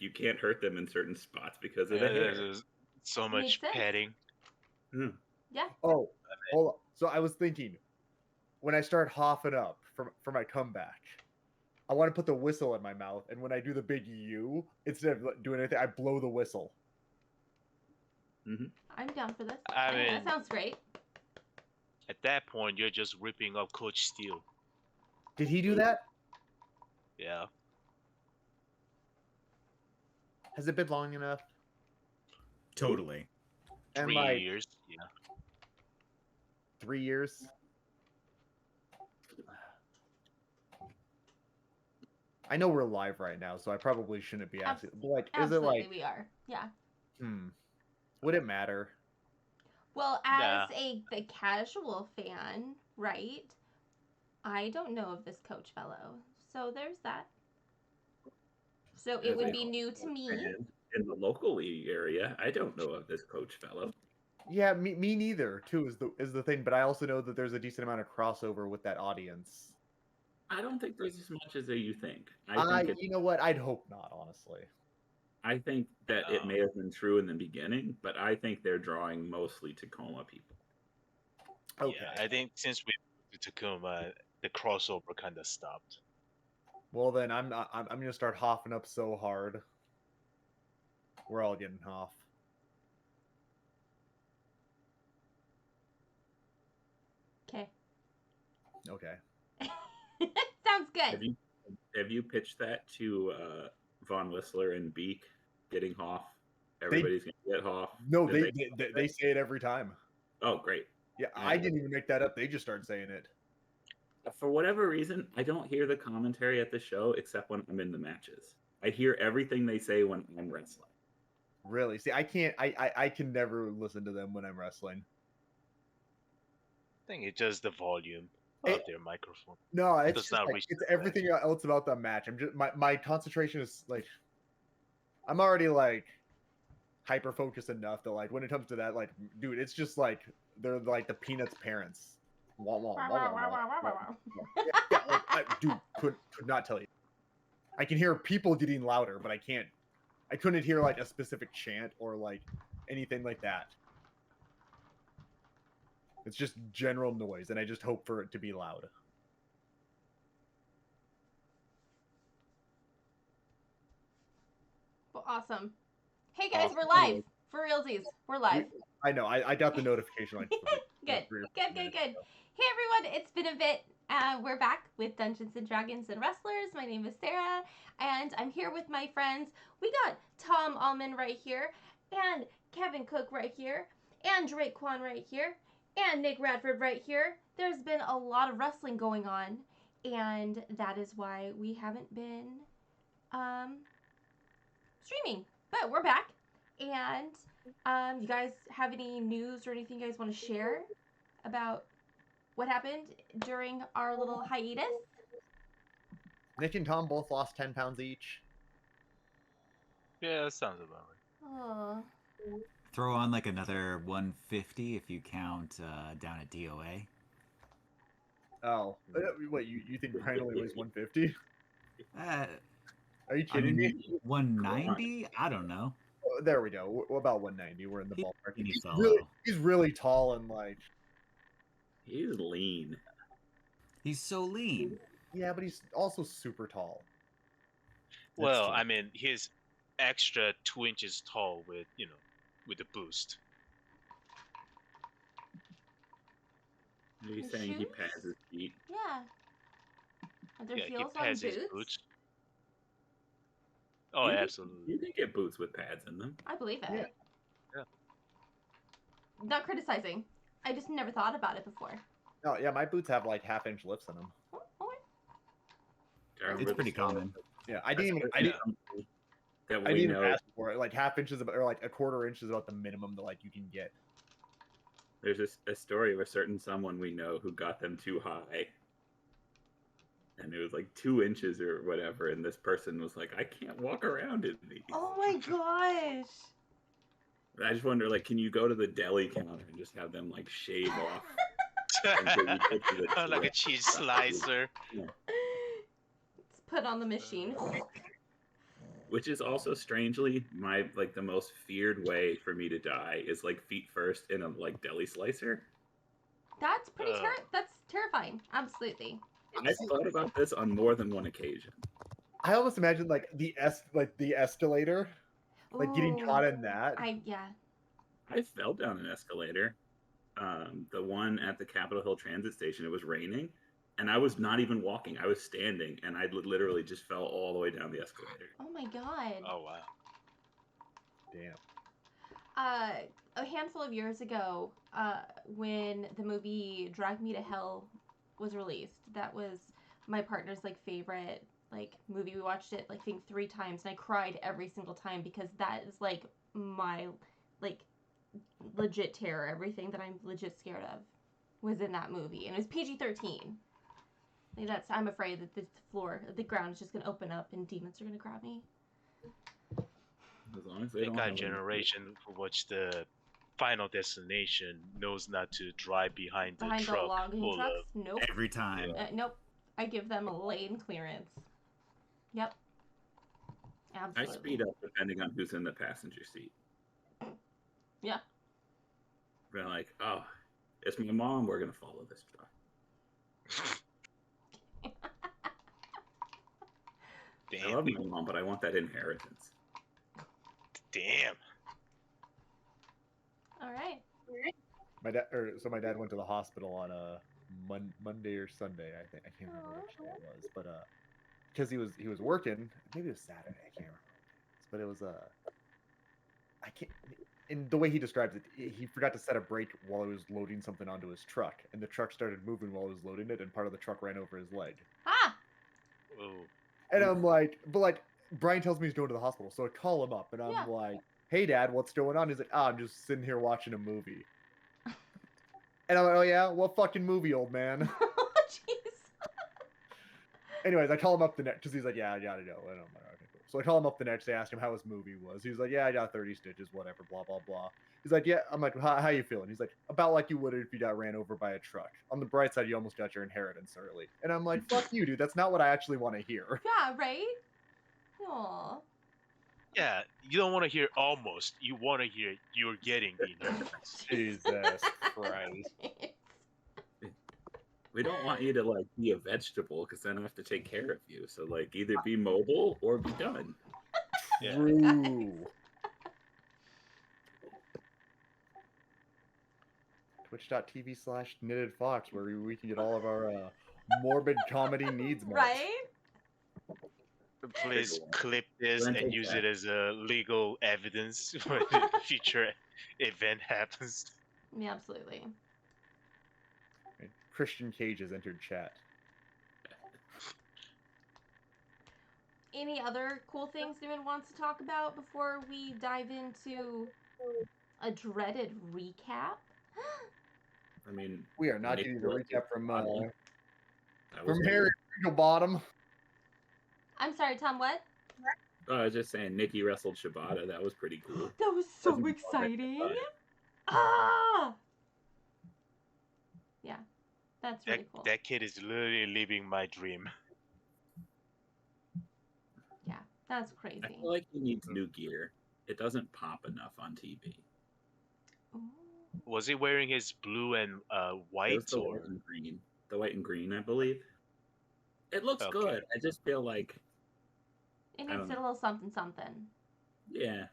you can't hurt them in certain spots because of Yeah, the hair. there's so Makes much sense. petting. Yeah. Oh, hold on. So I was thinking, when I start hopping up for my comeback, I want to put the whistle in my mouth, and when I do the big U, instead of doing anything, I blow the whistle. I'm down for this. I mean- that sounds great. At that point, you're just ripping off Coach Steele. Did he do that? Yeah. Has it been long enough? Totally. And 3 like years. Yeah. 3 years? I know we're live right now, so I probably shouldn't be asking. But like, is it Absolutely, like, we are. Yeah. would it matter? Well, as Yeah. the casual fan, right? I don't know of this coach fellow, so there's that. So it As would a be new to me. fan in the local league area, I don't know of this coach fellow. Yeah, me neither. Too is the thing, but I also know that there's a decent amount of crossover with that audience. I don't think there's as much as you think. I think You know what? I'd hope not, honestly. I think that it may have been true in the beginning, but I think they're drawing mostly Tacoma people. Okay. Yeah, I think since we moved to Tacoma, the crossover kind of stopped. Well, then I'm gonna start hoffing up so hard. We're all getting hoff. Okay. Okay. Sounds good. Have you pitched that to Von Whistler and Beak getting Hoff? Everybody's gonna get Hoff. No, Did they say it every time. Oh, great. Yeah, I didn't even make that up. They just started saying it. For whatever reason, I don't hear the commentary at the show except when I'm in the matches. I hear everything they say when I'm wrestling. Really? See, I can't. I can never listen to them when I'm wrestling. I think it's just the volume of their microphone. No, It it's does just not like, reach it's the everything else about the match. I'm just my concentration is like, I'm already like hyper focused enough that like when it comes to that, like, dude, it's just like they're like the Peanuts parents. Wah, wah, wah, wah, wah, wah. Yeah, like, dude, could not tell you. I can hear people getting louder, but I couldn't hear like a specific chant or like anything like that. It's just general noise, and I just hope for it to be loud. Well, awesome. Hey guys, we're live. For realsies, we're live. I know. I got the notification like Good. Hey everyone, it's been a bit. We're back with Dungeons and Dragons and Wrestlers. My name is Sarah, and I'm here with my friends. We got Tom Allman right here, and Kevin Cook right here, and Drake Kwan right here, and Nick Radford right here. There's been a lot of wrestling going on, and that is why we haven't been streaming. But we're back, and you guys have any news or anything you guys want to share about what happened during our little hiatus? Nick and Tom both lost 10 pounds each. Yeah, that sounds about right. Oh. Throw on like another 150 if you count down at DOA. Oh, what you think Brian only weighs 150? Are you I kidding mean, me? 190? I don't know. Oh, there we go. We're about 190. We're in the ballpark. He's He's really tall and like. He's lean. He's so lean. Yeah, but he's also super tall. Well, true. I mean, he's extra 2 inches tall with with the boost. Are you His saying he shoes? pads his feet? Yeah. Are there Yeah, he heels on pads boots? his boots. Oh, You can- absolutely. You can get boots with pads in them. I believe it. Yeah. Not criticizing. I just never thought about it before. Oh yeah, my boots have like half-inch lifts in them. Oh, okay. I remember It's the pretty story. common. Yeah, I didn't even That I we didn't know. even ask for it. Like half inches or like a quarter inch is about the minimum that like you can get. There's a story of a certain someone we know who got them too high. And it was like 2 inches or whatever, and this person was like, I can't walk around in these. Oh my gosh. I just wonder, like, can you go to the deli counter and just have them like shave off? until you get to the Like a twist? cheese slicer. It's put on the machine. Which is also strangely my like the most feared way for me to die is like feet first in a like deli slicer. That's pretty Uh, that's terrifying. Absolutely. I've thought about this on more than one occasion. I almost imagine like the escalator, like getting Ooh, caught in that. yeah. I fell down an escalator. The one at the Capitol Hill Transit Station. It was raining, and I was not even walking. I was standing, and I literally just fell all the way down the escalator. Oh my god. oh wow. Damn. A handful of years ago, when the movie Drag Me to Hell was released, that was my partner's like favorite like movie. We watched it like I think 3 times, and I cried every single time because that is like my like legit terror. Everything that I'm legit scared of was in that movie, and it was PG-13. Like that's I'm afraid that the ground is just gonna open up and demons are gonna grab me. As long as they The don't kind have of any- generation for which the Final Destination knows not to drive behind the Behind the truck logging full trucks, of. nope. Every time. Nope. I give them a lane clearance. Yep. I Absolutely. speed up depending on who's in the passenger seat. Yeah. They're like, oh, it's my mom. We're gonna follow this truck. I Damn. love my mom, but I want that inheritance. Damn. All right. My dad went to the hospital on a Monday or Sunday. I think I can't remember which day it was, but because he was working. Maybe it was Saturday. I can't remember. But it was I can't. In the way he describes it, he forgot to set a brake while he was loading something onto his truck, and the truck started moving while he was loading it, and part of the truck ran over his leg. Ah. Oh. And I'm like, but like Brian tells me he's going to the hospital, so I call him up, and I'm Yeah. like, "Hey, Dad, what's going on?" He's like, "Ah, I'm just sitting here watching a movie." And I'm like, "Oh yeah, what fucking movie, old man?" Jeez. Anyways, I call him up the next because he's like, "Yeah, I gotta go." And I'm like, "Okay, cool." So I call him up the next day, ask him how his movie was. He's like, "Yeah, I got 30 stitches, whatever, blah blah blah." He's like, "Yeah." I'm like, how you feeling?" He's like, "About like you would if you got ran over by a truck. On the bright side, you almost got your inheritance early." And I'm like, "Fuck you, dude. That's not what I actually want to hear." Yeah. Right. Aw. Yeah, you don't want to hear almost. You want to hear you're getting the inheritance. Jesus Christ. We don't want you to like be a vegetable because then I have to take care of you. So like either be mobile or be done. Yeah. True. Twitch.tv/KnittedFox, where we can get all of our morbid comedy needs met. Right. Please one. clip this Parental and use check. it as a legal evidence when the future event happens. Yeah. Absolutely. Right. Christian Cage has entered chat. Any other cool things anyone wants to talk about before we dive into a dreaded recap? I mean, We are not Nick getting the Wilson recap from Bottom. That was Harry Bottom. I'm sorry, Tom. What? Oh, I was just saying, Nikki wrestled Shibata. That was pretty cool. That was so Doesn't bother exciting. anybody. Ah. Yeah. That's That, really cool. that kid is literally living my dream. Yeah. That's crazy. I feel like he needs new gear. It doesn't pop enough on TV. Ooh. Was he wearing his blue and It was white the or? white and green. The white and green, I believe. It looks Okay. good. I just feel like, It I needs don't a little something something. yeah.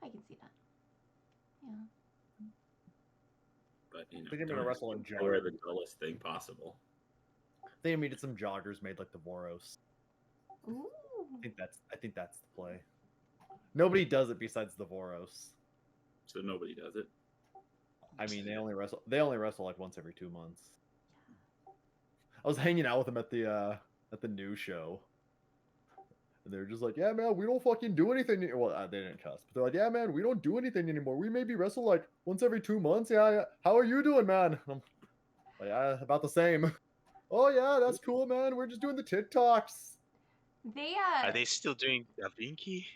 I can see that. Yeah. But you know, They're gonna don't wrestle in just wear the joggers. dullest thing possible. They needed some joggers made like the Voros. Ooh. I think that's the play. Nobody does it besides the Voros. So nobody does it. I mean, they only wrestle like once every 2 months. I was hanging out with them at the new show, and they were just like, "Yeah, man, we don't fucking do anything." Well, they didn't cuss, but they're like, "Yeah, man, we don't do anything anymore. We maybe wrestle like once every 2 months. Yeah. How are you doing, man?" I'm like, about the same." "Oh yeah, that's cool, man. We're just doing the TikToks." They Are they still doing Da Vinci?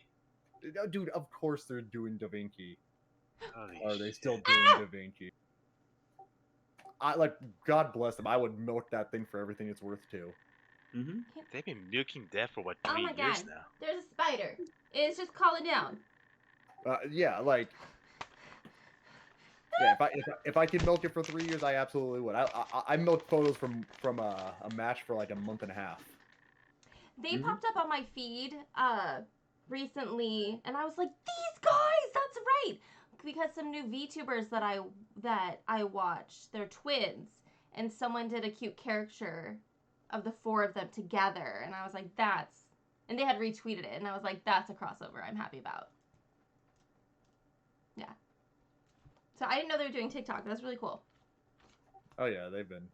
Dude, of course they're doing Da Vinci. Holy Are they shit. still doing Da Vinci? I like, God bless them. I would milk that thing for everything it's worth too. Hmm. They've been milking that for what, Oh 3 my years god. now? There's a spider. It's just calling down. Yeah, like yeah. If I could milk it for 3 years, I absolutely would. I milked photos from a match for like a month and a half. They Mhm. popped up on my feed recently, and I was like, these guys, that's right, because some new VTubers that I watched, they're twins, and someone did a cute caricature of the four of them together, and I was like, that's, and they had retweeted it, and I was like, that's a crossover I'm happy about. Yeah. So I didn't know they were doing TikTok. That's really cool. Oh yeah, they've been.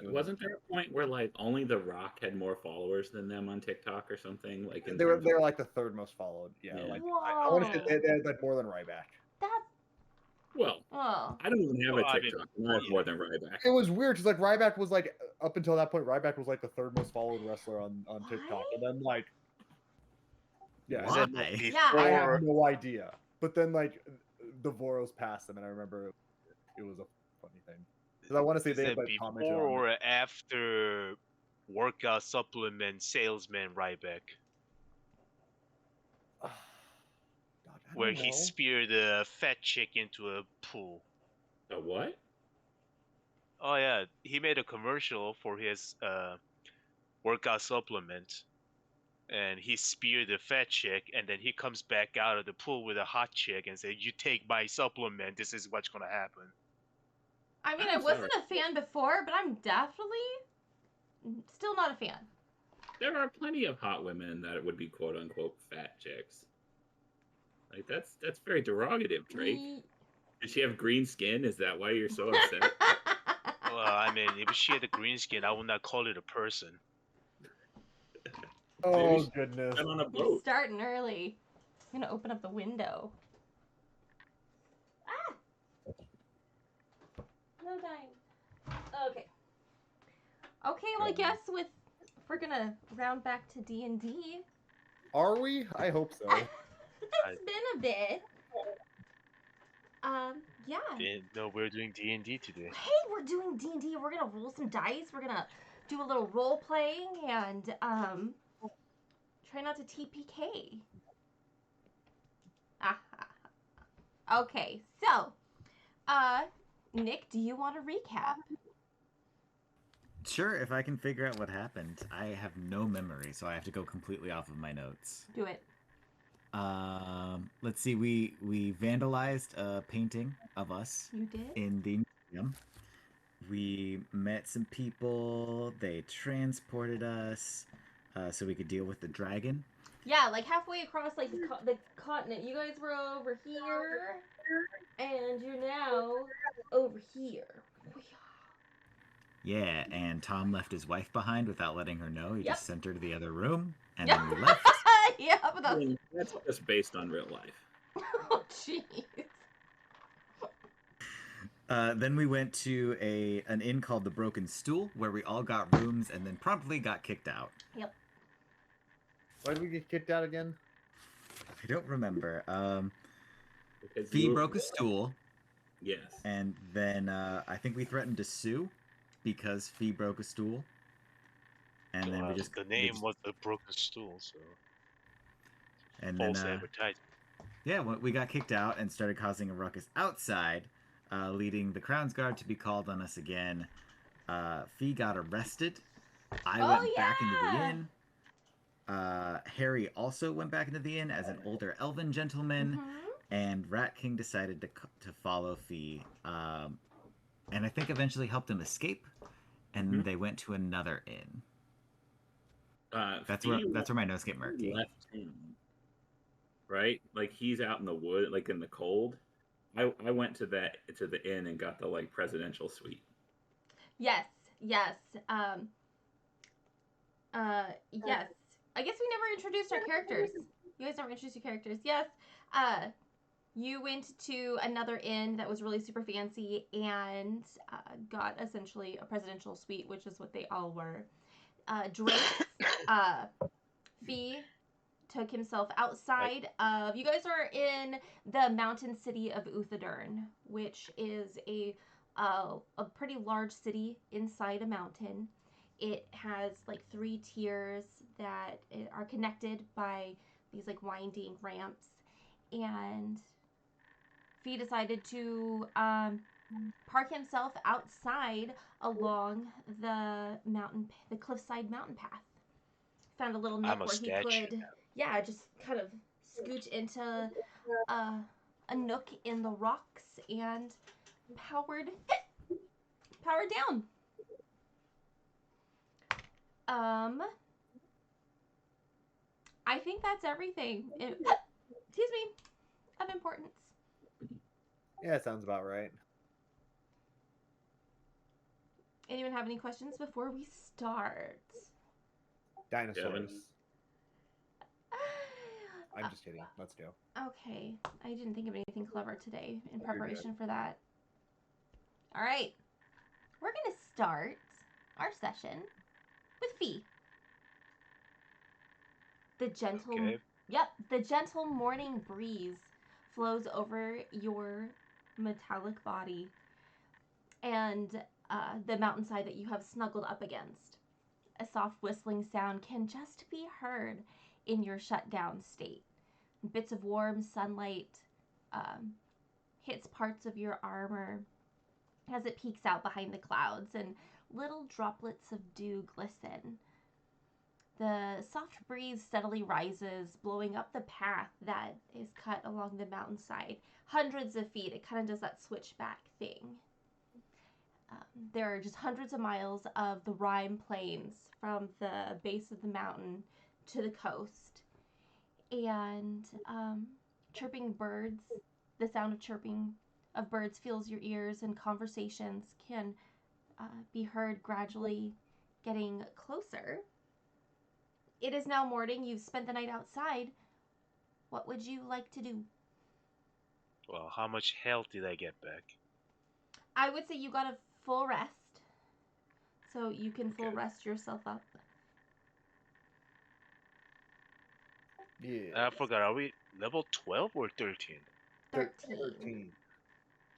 Wasn't there a point where like only The Rock had more followers than them on TikTok or something? Like in They were terms they're of, like the third most followed. Yeah, Yeah. like I want to say Whoa. they had like more than Ryback. That's, well, oh. I don't even have Well, a I mean, TikTok. And I have yeah. more than Ryback. It was weird because like Ryback was like up until that point, Ryback was like the third most followed wrestler on TikTok, and then like yeah, Was and that then, not Yeah. I have before? no idea. But then like the Voros passed them, and I remember it was a funny thing because I want to say Is they that had like commented before on it. or after workout supplement salesman Ryback, God, I where don't he know. speared a fat chick into a pool? A what? Oh yeah, he made a commercial for his workout supplement, and he speared the fat chick, and then he comes back out of the pool with a hot chick and said, "You take my supplement, this is what's gonna happen." I mean, I I'm wasn't sorry. a fan before, but I'm definitely still not a fan. There are plenty of hot women that would be quote unquote fat chicks. Like that's very derogative, Drake. Ye- Does she have green skin? Is that why you're so upset? Well, I mean, if she had a green skin, I would not call it a person. Oh she's goodness. been on a You're boat. starting early. I'm gonna open up the window. Ah! No dying. Okay. Okay, well I guess with if we're gonna round back to D&D. Are we? I hope so. It's been a bit. Yeah. No, we're doing D&D today. Hey, we're doing D&D. We're gonna roll some dice. We're gonna do a little role playing and try not to TPK. Ah. Okay, so Nick, do you want to recap? Sure, if I can figure out what happened. I have no memory, so I have to go completely off of my notes. Do it. Let's see. We vandalized a painting of us You did? in the museum. We met some people. They transported us so we could deal with the dragon. Yeah, like halfway across like the continent. You guys were over here, and you're now over here. Yeah, and Tom left his wife behind without letting her know. He Yep. just sent her to the other room, and then we left. Yeah, but I mean, that's just based on real life. oh jeez. Then we went to an inn called the Broken Stool, where we all got rooms and then promptly got kicked out. Yep. Why did we get kicked out again? I don't remember. Because Fee you were- broke a stool, Yes. and then I think we threatened to sue because Fee broke a stool. And then we just the we name just- was the Broken Stool, so and then false advertising. yeah, we got kicked out and started causing a ruckus outside, leading the Crown's Guard to be called on us again. Fee got arrested. I Oh, went back into the yeah! inn. Harry also went back into the inn as an older elven gentleman, Mhm. and Rat King decided to follow Fee, and I think eventually helped him escape. And Mhm. they went to another inn. That's Fee where my notes get murky. left him. Right? Like he's out in the wood, like in the cold. I went to the inn and got the like presidential suite. Yes. Yes. Yes. I guess we never introduced our characters. You guys never introduced your characters. Yes. You went to another inn that was really super fancy and got essentially a presidential suite, which is what they all were. Drake, Fee took himself outside of. You guys are in the mountain city of Uthadurn, which is a pretty large city inside a mountain. It has like 3 tiers that are connected by these like winding ramps, and Fee decided to park himself outside along the cliffside mountain path. Found a little I'm nook a where he statue. could, yeah, just kind of scooch into a nook in the rocks and powered down. I think that's everything. Excuse me, of importance. Yeah, it sounds about right. Anyone have any questions before we start? Dinosaurs. I'm just kidding. Let's go. Okay, I didn't think of anything clever today in good. preparation for that. All right, we're gonna start our session with Fee. The gentle, Okay. the gentle morning breeze flows over your metallic body and the mountainside that you have snuggled up against. A soft whistling sound can just be heard in your shut down state. Bits of warm sunlight hits parts of your armor as it peeks out behind the clouds, and little droplets of dew glisten. The soft breeze steadily rises, blowing up the path that is cut along the mountainside. Hundreds of feet, it kind of does that switchback thing. There are just hundreds of miles of the Rime Plains from the base of the mountain to the coast. And chirping birds, the sound of chirping of birds fills your ears, and conversations can be heard gradually getting closer. It is now morning. You've spent the night outside. What would you like to do? Well, how much health did I get back? I would say you got a full rest. So you can full Okay. rest yourself up. Yeah. I forgot. Are we level 12 or 13? 13.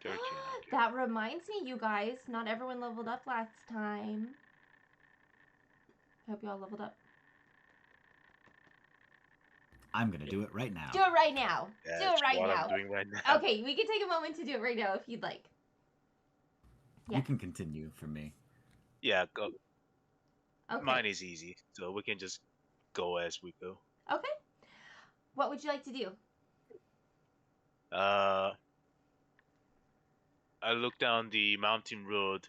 13. Okay. That reminds me, you guys, not everyone leveled up last time. Hope you all leveled up. I'm gonna do it right now. Do it right now. That's do it right what now. I'm doing right now. Okay, we can take a moment to do it right now if you'd like. Yeah. You can continue for me. Yeah, go. Okay. Mine is easy, so we can just go as we go. Okay. What would you like to do? I look down the mountain road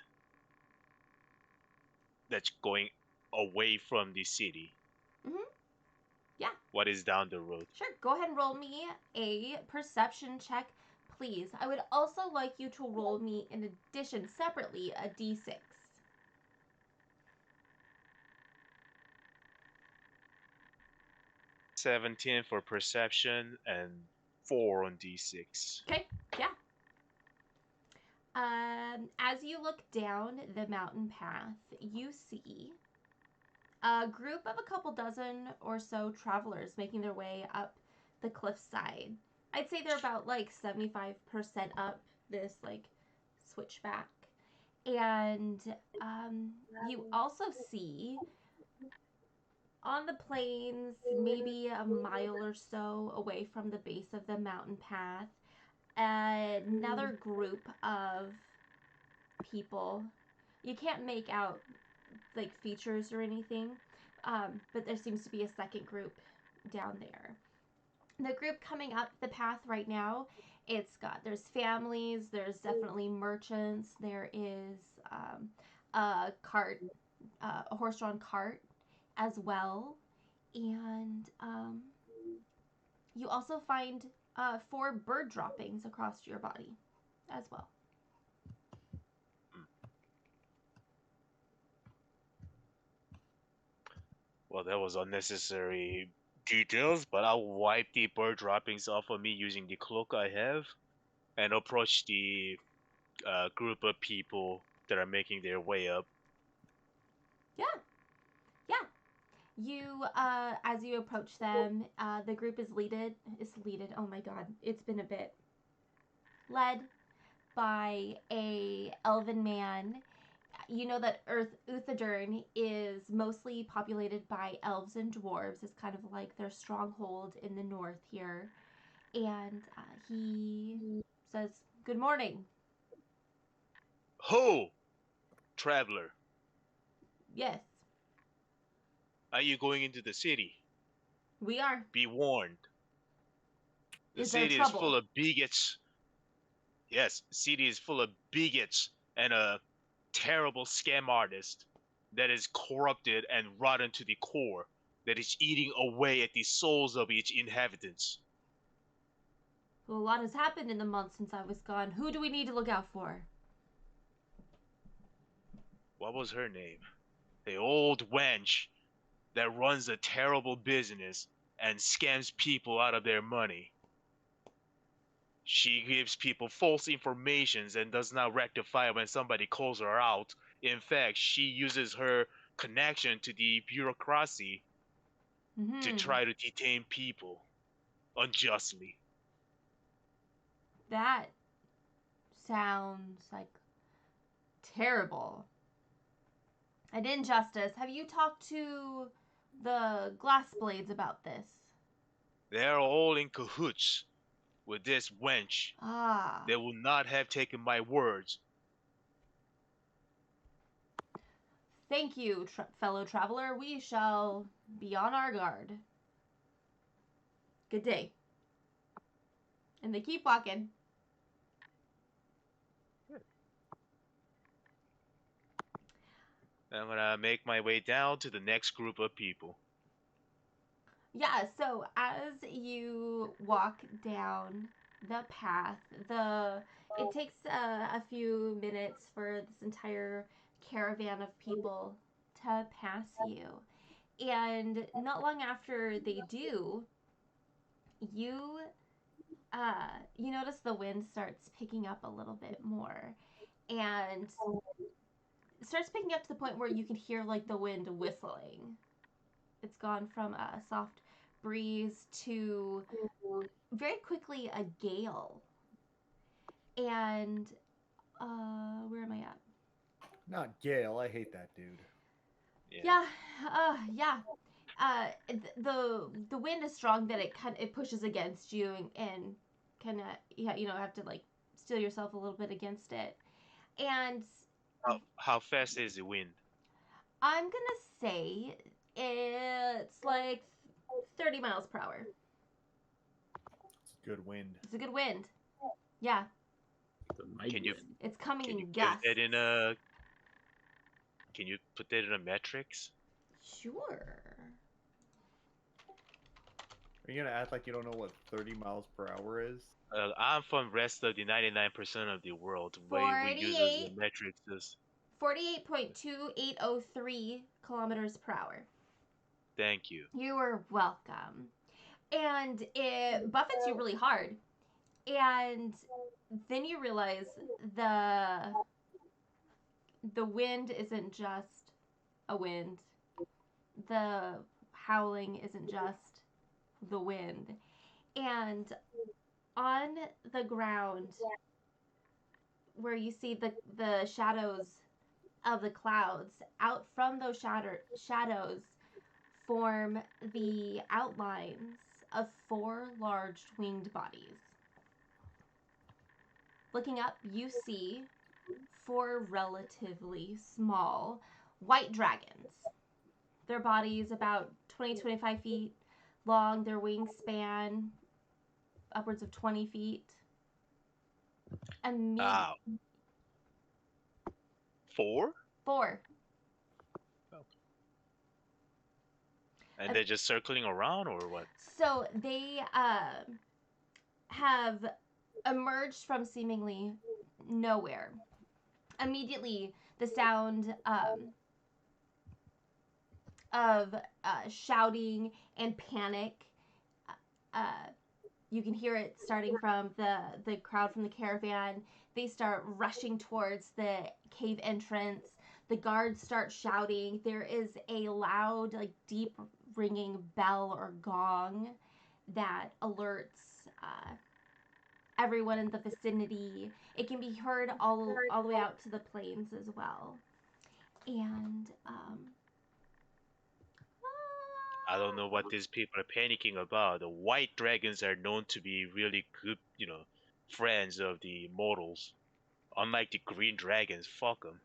that's going away from the city. Mhm. Yeah. What is down the road? Sure. Go ahead and roll me a perception check, please. I would also like you to roll me, in addition, separately, a d6. 17 for perception and 4 on d6. Okay. Yeah. As you look down the mountain path, you see a group of a couple dozen or so travelers making their way up the cliffside. I'd say they're about like 75% up this like switchback. And you also see on the plains, maybe a mile or so away from the base of the mountain path, another group of people. You can't make out like features or anything, but there seems to be a second group down there. The group coming up the path right now, there's families, there's definitely merchants, there is a cart, a horse-drawn cart as well, and you also find 4 bird droppings across your body as well. Well, that was unnecessary details, but I'll wipe the bird droppings off of me using the cloak I have and approach the group of people that are making their way up. Yeah. You, as you approach them, the group is led. Oh my god, it's been a bit. Led by a elven man. you know that Uthadern is mostly populated by elves and dwarves. It's kind of like their stronghold in the north here. And he says, "Good morning." Ho, traveler, Yes, are you going into the city? we are. Be warned. The Is there city is full trouble? of bigots. Yes, the city is full of bigots and a terrible scam artist that is corrupted and rotten to the core, that is eating away at the souls of each inhabitants. Well, a lot has happened in the months since I was gone. Who do we need to look out for? What was her name? The old wench that runs a terrible business and scams people out of their money. She gives people false informations and does not rectify when somebody calls her out. In fact, she uses her connection to the bureaucracy to Hmm. try to detain people unjustly. That sounds like terrible. An injustice. Have you talked to the Glass Blades about this? They're all in cahoots with this wench. Ah. They will not have taken my words. Thank you, fellow traveler. We shall be on our guard. Good day. And they keep walking. I'm gonna make my way down to the next group of people. Yeah, so as you walk down the path, it takes a few minutes for this entire caravan of people to pass you. And not long after they do, you you notice the wind starts picking up a little bit more. And it starts picking up to the point where you can hear like the wind whistling. It's gone from a soft breeze to very quickly a gale. And where am I at? Not Gale. I hate that dude. Yeah, yeah. The wind is strong that it pushes against you and kind of have to like steel yourself a little bit against it. And How fast is the wind? I'm gonna say it's like 30 miles per hour. It's a good wind. It's a good wind. Yeah, The night Can you- wind. it's coming Can you in give gusts. that in a? Can you put that in a metrics? Sure. Are you gonna act like you don't know what 30 miles per hour is? I'm from rest of the 99% of the world. We use as the 48. metrics is. 48.2803 kilometers per hour. Thank you. You are welcome. And it buffets you really hard. And then you realize the wind isn't just a wind. The howling isn't just the wind. And on the ground where you see the shadows of the clouds, out from those shadows form the outlines of 4 large winged bodies. Looking up, you see 4 relatively small white dragons. Their bodies about 20-25 feet long, their wingspan upwards of 20 feet. And 4? 4. And they're just circling around, or what? So they have emerged from seemingly nowhere. Immediately, the sound of shouting and panic. You can hear it starting from the crowd from the caravan. They start rushing towards the cave entrance. The guards start shouting. There is a loud, like deep ringing bell or gong that alerts everyone in the vicinity. It can be heard all the way out to the plains as well. And I don't know what these people are panicking about. The white dragons are known to be really good, friends of the mortals. Unlike the green dragons, fuck them.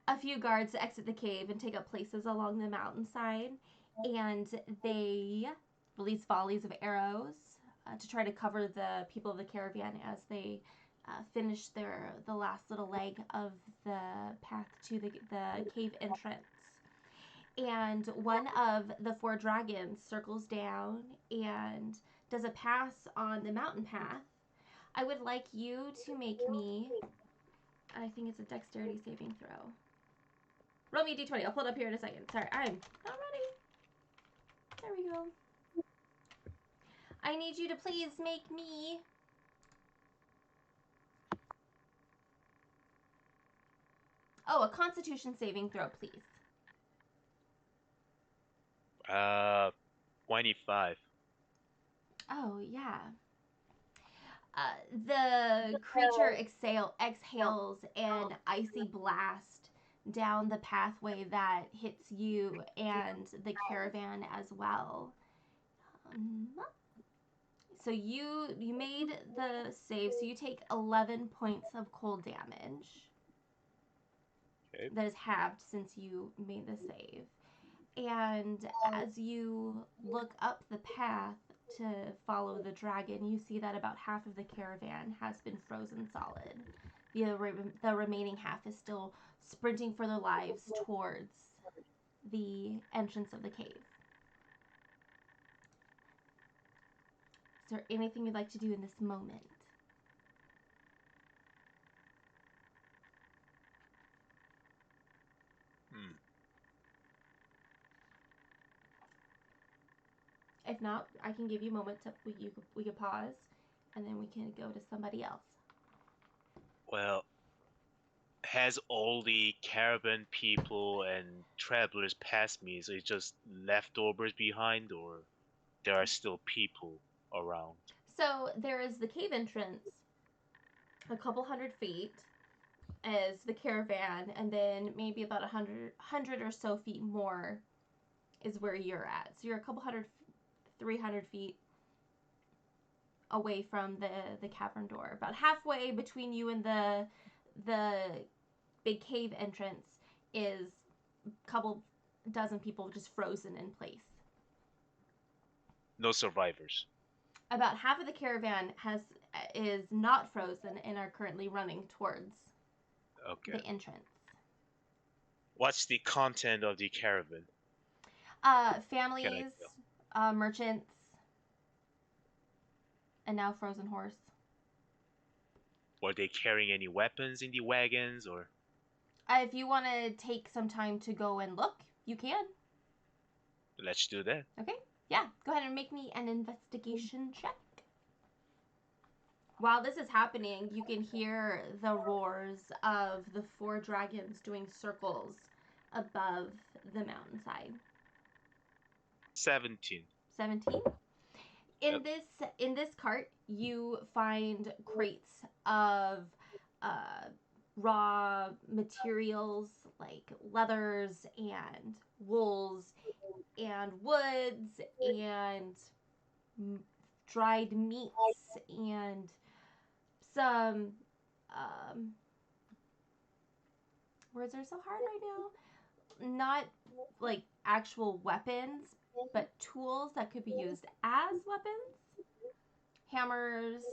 a few guards exit the cave and take up places along the mountainside, and they release volleys of arrows to try to cover the people of the caravan as they finish the last little leg of the path to the cave entrance. And one of the four dragons circles down and does a pass on the mountain path. I would like you to make me, I think it's a dexterity saving throw. Roll me a d20. I'll pull it up here in a second. Sorry, I'm not ready. There we go. I need you to please make me a constitution saving throw, please. 25. Oh, yeah. The creature exhales an icy blast down the pathway that hits you and the caravan as well. So you made the save, so you take 11 points of cold damage. Okay. That is halved since you made the save. And as you look up the path to follow the dragon, you see that about half of the caravan has been frozen solid. The remaining half is still sprinting for their lives towards the entrance of the cave. Is there anything you'd like to do in this moment? If not, I can give you a moment to we could pause, and then we can go to somebody else. Well, has all the caravan people and travelers passed me, so it's just leftovers behind, or there are still people around? So there is the cave entrance, a couple 100 feet, is the caravan, and then maybe about 100 or so feet more is where you're at. So you're a couple 300 feet away from the cavern door. About halfway between you and the big cave entrance is a couple dozen people just frozen in place. No survivors. About half of the caravan is not frozen and are currently running towards the entrance. What's the content of the caravan? Families, merchants, and now frozen horse. Were they carrying any weapons in the wagons, or? If you want to take some time to go and look, you can. Let's do that. Okay. Yeah. Go ahead and make me an investigation check. While this is happening, you can hear the roars of the four dragons doing circles above the mountainside. 17. 17. In this cart, you find crates of raw materials like leathers and wools and woods and dried meats and some words are so hard right now. Not like actual weapons, but tools that could be used as weapons. Hammers,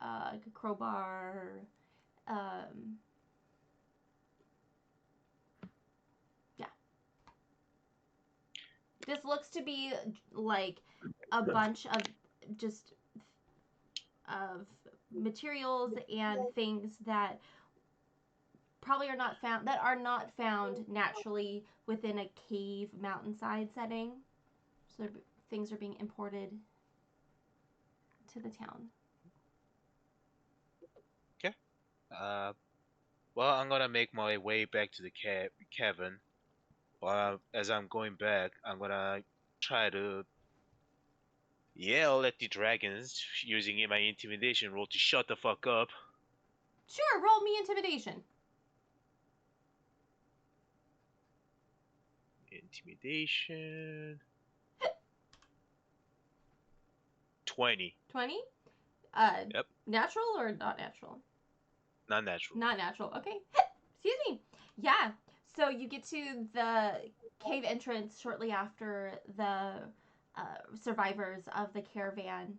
like a crowbar, yeah. This looks to be like a bunch of just of materials and things that probably are not found naturally within a cave mountainside setting. So things are being imported to the town. Okay. Well, I'm gonna make my way back to the cavern. As I'm going back, I'm gonna try to yell at the dragons using my intimidation roll to shut the fuck up. Sure, roll me intimidation. Intimidation. 20. 20. Yep. Natural or not natural? Not natural. Not natural. Okay. Excuse me. Yeah. So you get to the cave entrance shortly after the survivors of the caravan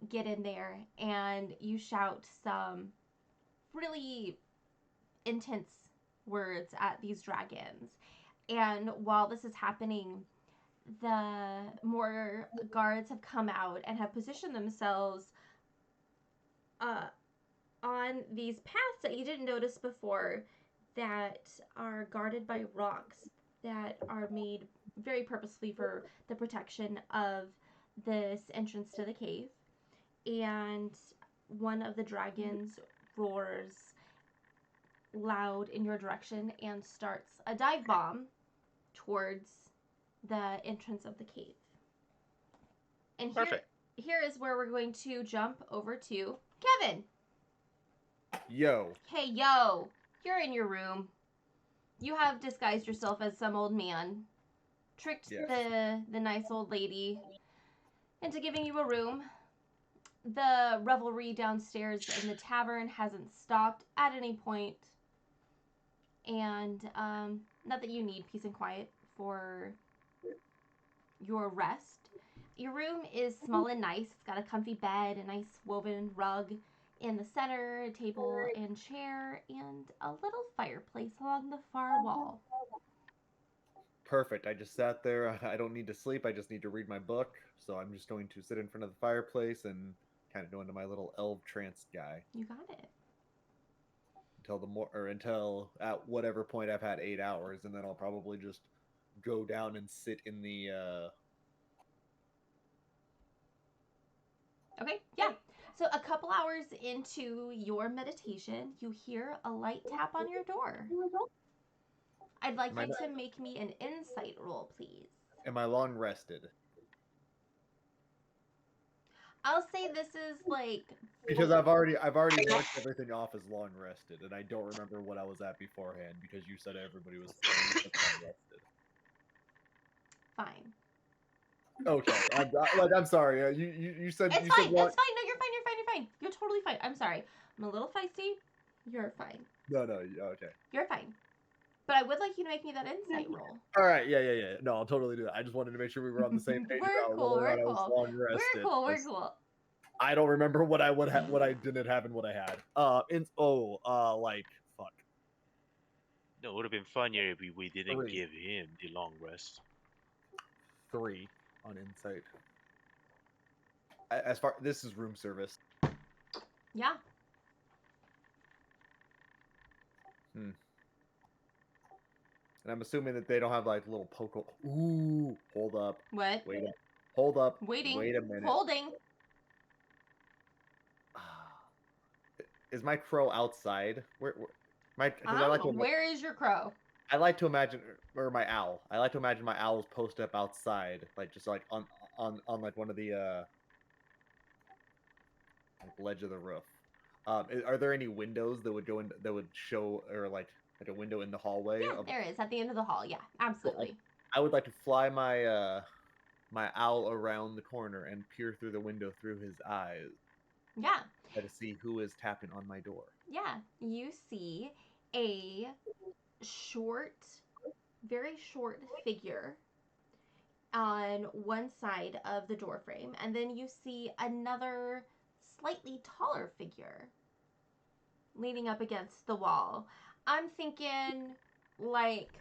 get in there, and you shout some really intense words at these dragons. And while this is happening, the more guards have come out and have positioned themselves on these paths that you didn't notice before that are guarded by rocks that are made very purposefully for the protection of this entrance to the cave. And one of the dragons roars loud in your direction and starts a dive bomb towards the entrance of the cave. And Perfect. here is where we're going to jump over to Kevin. Yo. Hey, yo, you're in your room. You have disguised yourself as some old man, tricked Yes. the nice old lady into giving you a room. The revelry downstairs in the tavern hasn't stopped at any point. And not that you need peace and quiet for your rest. Your room is small and nice. It's got a comfy bed, a nice woven rug in the center, a table and chair, and a little fireplace along the far wall. Perfect. I just sat there. I don't need to sleep. I just need to read my book. So I'm just going to sit in front of the fireplace and kind of go into my little elf trance guy You got it. until at whatever point I've had 8 hours, and then I'll probably just go down and sit in the. Okay, yeah. So a couple hours into your meditation, you hear a light tap on your door. I'd like Am I you not- to make me an insight roll, please. Am I long rested? I'll say this is like Because I've already marked everything off as long rested, and I don't remember what I was at beforehand because you said everybody was long rested. fine. Okay, I'm sorry. You said It's you fine. said long... It's fine. No, you're fine. You're fine. You're fine. You're totally fine. I'm sorry. I'm a little feisty. You're fine. No, okay. You're fine. But I would like you to make me that insight roll. All right, yeah. No, I'll totally do that. I just wanted to make sure we were on the same page We're about cool, whether or not we're I was cool. long rested. We're cool. We're 'cause cool. I don't remember what I didn't have and what I had. Like fuck. No, it would have been funnier if we didn't 3. give him the long rest. 3 on insight. As far this is room service. Yeah. And I'm assuming that they don't have like little poke. Ooh, hold up. What? Hold up. Waiting. Wait a minute. Holding. Is my crow outside? Where my? 'Cause I like to. Where is your crow? I like to imagine, or my owl. I like to imagine my owl's posted up outside, like just like on like one of the like ledge of the roof. Are there any windows that would go in that would show, or like a window in the hallway? Yeah, there is at the end of the hall. Yeah, absolutely. I would like to fly my my owl around the corner and peer through the window through his eyes. Yeah. To see who is tapping on my door. Yeah, you see a very short figure on one side of the door frame, and then you see another slightly taller figure leaning up against the wall. I'm thinking like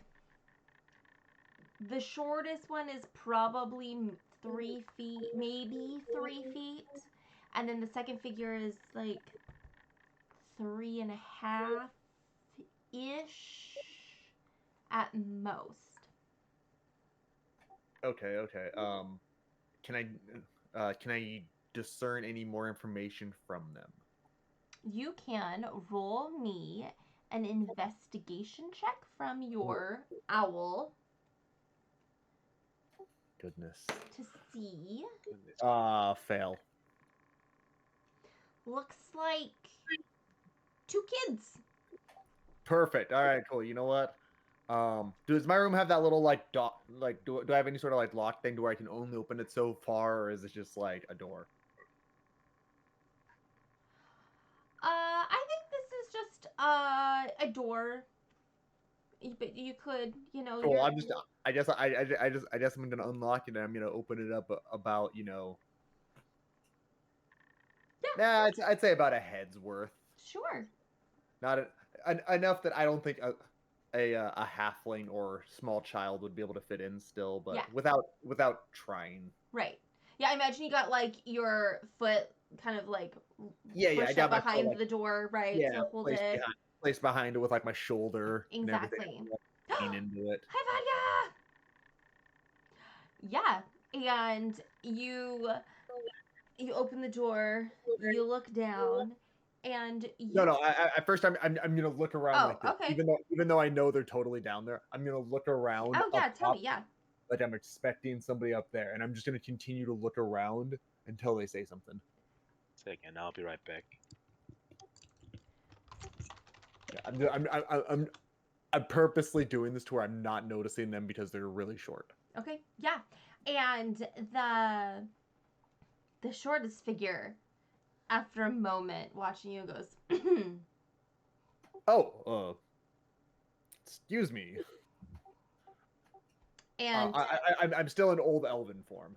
the shortest one is probably 3 feet, maybe 3 feet. And then the second figure is like 3.5 ish at most. Okay. Can I discern any more information from them? You can roll me an investigation check from your owl Goodness. to see. Fail. Looks like 2 kids. Perfect. All right, cool. You know what? Does my room have that little like dot? Like, do I have any sort of like lock thing to where I can only open it so far, or is it just like a door? I think this is just a door. But you could, Cool. you're I'm just. I guess I'm gonna unlock it and I'm gonna open it up about yeah, I'd say about a head's worth. sure. Not enough that I don't think a halfling or small child would be able to fit in still, but Yeah. without trying. Right. Yeah, I imagine you got like your foot kind of like Yeah, I pushed got up my foot, behind like, the door, right? yeah, To hold placed it. behind it with like my shoulder and everything. Exactly. Like, lean into it. Hi, Vadia! Yeah, and you open the door, you look down, and you. No. At first, I'm gonna look around Oh, like this, okay. even though I know they're totally down there. I'm gonna look around. Oh yeah, up tell top, me, yeah. like I'm expecting somebody up there, and I'm just gonna continue to look around until they say something. Second, I'll be right back. Yeah, I'm purposely doing this to where I'm not noticing them because they're really short. Okay, yeah, and the shortest figure, after a moment watching you, goes. Oh, excuse me. And I'm still in old elven form.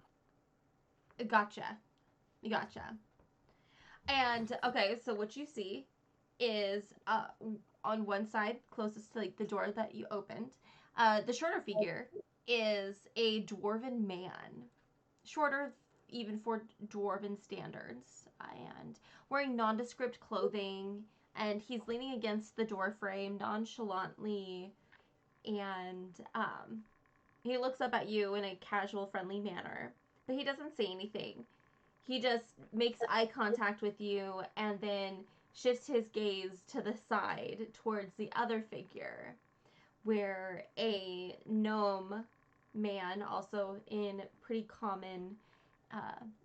gotcha. And okay, so what you see is on one side, closest to like the door that you opened, the shorter figure is a dwarven man, shorter even for dwarven standards, and wearing nondescript clothing, and he's leaning against the door frame nonchalantly, and he looks up at you in a casual, friendly manner, but he doesn't say anything. He just makes eye contact with you and then shifts his gaze to the side towards the other figure, where a gnome man, also in pretty common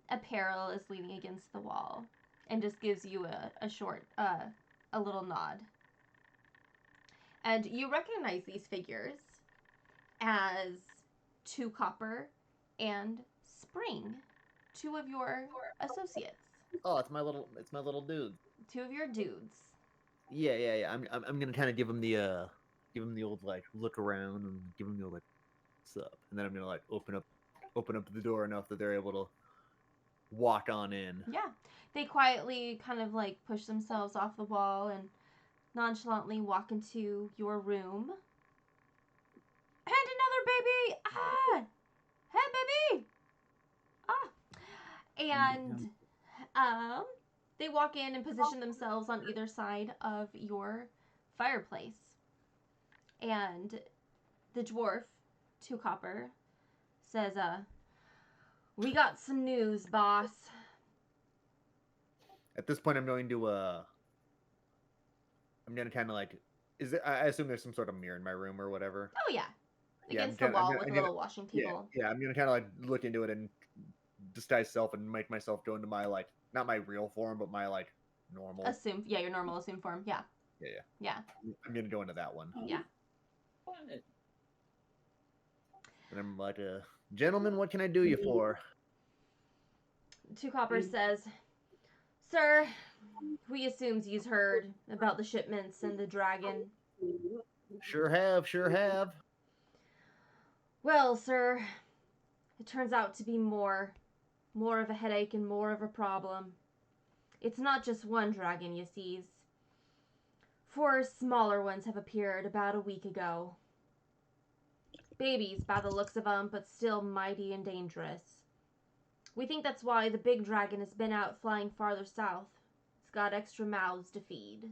apparel, is leaning against the wall and just gives you a short, a little nod. And you recognize these figures as Two Copper and Spring, two of your associates, Oh, it's my little dude. two of your dudes. Yeah. I'm gonna kind of give him the old like look around and give him the old like what's up, and then I'm gonna like open up the door enough that they're able to walk on in. Yeah, they quietly kind of like push themselves off the wall and nonchalantly walk into your room. And another baby! Ah! Hey, baby! Ah! And they walk in and position themselves on either side of your fireplace. And the dwarf, Two Copper, says, we got some news, boss. At this point, I'm going to kind of like, I assume there's some sort of mirror in my room or whatever. Oh, yeah. Yeah, Against the wall with a little washing table. Yeah, I'm gonna kind of like look into it and disguise self and make myself go into my like not my real form, but my like normal. Your normal assumed form. Yeah. Yeah. I'm gonna go into that one. Yeah. And I'm like, gentlemen, what can I do you for? Two Copper says, sir, we assumes you've heard about the shipments and the dragon. Sure have. Well, sir, it turns out to be more of a headache and more of a problem. It's not just one dragon, you sees. 4 smaller ones have appeared about a week ago. Babies by the looks of 'em, but still mighty and dangerous. We think that's why the big dragon has been out flying farther south. It's got extra mouths to feed.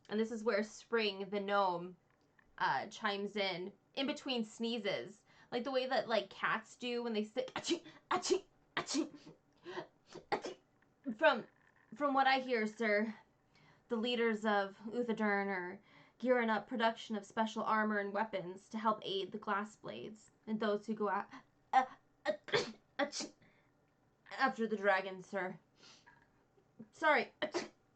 And this is where Spring, the gnome, chimes in between sneezes, like the way that like cats do when they sit. Achoo, achoo, achoo, achoo. From what I hear, sir, the leaders of Uthadern are gearing up production of special armor and weapons to help aid the glass blades and those who go out after the dragon, sir. Sorry,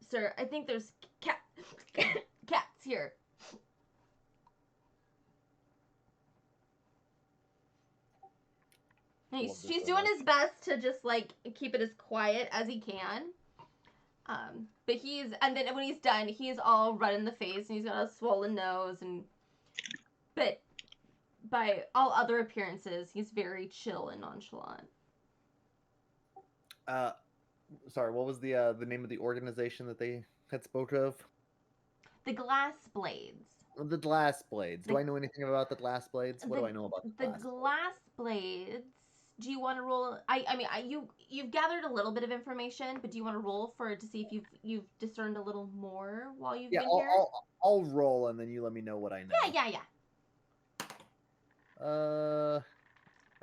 sir. I think there's cats here. She's doing his best to just like keep it as quiet as he can. But and then when he's done, he's all red in the face and he's got a swollen nose but by all other appearances, he's very chill and nonchalant. Sorry, what was the name of the organization that they had spoke of? The Glass Blades. The Glass Blades. Do I know anything about the Glass Blades? What do I know about the Glass Blades? Do you want to roll? I mean, you've gathered a little bit of information, but do you want to roll to see if you've discerned a little more while you've been here? I'll roll and then you let me know what I know. Yeah. I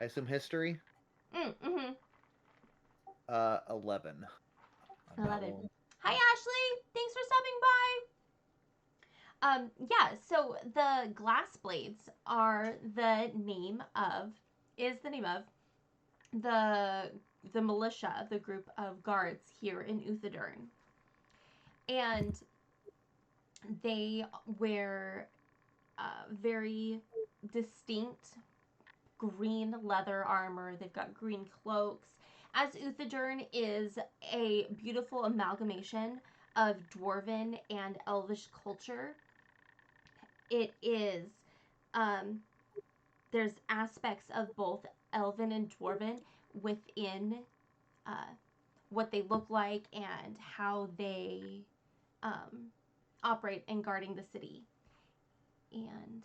assume history. 11. Hi, Ashley. Thanks for stopping by. Yeah. So the Glass Blades are the name of the militia, the group of guards here in Uthadurn, and they wear very distinct green leather armor. They've got green cloaks. As Uthadurn is a beautiful amalgamation of dwarven and elvish culture, it is there's aspects of both elven and dwarven within what they look like and how they operate in guarding the city. And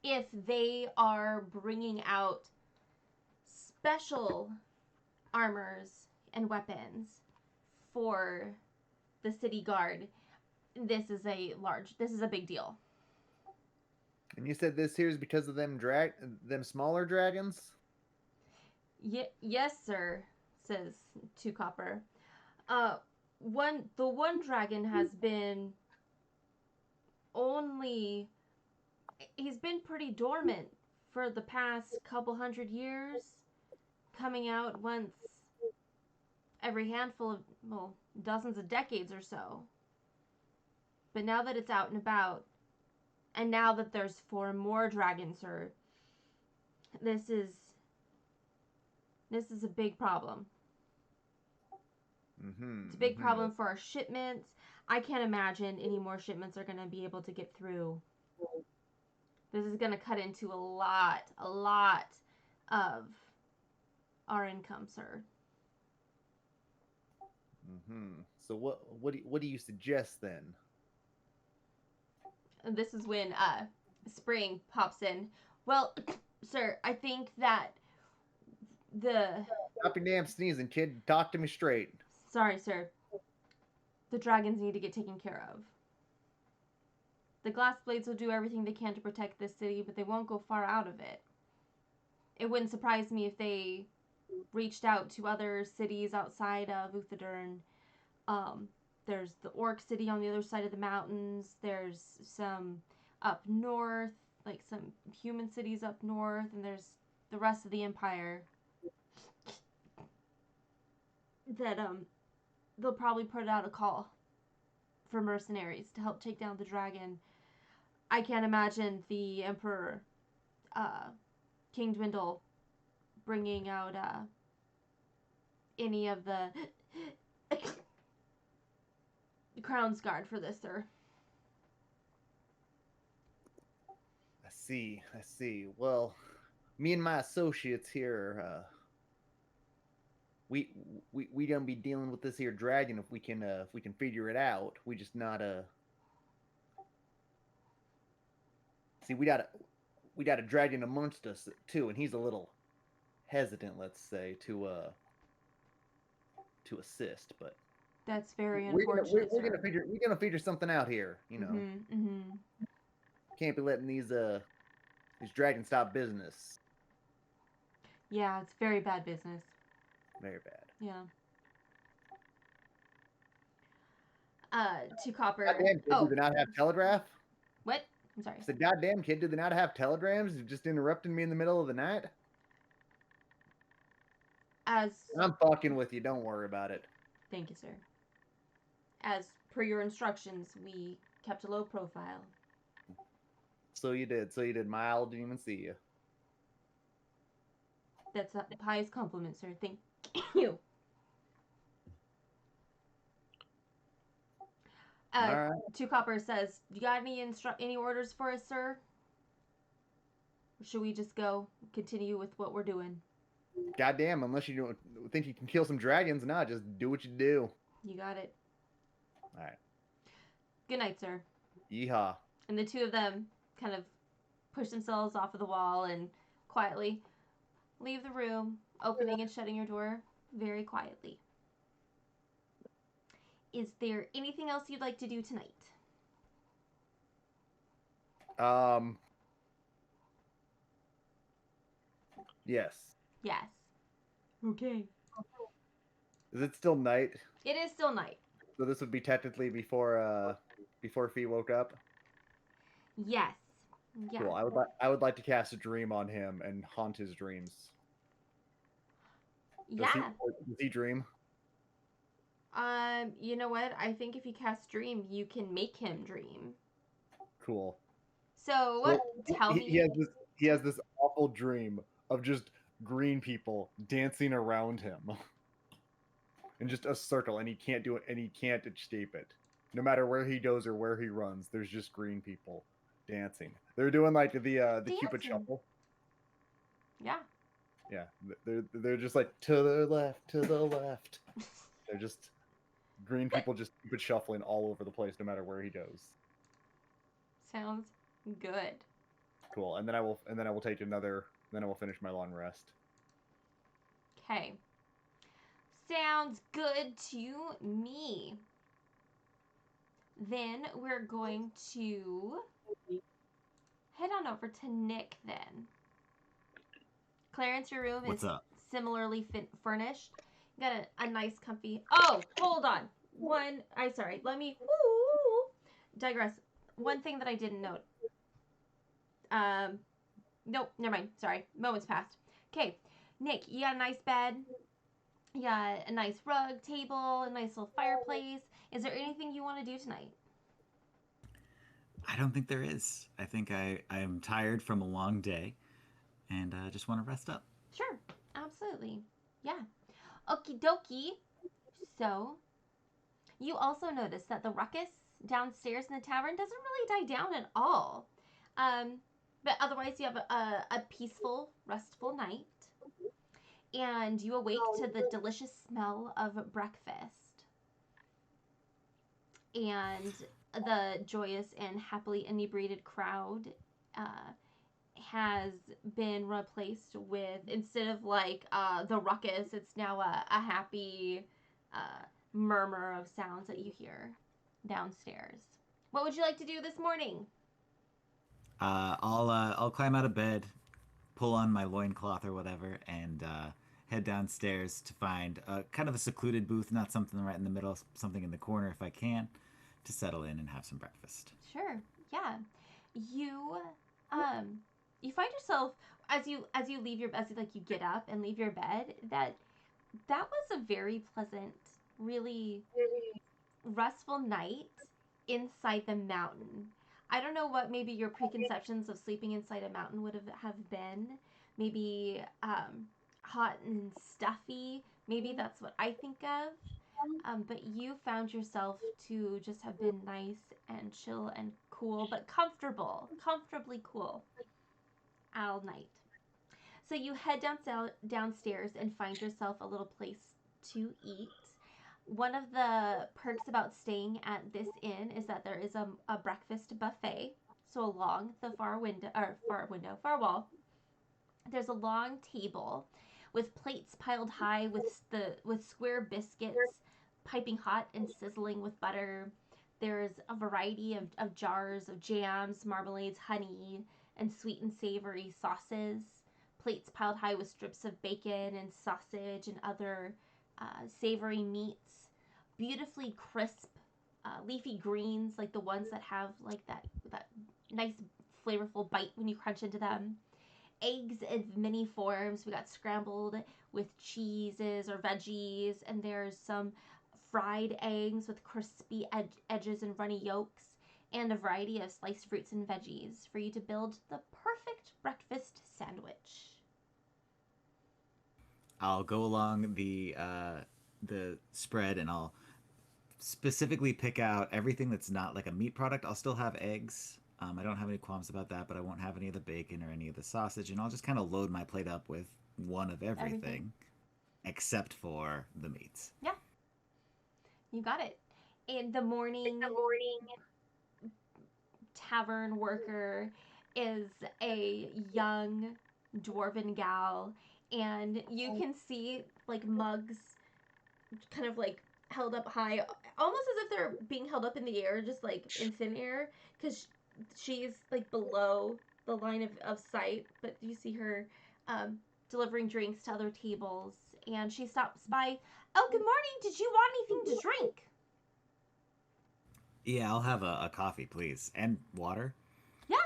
if they are bringing out special armors and weapons for the city guard, this is a big deal. And you said this here is because of them smaller dragons? Yes, sir, says Two Copper. The one dragon has been he's been pretty dormant for the past couple hundred years, coming out once every handful of, dozens of decades or so. But now that it's out and about, and now that there's 4 more dragons, sir, this is a big problem. It's a big problem for our shipments. I can't imagine any more shipments are going to be able to get through. This is going to cut into a lot of our income, sir. So what do you suggest then? And this is when Spring pops in. Well, sir, I think that Stop your damn sneezing, kid. Talk to me straight. Sorry, sir. The dragons need to get taken care of. The Glass Blades will do everything they can to protect this city, but they won't go far out of it. It wouldn't surprise me if they reached out to other cities outside of Uthadurn. There's the Orc City on the other side of the mountains. There's some up north, like some human cities up north, and there's the rest of the Empire. That they'll probably put out a call for mercenaries to help take down the dragon. I can't imagine the Emperor, King Dwindle, bringing out any of the Crown's Guard for this, sir. I see. Well, me and my associates here, we gonna be dealing with this here dragon if we can figure it out. We just not see we got a dragon amongst us too, and he's a little hesitant, let's say, to assist. But that's very unfortunate. We're gonna figure something out here. You know, can't be letting these dragons stop business. Yeah, it's very bad business. Very bad. Yeah. Two Copper. Goddamn kid, do they not have telegraph? What? I'm sorry. I said, goddamn kid, do they not have telegrams? You just interrupting me in the middle of the night? I'm fucking with you. Don't worry about it. Thank you, sir. As per your instructions, we kept a low profile. So you did. My owl didn't even see you. That's a highest compliment, sir. Thank you. All right. Two Copper says, "You got any orders for us, sir? Or should we just go continue with what we're doing?" Goddamn, unless you don't think you can kill some dragons, nah, just do what you do. You got it. All right. Good night, sir. Yeehaw. And the two of them kind of push themselves off of the wall and quietly leave the room, opening and shutting your door very quietly. Is there anything else you'd like to do tonight? Yes. Yes. Okay. Is it still night? It is still night. So this would be technically before Fee woke up. Yes. Yeah. Cool. I would like to cast a dream on him and haunt his dreams. Does Yeah. Does he dream? You know what? I think if you cast dream, you can make him dream. Cool. So, So tell me. He has this awful dream of just green people dancing around him in just a circle, and he can't do it, and he can't escape it. No matter where he goes or where he runs, there's just green people dancing. They're doing like the Cupid Dancing. shuffle. Yeah. Yeah, they're just like to the left, to the left. They're just green people just Cupid shuffling all over the place, no matter where he goes. Sounds good. Cool. And then I will take another. Then I will finish my long rest. Okay. Sounds good to me. Then we're going to head on over to Nick then. Clarence, your room What's is up? similarly furnished. You got a nice comfy... Oh, hold on. Let me digress. One thing that I didn't note. Nope, never mind. Sorry. Moments passed. Okay, Nick, you got a nice bed. You got a nice rug, table, a nice little fireplace. Is there anything you want to do tonight? I don't think there is. I think I am tired from a long day, and I just want to rest up. Sure, absolutely. Yeah. Okie dokie. So, you also notice that the ruckus downstairs in the tavern doesn't really die down at all. But otherwise, you have a peaceful, restful night. And you awake to the delicious smell of breakfast. And the joyous and happily inebriated crowd has been replaced with, instead of like the ruckus, it's now a happy murmur of sounds that you hear downstairs. What would you like to do this morning? I'll climb out of bed, pull on my loincloth or whatever, and head downstairs to find kind of a secluded booth, not something right in the middle, something in the corner if I can, to settle in and have some breakfast. Sure. Yeah. You find yourself as you get up and leave your bed, that was a very pleasant, really restful night inside the mountain. I don't know what maybe your preconceptions of sleeping inside a mountain would have been. Maybe hot and stuffy. Maybe that's what I think of. But you found yourself to just have been nice and chill and cool, but comfortably cool all night. So you head downstairs and find yourself a little place to eat. One of the perks about staying at this inn is that there is a breakfast buffet. So along the far wall, there's a long table with plates piled high with square biscuits piping hot and sizzling with butter. There's a variety of jars of jams, marmalades, honey, and sweet and savory sauces. Plates piled high with strips of bacon and sausage and other savory meats. Beautifully crisp leafy greens, like the ones that have like that nice flavorful bite when you crunch into them. Eggs in many forms. We got scrambled with cheeses or veggies, and there's some fried eggs with crispy edges and runny yolks, and a variety of sliced fruits and veggies for you to build the perfect breakfast sandwich. I'll go along the spread, and I'll specifically pick out everything that's not like a meat product. I'll still have eggs. I don't have any qualms about that, but I won't have any of the bacon or any of the sausage, and I'll just kind of load my plate up with one of everything, except for the meats. Yeah, you got it. In the morning, tavern worker is a young dwarven gal, and you can see like mugs kind of like held up high, almost as if they're being held up in the air, just like in thin air, because she's like below the line of sight. But you see her delivering drinks to other tables, and she stops by. Oh, good morning. Did you want anything to drink? Yeah, I'll have a coffee, please, and water. Yeah.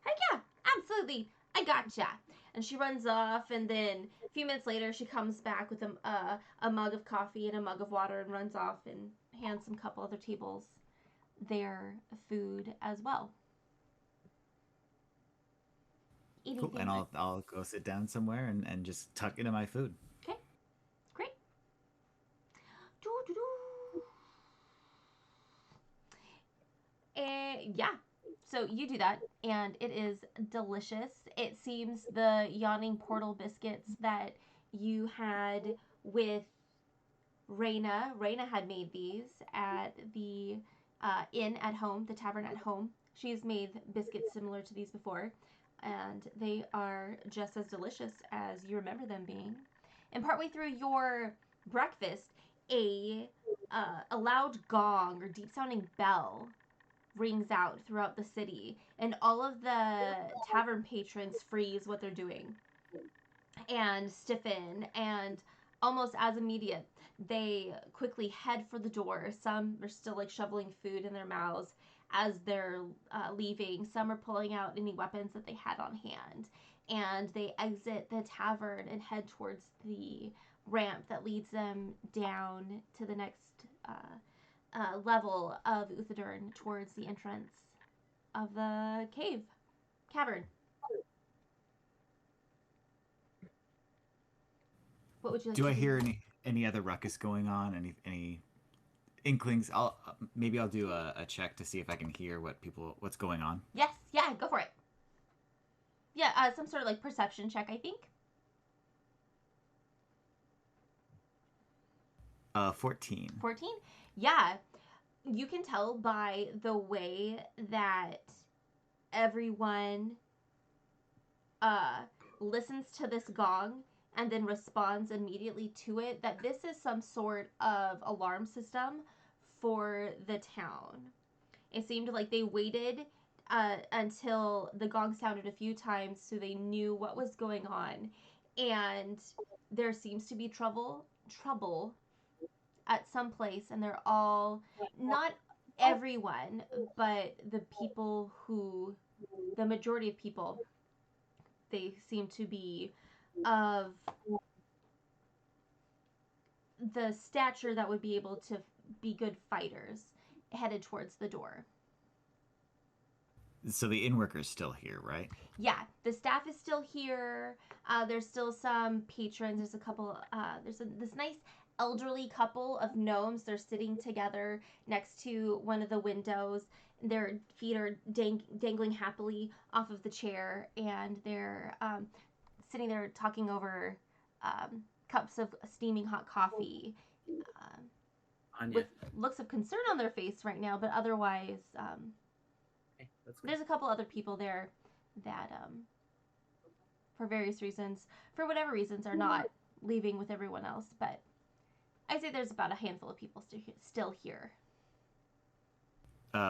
Heck yeah, absolutely. I gotcha. And she runs off, and then a few minutes later, she comes back with a mug of coffee and a mug of water and runs off and hands some couple other tables their food as well. Cool. And I'll go sit down somewhere and just tuck into my food. Okay, great. Doo-doo-doo. Yeah, so you do that, and it is delicious. It seems the yawning portal biscuits that you had with Raina had made these at the inn at home, the tavern at home. She's made biscuits similar to these before, and they are just as delicious as you remember them being. And partway through your breakfast, a loud gong or deep sounding bell rings out throughout the city, and all of the tavern patrons freeze what they're doing and stiffen, and almost as immediate, they quickly head for the door. Some are still like shoveling food in their mouths as they're leaving. Some are pulling out any weapons that they had on hand, and they exit the tavern and head towards the ramp that leads them down to the next level of Uthadurn towards the entrance of the cavern. What would you like Do to I do? hear any other ruckus going on? Any inklings? Maybe I'll do a check to see if I can hear what's going on. Yes, yeah, go for it. Yeah, some sort of like perception check, I think. 14. 14? Yeah. You can tell by the way that everyone listens to this gong and then responds immediately to it that this is some sort of alarm system for the town. It seemed like they waited until the gong sounded a few times so they knew what was going on, and there seems to be trouble at some place, and they're all, not everyone, but the majority of people, they seem to be of the stature that would be able to be good fighters, headed towards the door. So the inn worker's still here, right? Yeah, the staff is still here. There's still some patrons. There's a couple. This nice elderly couple of gnomes. They're sitting together next to one of the windows. Their feet are dangling happily off of the chair, and they're sitting there talking over cups of steaming hot coffee. Anya. With looks of concern on their face right now, but otherwise, That's good. there's a couple other people there that, for various reasons, for whatever reasons, are not leaving with everyone else. But I'd say there's about a handful of people still here.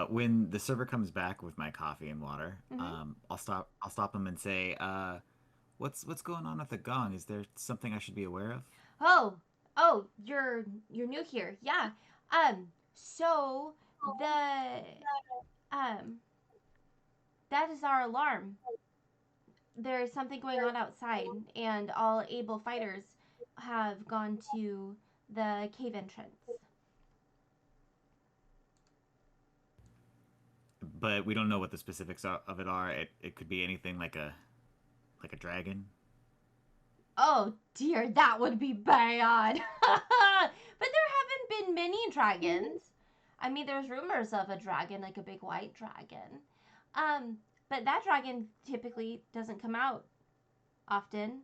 When the server comes back with my coffee and water, Mhm. I'll stop him and say, what's going on with the gong? Is there something I should be aware of? Oh, you're new here. Yeah. So the that is our alarm. There's something going on outside, and all able fighters have gone to the cave entrance. But we don't know what the specifics of it are. It could be anything like a dragon. Oh dear, that would be bad. But there haven't been many dragons. I mean, there's rumors of a dragon, like a big white dragon. But that dragon typically doesn't come out often.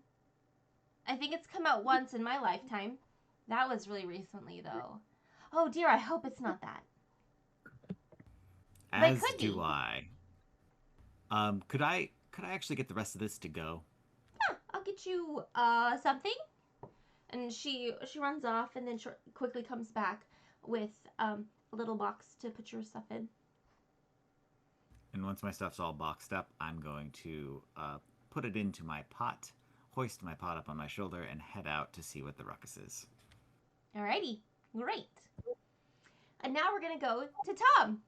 I think it's come out once in my lifetime. That was really recently, though. Oh dear, I hope it's not that. But it As could do be. I. Could I actually get the rest of this to go? Yeah, I'll get you something. And she runs off and then quickly comes back with a little box to put your stuff in. And once my stuff's all boxed up, I'm going to put it into my pot, hoist my pot up on my shoulder, and head out to see what the ruckus is. Alrighty, great. And now we're gonna go to Tom.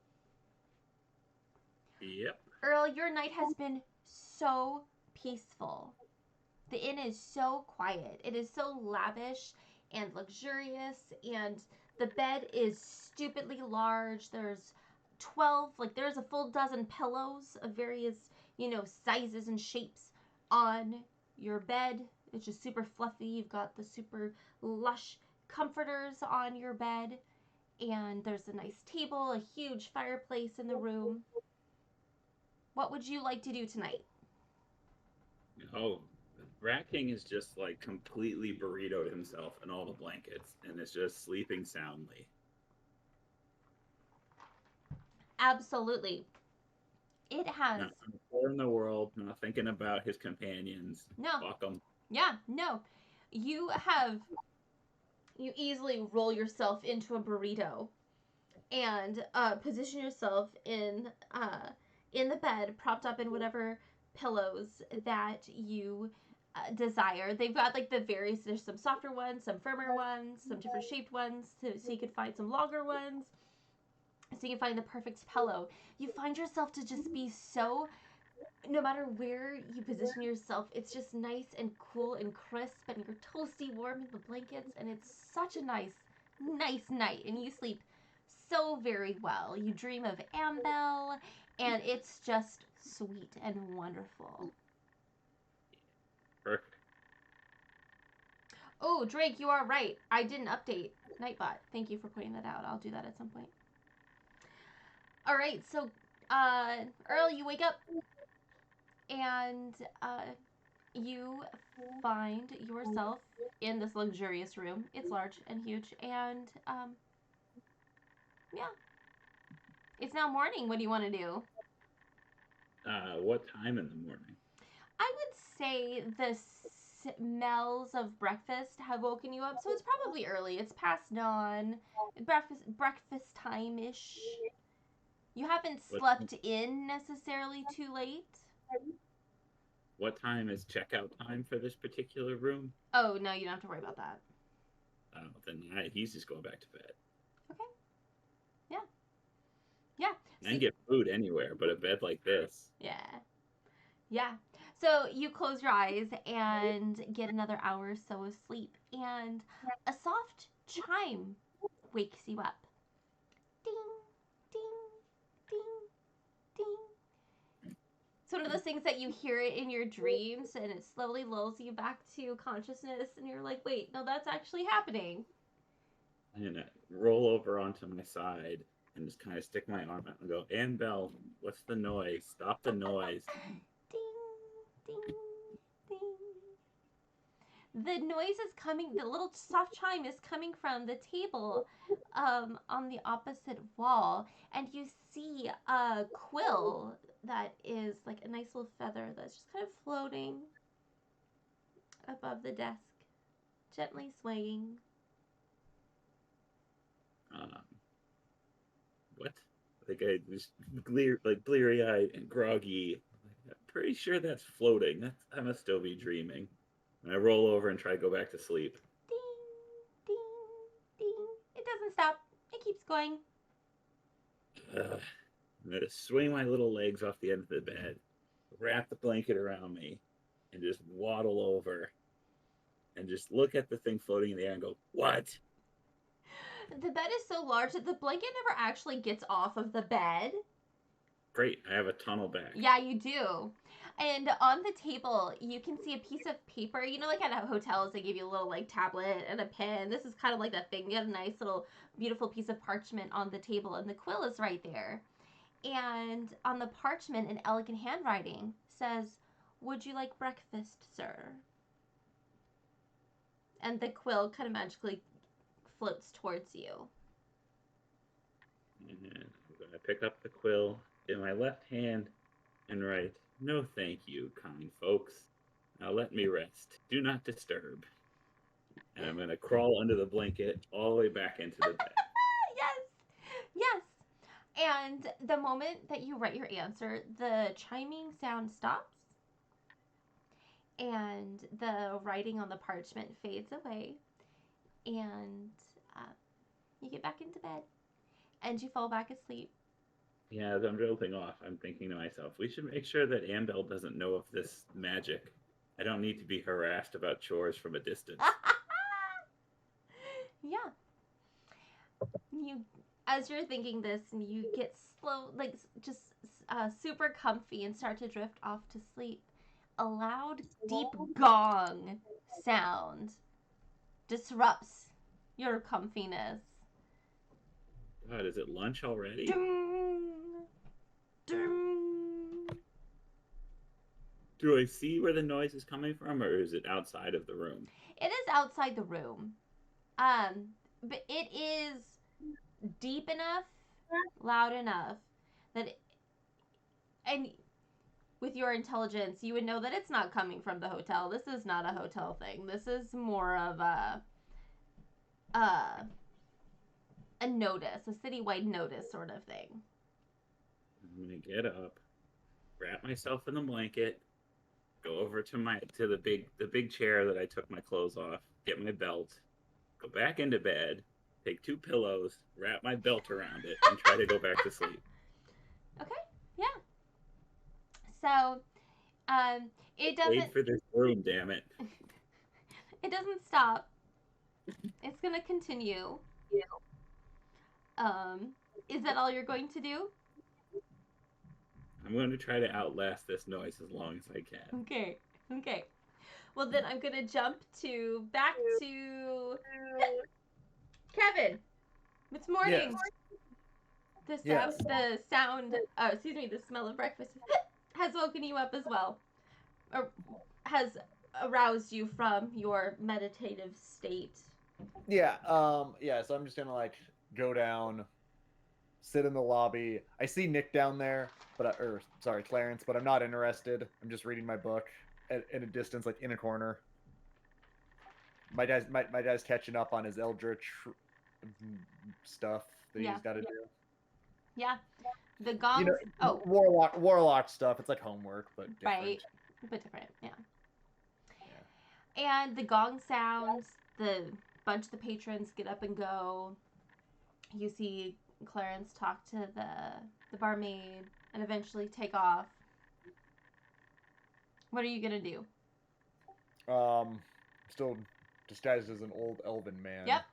Yep. Earl, your night has been so peaceful. The inn is so quiet. It is so lavish and luxurious, and the bed is stupidly large. There's 12, like there's a full dozen pillows of various, sizes and shapes on your bed. It's just super fluffy. You've got the super lush comforters on your bed, and there's a nice table, a huge fireplace in the room. What would you like to do tonight? Oh, Rat King is just like completely burritoed himself in all the blankets and is just sleeping soundly. Absolutely. It has. Not a care in the world, not thinking about his companions. No. Fuck them. Yeah, no. You easily roll yourself into a burrito and position yourself in the bed, propped up in whatever pillows that you desire. They've got like there's some softer ones, some firmer ones, some different shaped ones, so you can find some longer ones. So you can find the perfect pillow. You find yourself to just be so, no matter where you position yourself, it's just nice and cool and crisp, and you're toasty warm in the blankets, and it's such a nice night, and you sleep so very well. You dream of Ambel, and it's just sweet and wonderful. Perfect. Oh, Drake, you are right. I didn't update Nightbot. Thank you for pointing that out. I'll do that at some point. All right, so Earl, you wake up and you find yourself in this luxurious room. It's large and huge, and yeah, it's now morning. What do you want to do? What time in the morning? I would say the smells of breakfast have woken you up, so it's probably early. It's past dawn, breakfast time ish. You haven't slept in necessarily too late. What time is checkout time for this particular room? Oh no, you don't have to worry about that. Then he's just going back to bed. Okay. Yeah. Yeah. I can get food anywhere, but a bed like this. Yeah. Yeah. So you close your eyes and get another hour or so of sleep, and a soft chime wakes you up. Ding, ding, ding, ding. It's one of those things that you hear it in your dreams, and it slowly lulls you back to consciousness, and you're like, wait, no, that's actually happening. I'm going to roll over onto my side and just kind of stick my arm out and go, Ambel, what's the noise? Stop the noise. Ding, ding, ding. The noise is coming, the little soft chime is coming from the table on the opposite wall, and you see a quill that is like a nice little feather that's just kind of floating above the desk, gently swaying. What? Like I just bleary-eyed and groggy. I'm pretty sure that's floating. I must still be dreaming. And I roll over and try to go back to sleep. Ding, ding, ding. It doesn't stop. It keeps going. I'm gonna swing my little legs off the end of the bed, wrap the blanket around me, and just waddle over and just look at the thing floating in the air and go, what? The bed is so large that the blanket never actually gets off of the bed. Great, I have a tunnel back. Yeah, you do. And on the table, you can see a piece of paper. You know, like at hotels, they give you a little like tablet and a pen. This is kind of like that thing. You got a nice little, beautiful piece of parchment on the table, and the quill is right there. And on the parchment, in elegant handwriting, says, "Would you like breakfast, sir?" And the quill kind of magically floats towards you. And I'm going to pick up the quill in my left hand and write, "No thank you, kind folks. Now let me rest. Do not disturb." And I'm going to crawl under the blanket all the way back into the bed. Yes. And the moment that you write your answer, the chiming sound stops. And the writing on the parchment fades away. And you get back into bed. And you fall back asleep. Yeah, as I'm dozing off, I'm thinking to myself, we should make sure that Ambel doesn't know of this magic. I don't need to be harassed about chores from a distance. Yeah. As you're thinking this, and you get slow, like just super comfy and start to drift off to sleep, a loud, deep gong sound disrupts your comfiness. God, is it lunch already? Ding, ding. Do I see where the noise is coming from, or is it outside of the room? It is outside the room, but it is deep enough, loud enough that, and with your intelligence, you would know that it's not coming from the hotel. This is not a hotel thing. This is more of a notice, a citywide notice sort of thing. I'm gonna get up, wrap myself in the blanket, go over to the big chair that I took my clothes off, get my belt, go back into bed, take 2 pillows, wrap my belt around it, and try to go back to sleep. Okay, yeah. So, it doesn't. Wait for this room, damn it. It doesn't stop. It's gonna continue. Is that all you're going to do? I'm going to try to outlast this noise as long as I can. Okay. Well, then I'm gonna jump back to Kevin. It's morning. Yes. The smell of breakfast has woken you up as well, or has aroused you from your meditative state. Yeah. So I'm just gonna like go down, sit in the lobby. I see Nick down there, Clarence, but I'm not interested. I'm just reading my book at a distance, like in a corner. My dad's catching up on his Eldritch stuff that he's got to do. Yeah. The gongs. You know, warlock stuff. It's like homework, but different. Right. But different. Yeah. And the gong sounds. The bunch of the patrons get up and go. You see Clarence talk to the barmaid and eventually take off. What are you gonna do? Still disguised as an old elven man. Yep.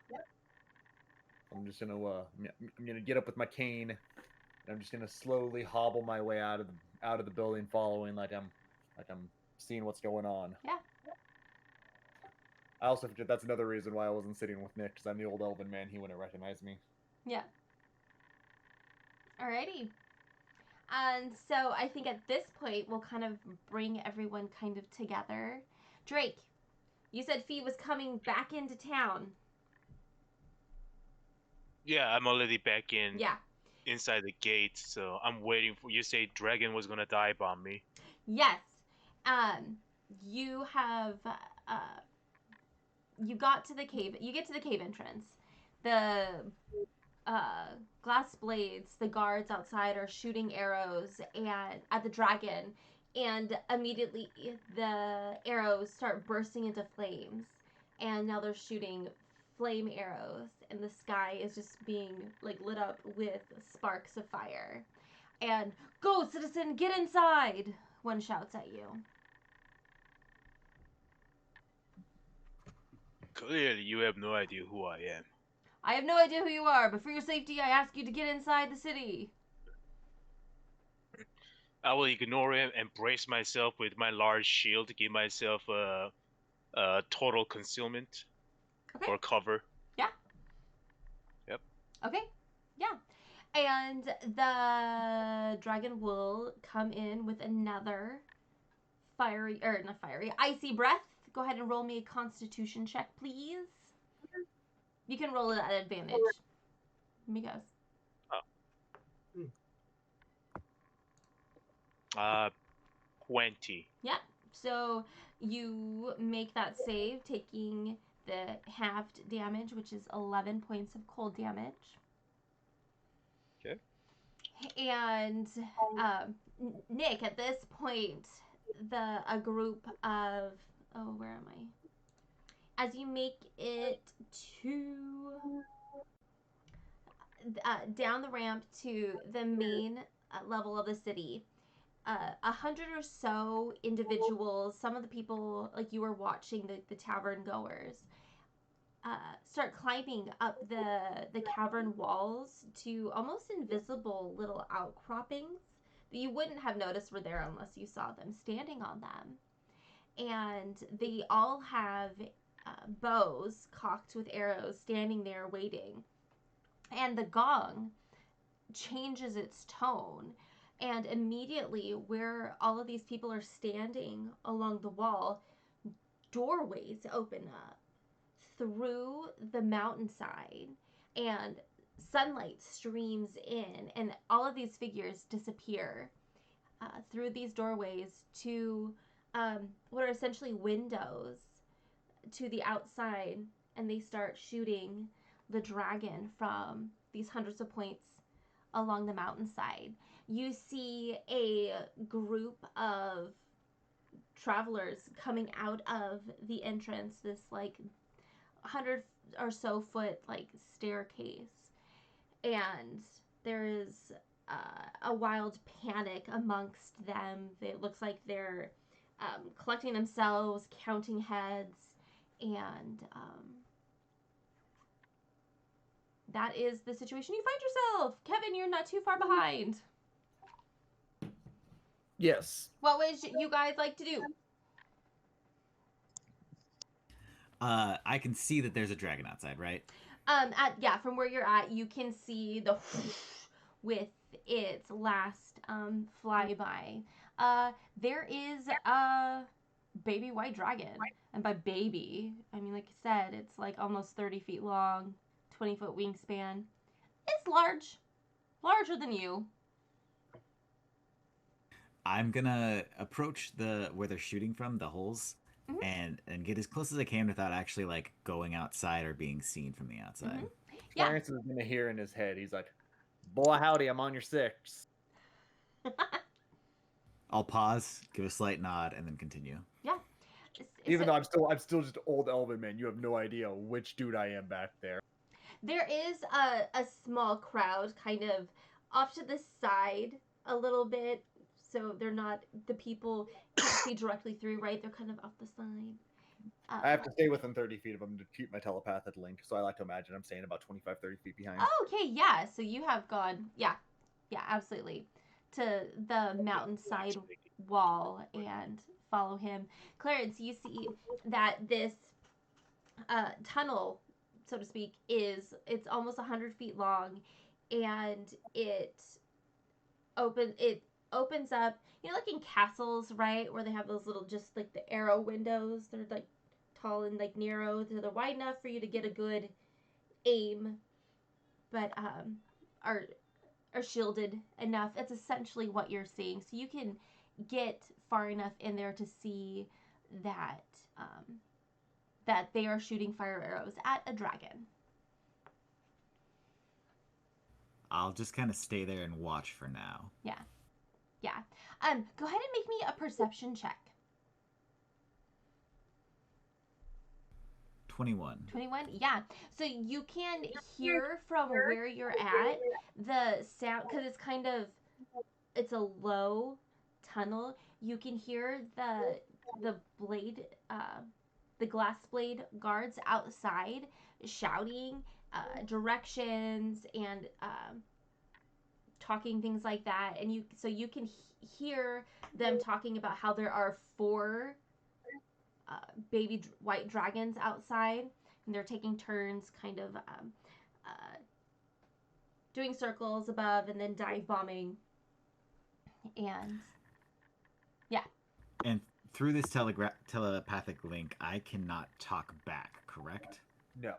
I'm just gonna I'm gonna get up with my cane, and I'm just gonna slowly hobble my way out of the building, following like I'm seeing what's going on. Yeah. I also that's another reason why I wasn't sitting with Nick, because I'm the old elven man. He wouldn't recognize me. Yeah. Alrighty. And so I think at this point we'll kind of bring everyone kind of together. Drake, you said Fee was coming back into town. Yeah, I'm already back in. Yeah. Inside the gate, so I'm waiting for you. Say Dragon was gonna dive bomb me. Yes. You have you got to the cave. You get to the cave entrance. The glass blades, the guards outside are shooting arrows at the dragon, and immediately the arrows start bursting into flames, and now they're shooting flame arrows, and the sky is just being like lit up with sparks of fire. And "Go, citizen, get inside!" one shouts at you. Clearly, you have no idea who I am. I have no idea who you are, but for your safety, I ask you to get inside the city. I will ignore him and brace myself with my large shield to give myself a total concealment Okay. or cover. Yeah. Yep. Okay. Yeah. And the dragon will come in with another icy breath. Go ahead and roll me a constitution check, please. You can roll it at advantage. Amigos. 20. Yeah. So you make that save, taking the halved damage, which is 11 points of cold damage. Okay. And Nick, at this point, a group of where am I? As you make it to down the ramp to the main level of the city, 100 or so individuals, some of the people like you were watching the tavern goers, start climbing up the cavern walls to almost invisible little outcroppings that you wouldn't have noticed were there unless you saw them standing on them. And they all have bows cocked with arrows standing there waiting. And the gong changes its tone, and immediately where all of these people are standing along the wall, doorways open up through the mountainside, and sunlight streams in, and all of these figures disappear through these doorways to what are essentially windows to the outside, and they start shooting the dragon from these hundreds of points along the mountainside. You see a group of travelers coming out of the entrance, this like 100 or so foot like staircase, and there is a wild panic amongst them. It looks like they're collecting themselves, counting heads, and that is the situation you find yourself. Kevin, you're not too far behind. Yes. What would you guys like to do? I can see that there's a dragon outside, right? From where you're at, you can see the with its last flyby. There is a baby white dragon, and by baby, I mean, like I said, it's like almost 30 feet long, 20-foot wingspan. It's larger than you. I'm gonna approach where they're shooting from, the holes, Mhm. and get as close as I can without actually like going outside or being seen from the outside. Mhm. Yeah. Clarence is gonna hear in his head. He's like, "Boy, howdy, I'm on your 6." I'll pause, give a slight nod, and then continue. Yeah. Even though I'm still just old elven man. You have no idea which dude I am back there. There is a small crowd kind of off to the side a little bit, so they're not, the people can't see directly through, right? They're kind of off the side. I have to stay within 30 feet of him to keep my telepathic link, so I like to imagine I'm staying about 25, 30 feet behind. Oh, okay, yeah. So you have gone, yeah, absolutely, to the mountainside wall and follow him. Clarence, you see that this tunnel, so to speak, it's almost 100 feet long, and it opens up, you know, like in castles, right, where they have those little, just like the arrow windows. They're like tall and like narrow. They're wide enough for you to get a good aim, but are shielded enough. That's essentially what you're seeing. So you can get far enough in there to see that that they are shooting fire arrows at a dragon. I'll just kind of stay there and watch for now. Yeah. Go ahead and make me a perception check. 21. 21? Yeah. So you can hear from where you're at the sound, because it's a low tunnel. You can hear the blade, the glass blade guards outside shouting directions and talking things like that, and you can hear them talking about how there are 4 baby white dragons outside, and they're taking turns, kind of doing circles above and then dive bombing, and And through this telepathic link, I cannot talk back, correct? No.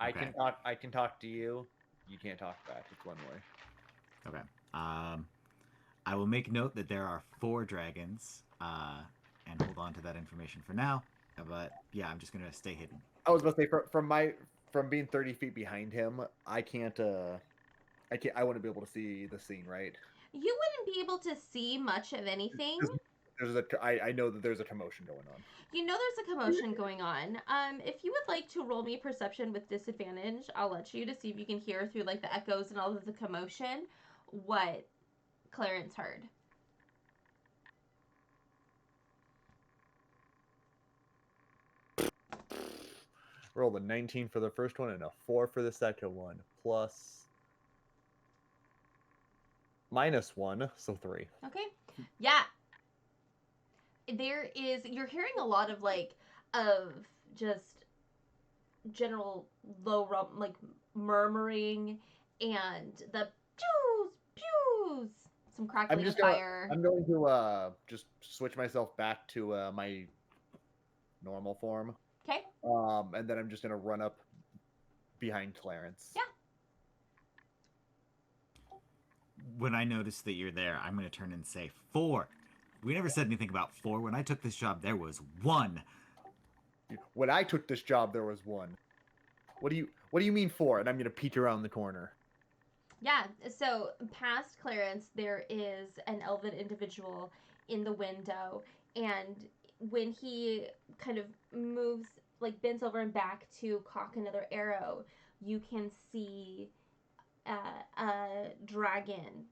Okay. I can talk to you. You can't talk back. It's one way. Okay. I will make note that there are 4 dragons, and hold on to that information for now. But yeah, I'm just gonna stay hidden. I was about to say from being 30 feet behind him, I can't. I wouldn't be able to see the scene, right? you wouldn't be able to see much of anything. I know that there's a commotion going on. You know there's a commotion going on. If you would like to roll me perception with disadvantage, I'll let you, to see if you can hear through like the echoes and all of the commotion what Clarence heard. Rolled a 19 for the first one and a 4 for the second one, plus -1, so 3. Okay. Yeah. You're hearing a lot of of just general low like murmuring, and the pews, pews, some crackling of fire. I'm going to just switch myself back to my normal form. Okay. And then I'm just gonna run up behind Clarence. Yeah. When I notice that you're there, I'm gonna turn and say 4. We never said anything about 4. When I took this job, there was 1. When I took this job, there was 1. What do you mean 4? And I'm gonna peek around the corner. Yeah, so past Clarence, there is an elven individual in the window, and when he kind of moves, like bends over and back to cock another arrow, you can see a dragon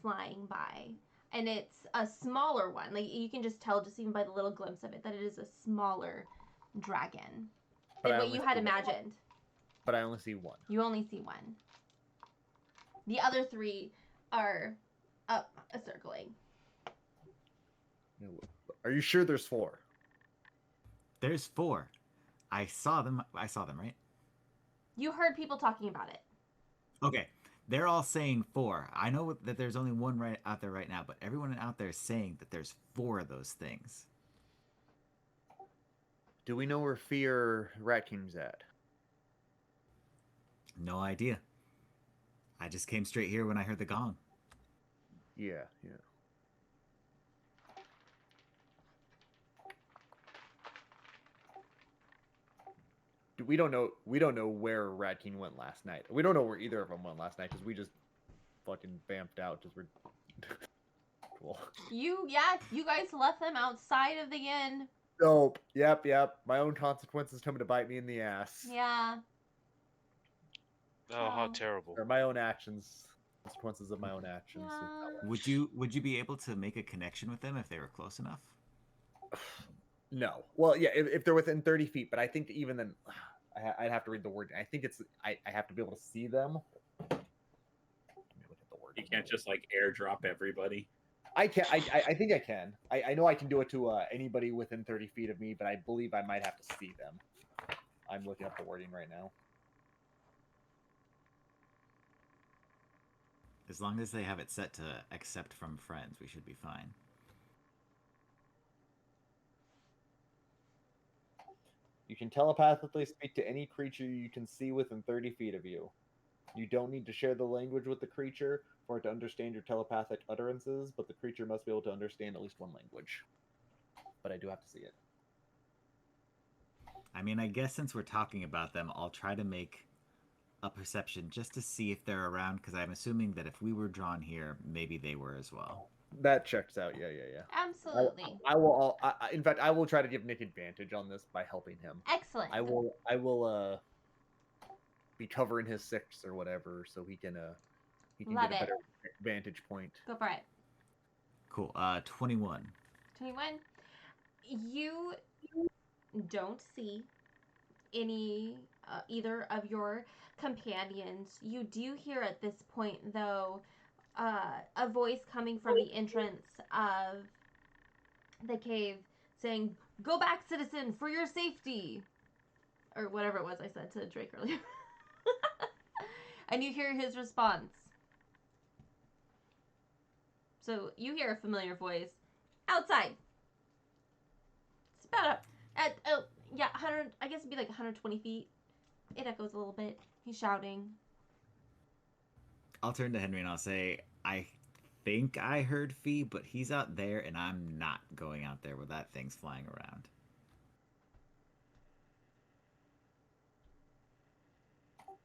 flying by. And it's a smaller one. Like, you can just tell, just even by the little glimpse of it, that it is a smaller dragon than what you had imagined. But I only see 1. You only see 1. The other 3 are up circling. Are you sure there's 4? There's 4. I saw them, right? You heard people talking about it. Okay. They're all saying 4. I know that there's only 1 right out there right now, but everyone out there is saying that there's 4 of those things. Do we know where Fear Rat King's at? No idea. I just came straight here when I heard the gong. Yeah. We don't know where Rat King went last night. We don't know where either of them went last night because we just fucking vamped out because we're cool. You guys left them outside of the inn. Nope. Yep. My own consequences coming to bite me in the ass. Yeah. Oh, how terrible. Or my own actions. Consequences of my own actions. Yeah. Would you be able to make a connection with them if they were close enough? No. Well, yeah, if they're within 30 feet, but I think even then, I'd have to read the word. I think it's I have to be able to see them. Let me look at the word. You can't just like airdrop everybody. I can. I think I can. I know I can do it to anybody within 30 feet of me, but I believe I might have to see them. I'm looking up the wording right now. As long as they have it set to accept from friends, we should be fine. You can telepathically speak to any creature you can see within 30 feet of you. You don't need to share the language with the creature for it to understand your telepathic utterances, but the creature must be able to understand at least one language. But I do have to see it. I mean, I guess since we're talking about them, I'll try to make a perception just to see if they're around, because I'm assuming that if we were drawn here, maybe they were as well. That checks out. Yeah. Absolutely. I will. In fact, I will try to give Nick advantage on this by helping him. Excellent. I will be covering his 6 or whatever, so he can Love get a it. better vantage point. Go for it. Cool. 21. 21. You don't see any either of your companions. You do hear at this point, though, a voice coming from the entrance of the cave saying, "Go back, citizen, for your safety," or whatever it was I said to Drake earlier. And you hear his response. So you hear a familiar voice outside. It's about yeah, 100. I guess it'd be like 120 feet. It echoes a little bit. He's shouting. I'll turn to Henry and I'll say, I think I heard Fee, but he's out there and I'm not going out there where that thing's flying around.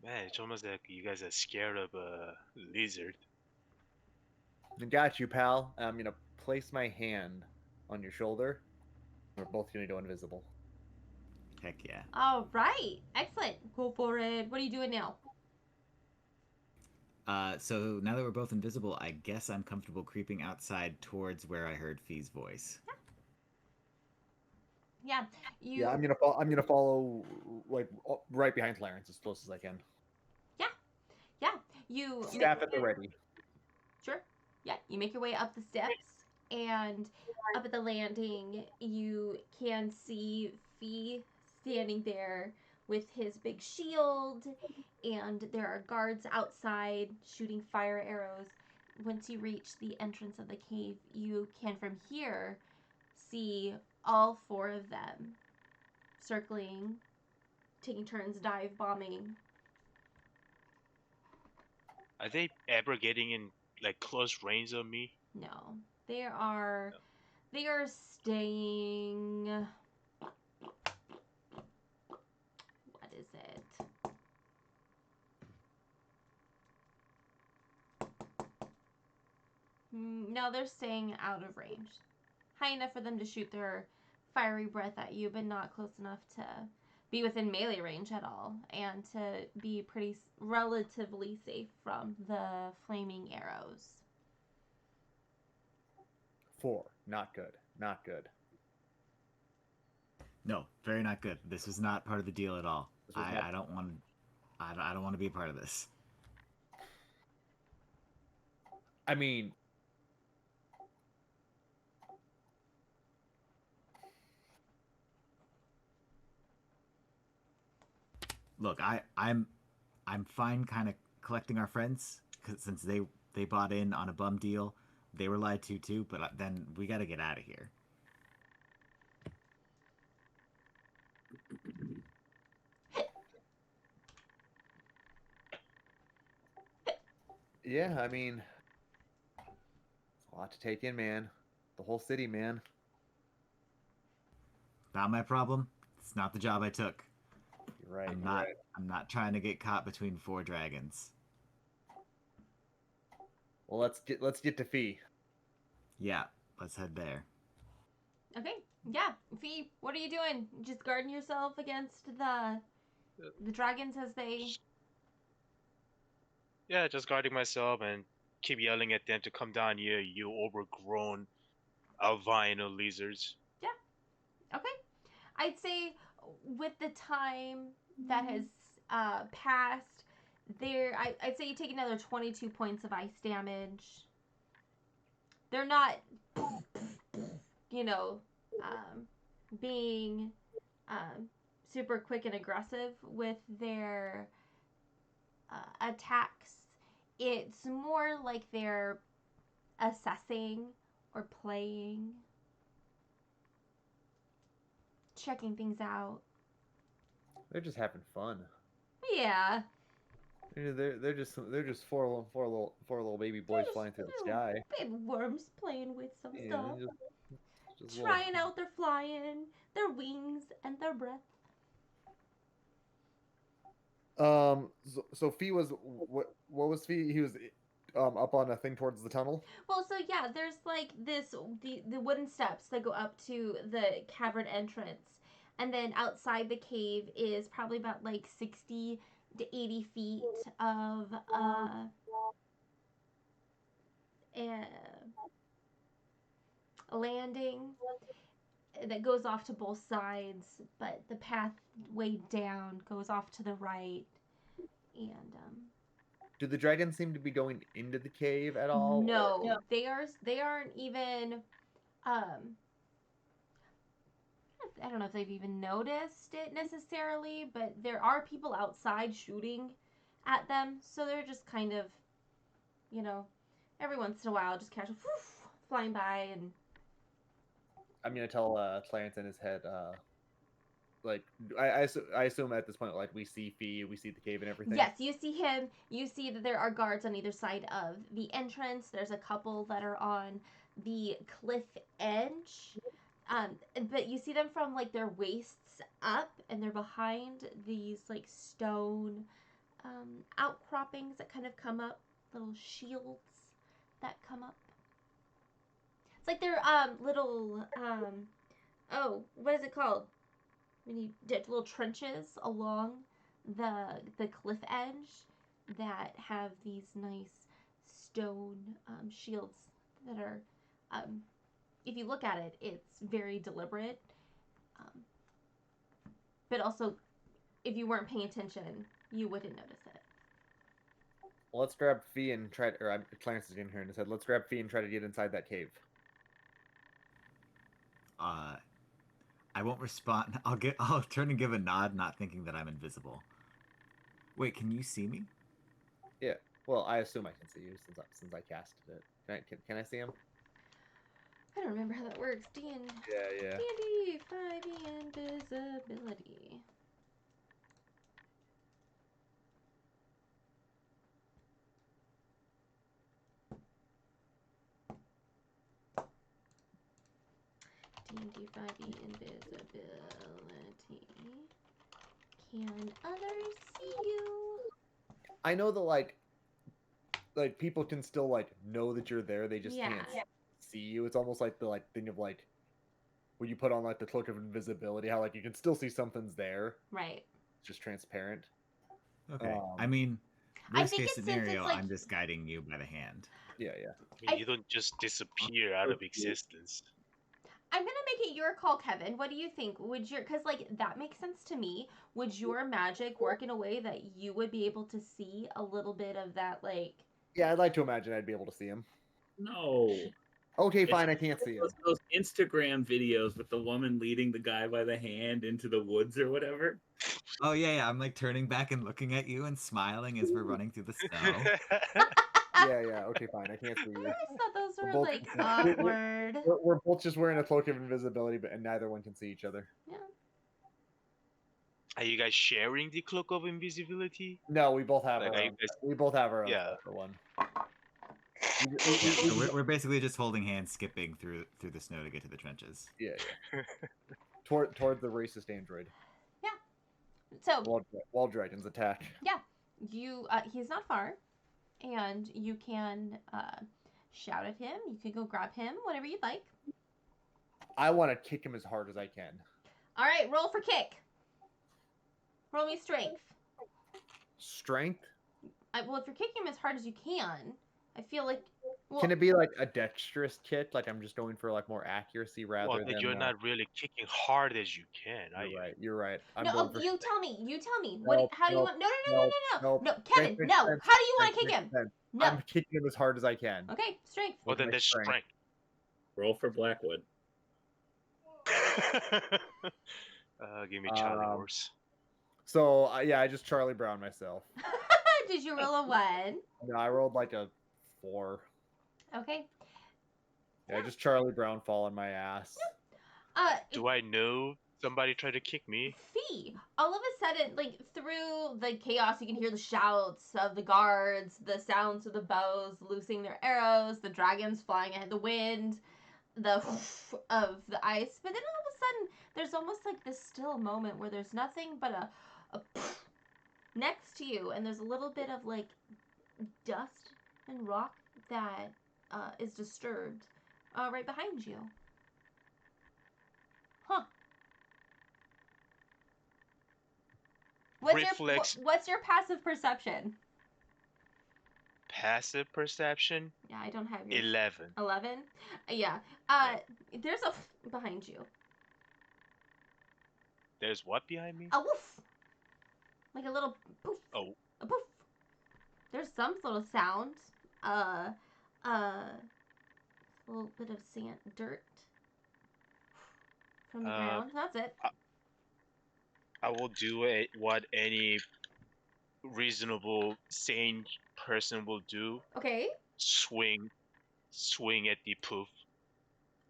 Man, it's almost like you guys are scared of a lizard. I got you, pal. I'm gonna place my hand on your shoulder. We're both gonna go invisible. Heck yeah. All right. Excellent. Go for it. What are you doing now? So now that we're both invisible, I guess I'm comfortable creeping outside towards where I heard Fee's voice. Yeah. You. Yeah, I'm gonna follow like right behind Clarence as close as I can. Yeah. You. Staff at the ready. Sure. Yeah. You make your way up the steps, and up at the landing, you can see Fee standing there with his big shield, and there are guards outside shooting fire arrows. Once you reach the entrance of the cave, you can from here see all four of them circling, taking turns dive bombing. Are they ever getting in like close range of me? No, they are staying. What is it? No, they're staying out of range. High enough for them to shoot their fiery breath at you, but not close enough to be within melee range at all, and to be pretty relatively safe from the flaming arrows. 4. Not good. Not good. No, very not good. This was not part of the deal at all. This was not- I don't want. I don't want to be a part of this. I mean, Look, I'm fine, kind of collecting our friends, 'cause since they bought in on a bum deal, they were lied to too. But then we got to get out of here. yeah, I mean, it's a lot to take in, man. The whole city, man. Not my problem. It's not the job I took. You're right. I'm you're not. right. I'm not trying to get caught between 4 dragons. Well, let's get to Fee. Yeah, let's head there. Okay, yeah. Fee, what are you doing? Just guarding yourself against the dragons as they... Yeah, just guarding myself and keep yelling at them to come down here, you overgrown albino lizards. Okay. I'd say with the time that has passed, I'd say you take another 22 points of ice damage. They're not, you know, being super quick and aggressive with their attacks. It's more like they're assessing or playing, checking things out. They're just having fun. Yeah. They're just four little baby boys flying through the sky. Baby worms playing with some Yeah, stuff. just Trying out their flying, their wings, and their breath. So Fee was what was Fee? He was up on a thing towards the tunnel. Well, so yeah, there's like the wooden steps that go up to the cavern entrance. And then outside the cave is probably about like 60 to 80 feet of a landing. that goes off to both sides, but the pathway down goes off to the right. And Do the dragons seem to be going into the cave at all? no, they aren't even. I don't know if they've even noticed it necessarily, but there are people outside shooting at them, so they're just kind of, you know, every once in a while, just casual flying by. And I'm gonna tell Clarence in his head, like I assume at this point, like we see Fee, we see the cave and everything. yes, you see him. You see that there are guards on either side of the entrance. There's a couple that are on the cliff edge. But you see them from like their waists up, and they're behind these like stone outcroppings that kind of come up, little shields that come up. It's like they're little oh, what is it called? When you dip little trenches along the cliff edge that have these nice stone shields that are if you look at it, it's very deliberate. But also, if you weren't paying attention, you wouldn't notice it. Well, let's grab Fee and try. Or Clarence is in here and he said, "Let's grab Fee and try to get inside that cave." I won't respond. I'll turn and give a nod, not thinking that I'm invisible. Wait, can you see me? Yeah. Well, I assume I can see you since I casted it. Can I see him? I don't remember how that works. Yeah. D&D 5e invisibility. D&D 5e invisibility. Can others see you? I know that like people can still like know that you're there. They just can't see you. It's almost like the thing of like when you put on like the cloak of invisibility, how like you can still see something's there. Right. It's just transparent. Okay. I mean, I worst think case it's since scenario, it's like- I'm just guiding you by the hand. Yeah. I mean, you don't just disappear out of existence. I'm gonna make it your call, Kevin. What do you think? Would your, because like that makes sense to me. Would your magic work in a way that you would be able to see a little bit of that, like? Yeah, I'd like to imagine I'd be able to see him. No. Okay, fine, I can't see him. Those Instagram videos with the woman leading the guy by the hand into the woods or whatever. Oh yeah. I'm like turning back and looking at you and smiling as we're running through the snow. Yeah. Okay, fine, I can't see I you. always thought those were both- like awkward. We're both just wearing a cloak of invisibility, and neither one can see each other. Yeah. Are you guys sharing the cloak of invisibility? No, we both have Like, our are you own. guys- We both have our own Yeah. separate one. Yeah, so we're basically just holding hands, skipping through the snow to get to the trenches. Yeah. Toward the racist android. So Wall dragons attack. you, he's not far, and you can shout at him. You can go grab him, whatever you'd like. I want to kick him as hard as I can. All right, roll for kick. Roll me strength. Strength? Well, if you're kicking him as hard as you can, I feel like. Well, Can it be like a dexterous kick? Like I'm just going for like more accuracy rather Well, than. you're not really kicking hard as you can, are you? You're right. I'm no, going for you tell me. You tell me. Nope, How do you nope, want? No, nope. Kevin, Strength, no. strength, How do you want to strength, kick him? strength. No. I'm kicking him as hard as I can. Okay, strength. Well, then my there's strength. strength. Roll for Blackwood. Give me Charlie Um, horse. So I just Charlie Brown myself. Did you roll a 1? No, I rolled like a 4. Okay. Yeah, just Charlie Brown fall on my ass. Do I know somebody tried to kick me? Fee, all of a sudden, like through the chaos, you can hear the shouts of the guards, the sounds of the bows loosing their arrows, the dragons flying ahead, the wind, the of the ice. But then all of a sudden, there's almost like this still moment where there's nothing but a next to you, and there's a little bit of like dust and rock that is disturbed right behind you. Huh. Reflex. What's your passive perception? Passive perception? Yeah, I don't have your 11. 11. Yeah. There's a behind you. There's what behind me? A woof. Like a little poof. Oh. A poof. There's some sort of sound. A little bit of sand, dirt from the ground. That's it. I will do what any reasonable, sane person will do. Okay. Swing at the poof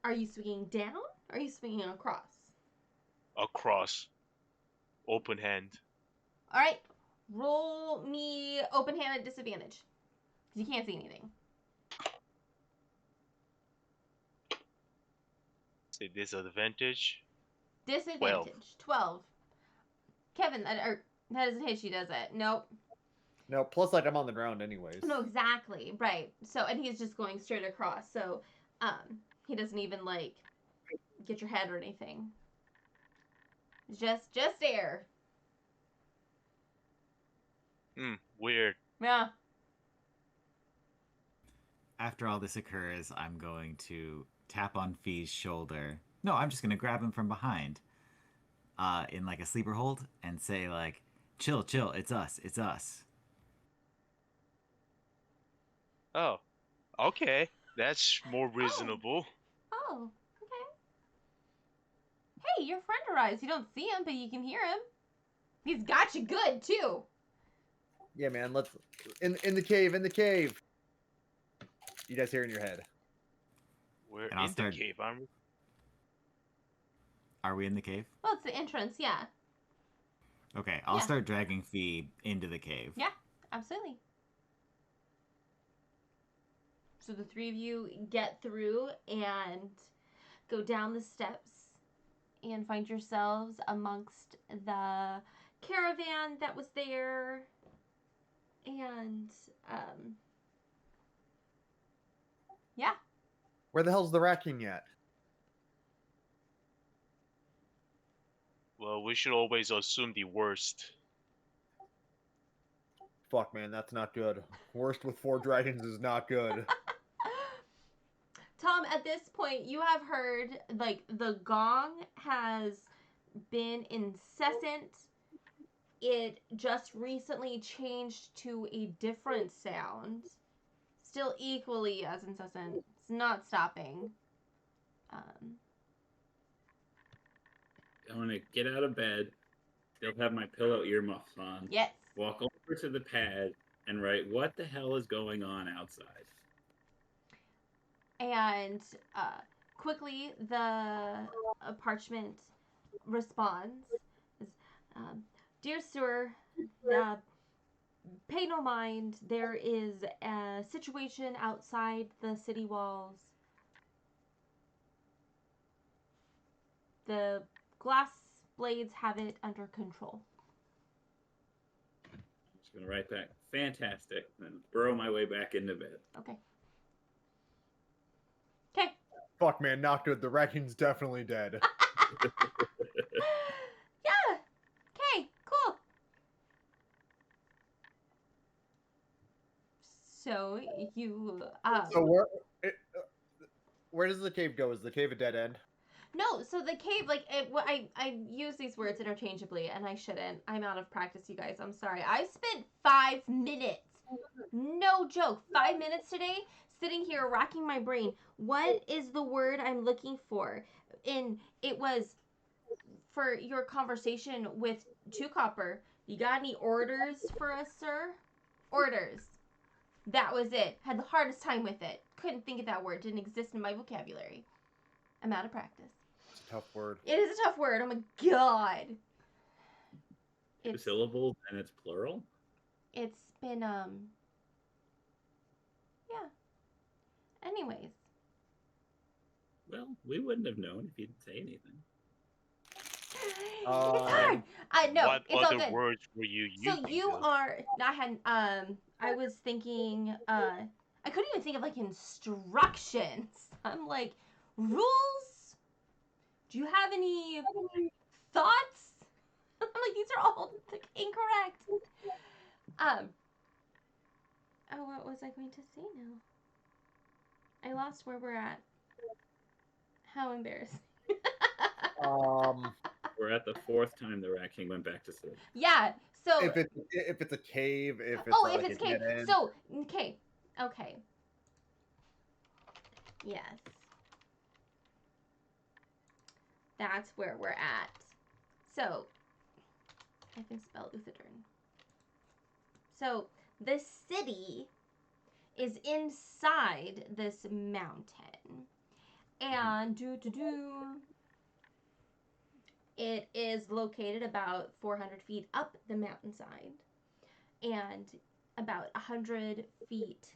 Are you swinging down? Or are you swinging across? across. Open hand. All right. Roll me open hand at disadvantage. Because you can't see anything. Say disadvantage. Disadvantage. 12. Kevin, that doesn't hit you, does it? Nope. No, plus like I'm on the ground anyways. No, exactly. Right. So, and he's just going straight across. So, he doesn't even like get your head or anything. Just air. Weird. Yeah. After all this occurs, I'm going to tap on Fee's shoulder. No, I'm just going to grab him from behind in like a sleeper hold and say like, chill, it's us. Oh. Okay. That's more reasonable. Oh, okay. Hey, your friend arrives. You don't see him, but you can hear him. He's got you good, too. Yeah, man. Let's in the cave. You guys hear in your head. We're And I'll in start- the cave, aren't we? Are we in the cave? Well, it's the entrance, yeah. Okay, I'll Yeah. start dragging Fee into the cave. Yeah. Absolutely. So the three of you get through and go down the steps and find yourselves amongst the caravan that was there. And, yeah. Where the hell's the Rat King at? Well, we should always assume the worst. Fuck, man, that's not good. Worst with 4 dragons is not good. Tom, at this point, you have heard, like, the gong has been incessant. It just recently changed to a different sound. Still equally as incessant. It's not stopping. I'm gonna get out of bed. Still have my pillow earmuffs on. Yes. Walk over to the pad and write, "What the hell is going on outside?" And quickly, the parchment responds. Dear sir, pay no mind. There is a situation outside the city walls. The glass blades have it under control. I'm just gonna write back, "Fantastic," and burrow my way back into bed. Okay. Okay. Fuck, man, not good. The Rat King's definitely dead. Yeah. Okay. Cool. So you So where does the cave go? Is the cave a dead end? No, so the cave, like, I use these words interchangeably, and I shouldn't. I'm out of practice, you guys. I'm sorry. I spent 5 minutes, no joke, 5 minutes today sitting here racking my brain. What is the word I'm looking for? And it was for your conversation with Two Copper. You got any orders for us, sir? Orders. That was it. Had the hardest time with it. Couldn't think of that word. Didn't exist in my vocabulary. I'm out of practice. It's a tough word. It is a tough word. Oh my god. 2 syllables and it's plural. It's been yeah. Anyways. Well, we wouldn't have known if you didn't say anything. It's hard. No, What it's all other good. words were you using? So you though? are I had I was thinking I couldn't even think of like instructions. I'm like, rules? Do you have any thoughts? I'm like, these are all like, incorrect. Oh, what was I going to say now? I lost where we're at. How embarrassing. we're at the fourth time the Rat King went back to sleep. Yeah. So If it's a cave, if it's oh, like if it's a cave. dead end. So okay. Yes. That's where we're at. So I can spell Uthadern. So the city is inside this mountain. And it is located about 400 feet up the mountainside and about 100 feet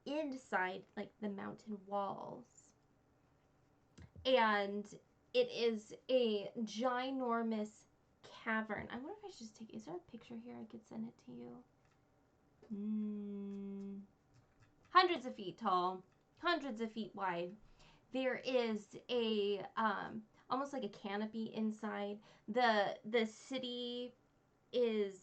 inside like the mountain walls. And it is a ginormous cavern. I wonder if I should just take, is there a picture here I could send it to you? Hundreds of feet tall, hundreds of feet wide. There is a almost like a canopy inside. The city is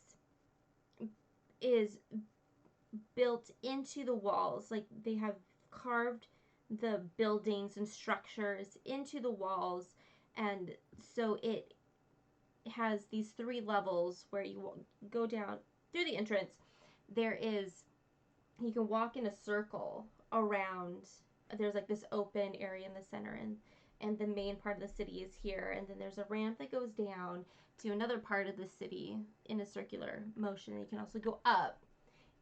built into the walls. Like they have carved the buildings and structures into the walls, and so it has these 3 levels where you go down through the entrance. There is, you can walk in a circle around. There's like this open area in the center, and the main part of the city is here, and then there's a ramp that goes down to another part of the city in a circular motion. You can also go up,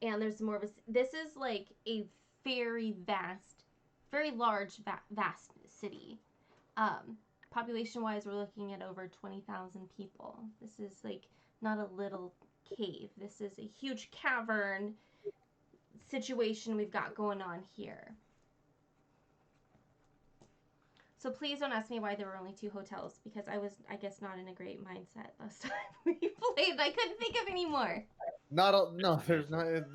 and there's more of a, this is like a very vast, very large, vast city. Population wise, we're looking at over 20,000 people. This is like not a little cave. This is a huge cavern situation we've got going on here. So please don't ask me why there were only 2 hotels, because I was, I guess, not in a great mindset last time we played. I couldn't think of any more. No, there's not. It's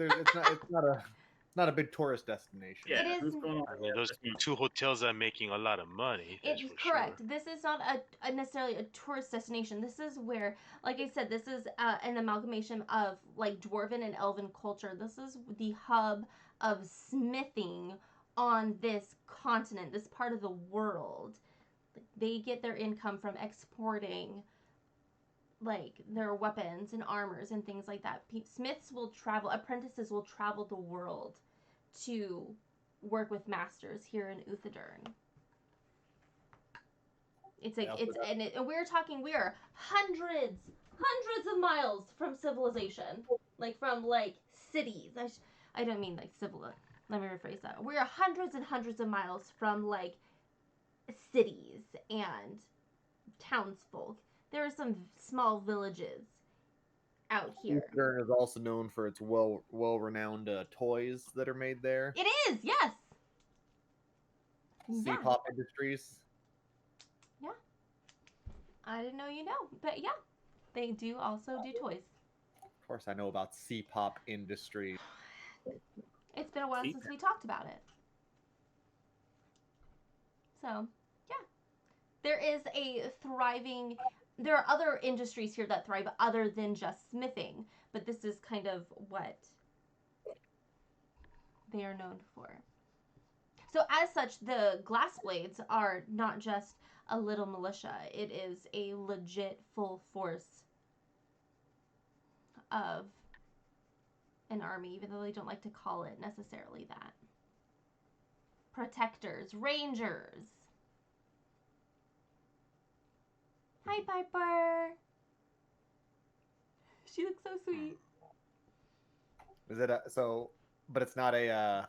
not a big tourist destination. Yeah, It is- who's going on? I mean, those 2 hotels are making a lot of money. That's It's for correct. Sure. This is not a necessarily a tourist destination. This is where, like I said, this is an amalgamation of like dwarven and elven culture. This is the hub of smithing on this continent, this part of the world. They get their income from exporting like their weapons and armors and things like that. Smiths will travel, apprentices will travel the world to work with masters here in Uthadern. It's like and we're talking, we are hundreds of miles from civilization, like from like cities. I don't mean like civil. Let me rephrase that. We are hundreds and hundreds of miles from like cities and townsfolk. There are some small villages out here. Uthadern is also known for its well-renowned toys that are made there. It is, yes. Yeah. C-pop Industries. Yeah. I didn't know you know, but yeah, they do also do toys. Of course, I know about C-pop Industries. It's been a while since we talked about it. So, yeah. There is a thriving, there are other industries here that thrive other than just smithing, but this is kind of what they are known for. So as such, the glass blades are not just a little militia. It is a legit full force of an army, even though they don't like to call it necessarily that. Protectors, rangers. Hi, Piper. She looks so sweet. Is it but it's not a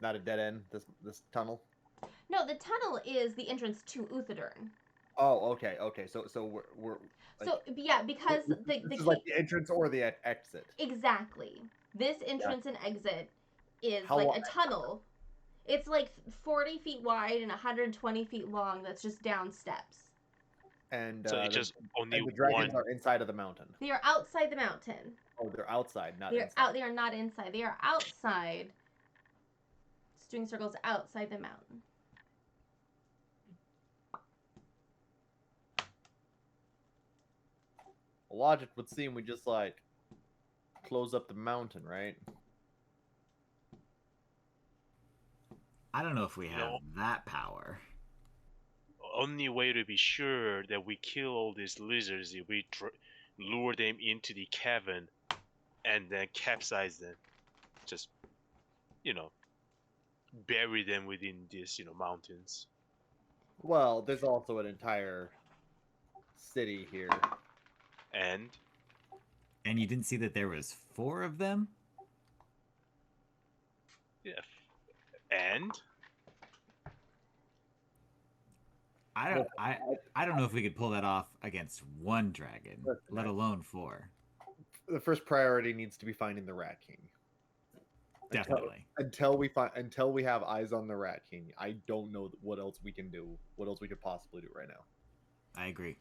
dead end, this tunnel? No, the tunnel is the entrance to Uthadern. Oh, okay. So we're like, So yeah, because this is like the entrance or the exit. exactly. This entrance and exit is How like long- a tunnel. It's like 40 feet wide and 120 feet long. That's just down steps. And So it's just only and the dragons one. are inside of the mountain. They are outside the mountain. Oh, they're outside, not They're inside. out. They are not inside. They are outside. Just doing circles outside the mountain. Logic would seem we just like close up the mountain, right? I don't know if we have No. that power. only way to be sure that we kill all these lizards is we lure them into the cavern and then capsize them. Just, you know, bury them within these, mountains. Well, there's also an entire city here. And And you didn't see that there was 4 of them? yeah, and I don't know if we could pull that off against 1 dragon, let alone 4. The first priority needs to be finding the Rat King. Definitely. Until we have eyes on the Rat King, I don't know what else we can do. What else we could possibly do right now. I agree.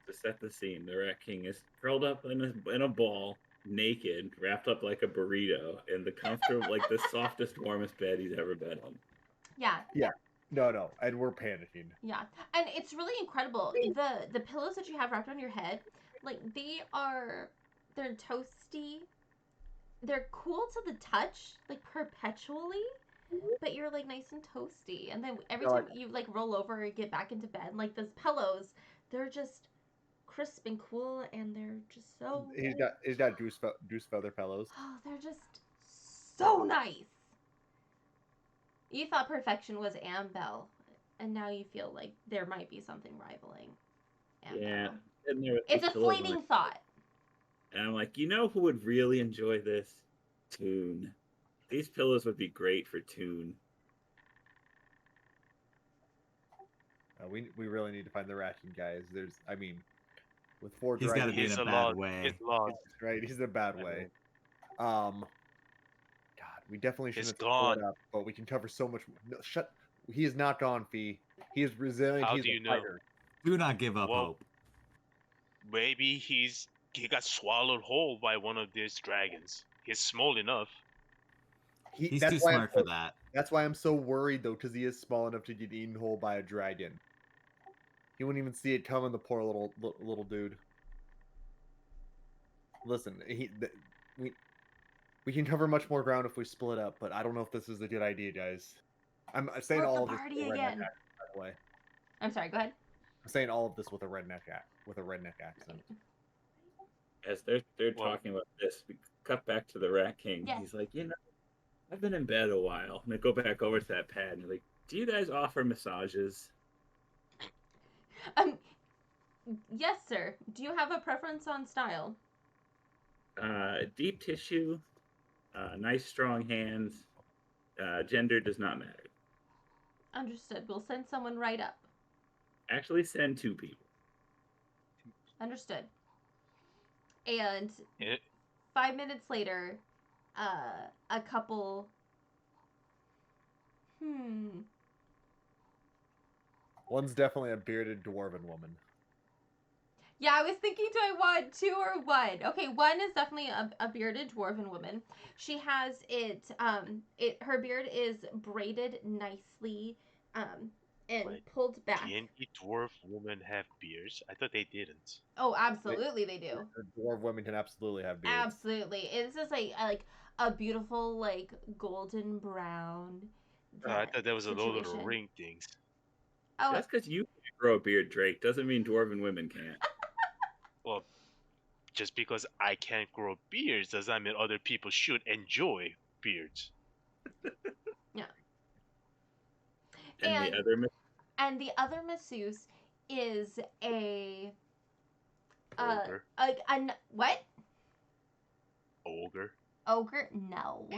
To set the scene, the Rat King is curled up in a ball, naked, wrapped up like a burrito, in the comfortable, like the softest, warmest bed he's ever been in. Yeah. No, and we're panicking. Yeah, and it's really incredible. The pillows that you have wrapped on your head, like they're toasty. They're cool to the touch, like perpetually, but you're like nice and toasty. And then every time you like roll over or get back into bed, like those pillows, they're just crisp and cool, and they're just so. He's got goose feather pillows. Oh, they're just so nice. You thought perfection was Ambell, and now you feel like there might be something rivaling Ambell. Yeah, and there was It's the a pillows on fleeting my- thought. And I'm like, you know who would really enjoy this? Toon. These pillows would be great for Toon. We really need to find the Rat King, guys. With 4 He's got to dragons, be in He's a a bad lot. way. It's lost. right? He's in a bad way. God, we definitely shouldn't It's have split gone. up, but we can cover so much. No, he is not gone, Fee. He is resilient. How He's do a you know? fighter. Do not give up Well, hope. Maybe he got swallowed whole by one of these dragons. He's small enough. He's that's too why smart for that. That's why I'm so worried, though, because he is small enough to get eaten whole by a dragon. He wouldn't even see it coming, the poor little dude. Listen, we can cover much more ground if we split up, but I don't know if this is a good idea, guys. I'm saying Split all the of this party with a redneck again. accent, by the way. I'm sorry. Go ahead. I'm saying all of this with a redneck accent. As they're Well- talking about this, we cut back to the Rat King. Yes. He's like, I've been in bed a while. And I go back over to that pad and like, do you guys offer massages? Yes, sir. Do you have a preference on style? Deep tissue, nice strong hands. Gender does not matter. Understood. We'll send someone right up. Actually, send 2 people. Understood. And Eh, 5 minutes later, a couple. One's definitely a bearded dwarven woman. Yeah, I was thinking, do I want 2 or 1? Okay, 1 is definitely a bearded dwarven woman. She has her beard is braided nicely, and Wait, pulled back. D&D dwarf women have beards? I thought they didn't. Oh, absolutely they do. Dwarf women can absolutely have beards. Absolutely. It's just like a beautiful like golden brown. I thought that was a Lord of the situation. Ring things. Oh, That's because you can't grow a beard, Drake. Doesn't mean dwarven women can't. Well, just because I can't grow beards does not mean other people should enjoy beards. And the other and the other masseuse is a Ogre. what? Ogre. Ogre? No.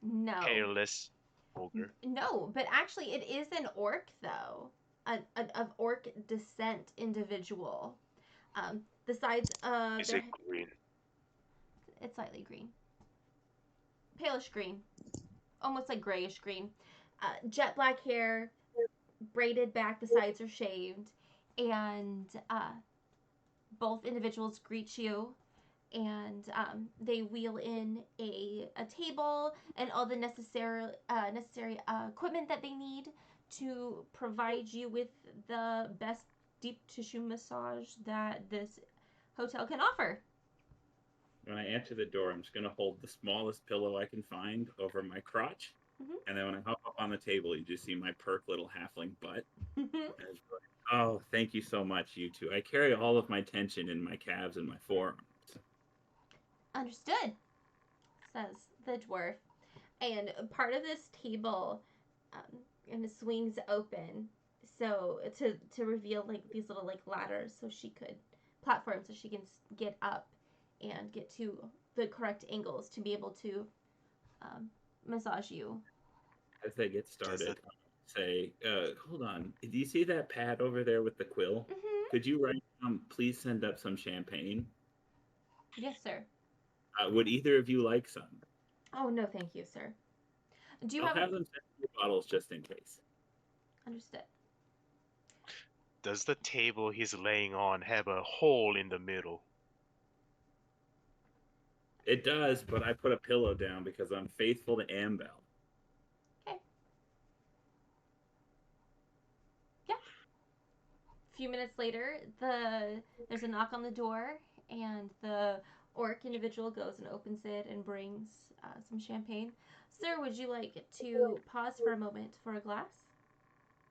No. Hairless ogre. No, but actually it is an orc though. Of orc descent individual. The sides of Is it green? it's slightly green. Palish green. Almost like grayish green. Jet black hair, braided back, the sides are shaved, and both individuals greet you, and they wheel in a table and all the necessary equipment that they need to provide you with the best deep tissue massage that this hotel can offer. When I answer the door, I'm just gonna hold the smallest pillow I can find over my crotch, Mhm. and then when I hop up on the table, you just see my perk little halfling butt. And it's like, oh, thank you so much, you two. I carry all of my tension in my calves and my forearms. Understood, says the dwarf. And part of this table and it swings open so to reveal like these little like ladders so she could platform so she can get up and get to the correct angles to be able to massage you. As they get started, say, hold on. Do you see that pad over there with the quill? Mm-hmm. Could you write, please send up some champagne? Yes, sir. Would either of you like some? Oh, no, thank you, sir. Do you I'll have have them send you bottles just in case. Understood. Does the table he's laying on have a hole in the middle? It does, but I put a pillow down because I'm faithful to Ambel. Okay. Yeah. A few minutes later, there's a knock on the door, and the orc individual goes and opens it and brings some champagne. Sir, would you like to pause for a moment for a glass?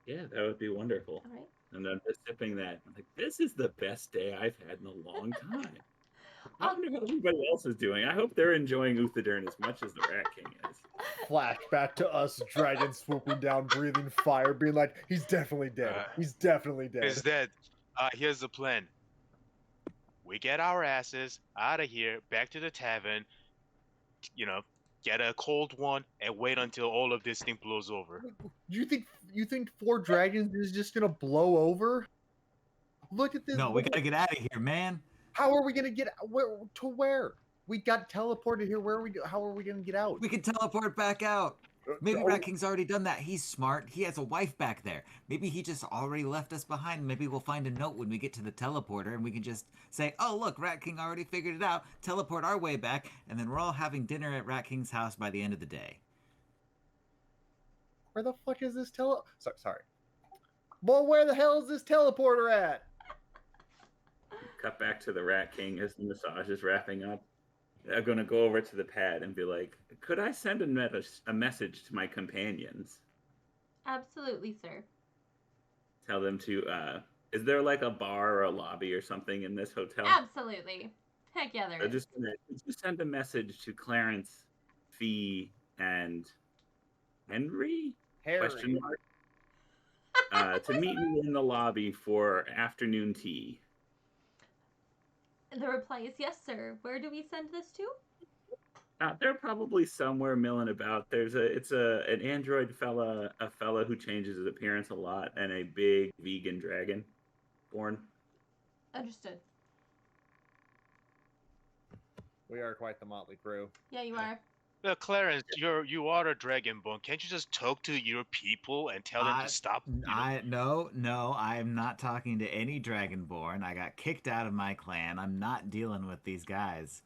Yeah, that would be wonderful. All right. And I'm just sipping that. I'm like, this is the best day I've had in a long time. I wonder how everybody else is doing. I hope they're enjoying Uthadern as much as the Rat King is. Flashback to us, dragon swooping down, breathing fire, being like, he's definitely dead. He's definitely dead. He's dead. Here's the plan. We get our asses out of here, back to the tavern, get a cold one, and wait until all of this thing blows over. You think Four Dragons is just gonna blow over? Look at this. No, we gotta get out of here, man. How are we gonna get where? We got teleported here. How are we gonna get out? We can teleport back out. Maybe Rat King's already done that. He's smart. He has a wife back there. Maybe he just already left us behind. Maybe we'll find a note when we get to the teleporter and we can just say, oh, look, Rat King already figured it out. Teleport our way back, and then we're all having dinner at Rat King's house by the end of the day. Where the fuck is this Sorry. Well, where the hell is this teleporter at? Cut back to the Rat King as the massage is wrapping up. I'm going to go over to the pad and be like, could I send a message to my companions? Absolutely, sir. Tell them to, is there like a bar or a lobby or something in this hotel? Absolutely. Heck yeah, there is. Just send a message to Clarence, Fee, and Henry? Harry. Question mark. To meet me in the lobby for afternoon tea. The reply is yes, sir. Where do we send this to? They're probably somewhere milling about. It's an android fella, a fella who changes his appearance a lot, and a big vegan dragon born. Understood. We are quite the motley crew. Yeah, you are. Clarence, you are a dragonborn. Can't you just talk to your people and tell them to stop? No, I'm not talking to any dragonborn. I got kicked out of my clan. I'm not dealing with these guys.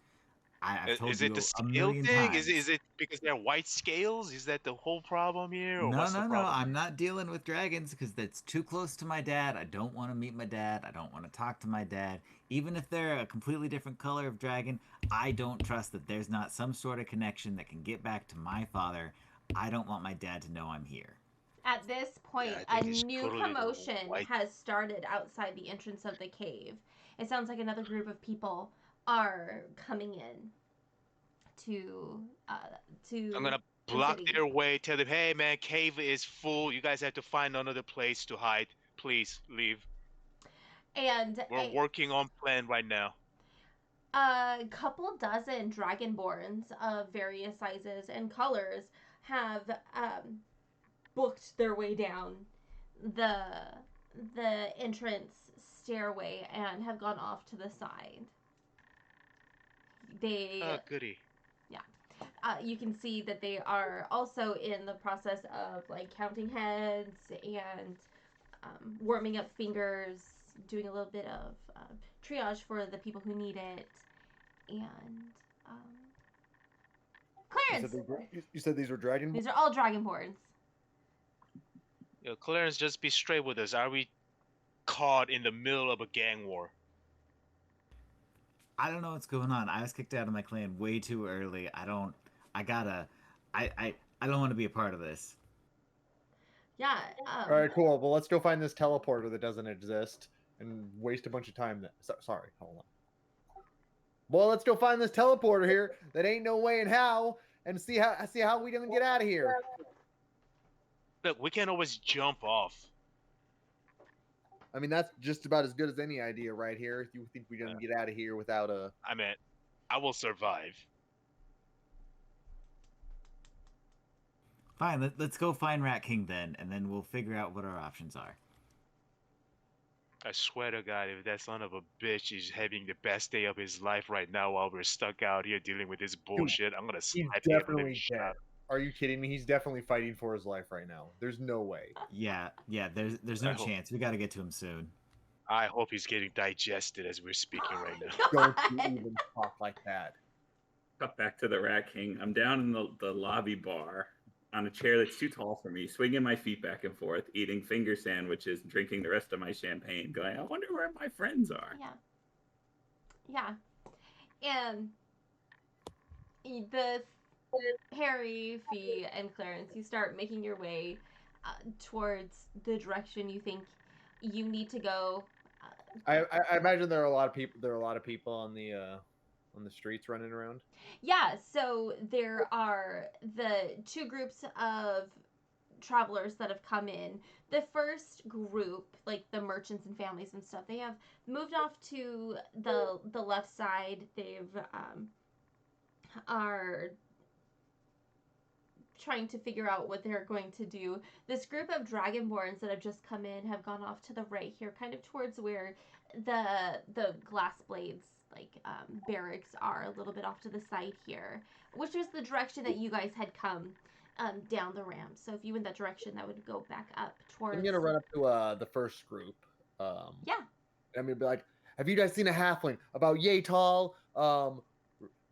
I've told Is you it the a scale million thing? times. Is it because they're white scales? Is that the whole problem here? Or No, what's the problem? I'm not dealing with dragons because that's too close to my dad. I don't want to meet my dad. I don't want to talk to my dad. Even if they're a completely different color of dragon, I don't trust that there's not some sort of connection that can get back to my father. I don't want my dad to know I'm here. At this point, Yeah, I a think he's new totally commotion white. has started outside the entrance of the cave. It sounds like another group of people are coming in to I'm gonna the block city. their way. Tell them, hey man, cave is full. You guys have to find another place to hide. Please leave. And We're working on plan right now. a couple dozen dragonborns of various sizes and colors have booked their way down the entrance stairway and have gone off to the side. Oh, goody. You can see that they are also in the process of like counting heads and warming up fingers, doing a little bit of triage for the people who need it, and Clarence. You said these were dragon. These are all dragonborns. Clarence, just be straight with us. Are we caught in the middle of a gang war? I don't know what's going on. I was kicked out of my clan way too early. I don't want to be a part of this. Yeah. All right, cool. Well, let's go find this teleporter that doesn't exist and waste a bunch of time. Sorry, hold on. Well, let's go find this teleporter here that ain't no way in how, and see how we can get out of here. Look, we can always jump off. I mean, that's just about as good as any idea right here. If you think we're gonna get out of here without a... I mean, I will survive. Fine, let's go find Rat King then, and then we'll figure out what our options are. I swear to God, if that son of a bitch is having the best day of his life right now while we're stuck out here dealing with this bullshit, I'm gonna He's snipe him and definitely shot dead. him. Are you kidding me? He's definitely fighting for his life right now. There's no way. Yeah, there's no I hope- chance. We got to get to him soon. I hope he's getting digested as we're speaking right now. Don't you even talk like that. Cut back to the Rat King. I'm down in the lobby bar on a chair that's too tall for me, swinging my feet back and forth, eating finger sandwiches, drinking the rest of my champagne, going, I wonder where my friends are. Yeah. And the Harry, Fee, and Clarence, you start making your way towards the direction you think you need to go. I imagine there are a lot of people. There are a lot of people on the streets running around. Yeah, so there are the two groups of travelers that have come in. The first group, like the merchants and families and stuff, they have moved off to the left side. They've are trying to figure out what they're going to do. This group of dragonborns that have just come in have gone off to the right here, kind of towards where the glass blades barracks are, a little bit off to the side here, which is the direction that you guys had come down the ramp. So if you went that direction, that would go back up towards... I'm gonna run up to the first group. Yeah. I'm gonna be like, have you guys seen a halfling about yay tall,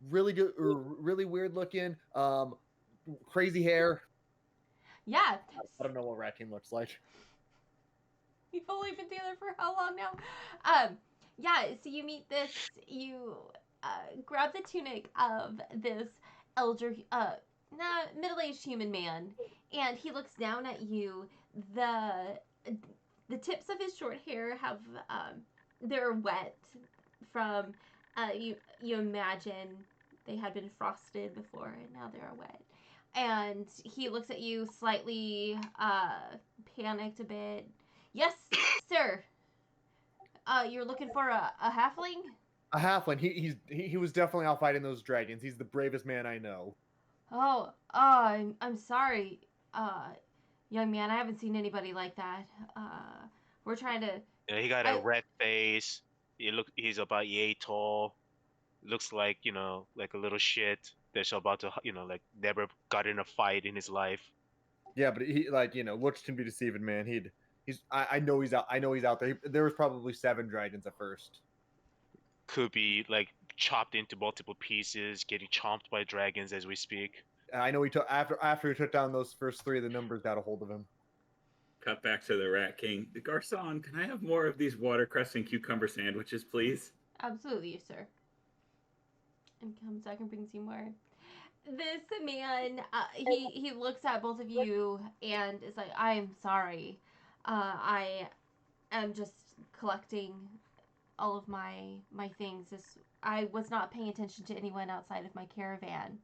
really good, really weird looking, crazy hair? Yeah. I don't know what Rat King looks like. You've only been together for how long now? Yeah, so you meet this, you grab the tunic of this middle-aged human man, and he looks down at you. The tips of his short hair have, they're wet from, you imagine they had been frosted before, and now they're wet. And he looks at you slightly, panicked a bit. Yes, sir. You're looking for a halfling? A halfling. He was definitely out fighting those dragons. He's the bravest man I know. Oh, I'm sorry, young man. I haven't seen anybody like that. We're trying to... Yeah, he got a red face. He's about yay tall. Looks like, like a little shit that's about to, like never got in a fight in his life. Yeah, but he looks can be deceiving, man. I know he's out. I know he's out there. There was probably 7 dragons at first. Could be like chopped into multiple pieces, getting chomped by dragons as we speak. I know he took after he took down those first 3, the numbers got a hold of him. Cut back to the Rat King. Garcon, can I have more of these watercress and cucumber sandwiches, please? Absolutely, sir. And comes back and brings you more. This man, he looks at both of you and is like, I'm sorry. I am just collecting all of my things. I was not paying attention to anyone outside of my caravan.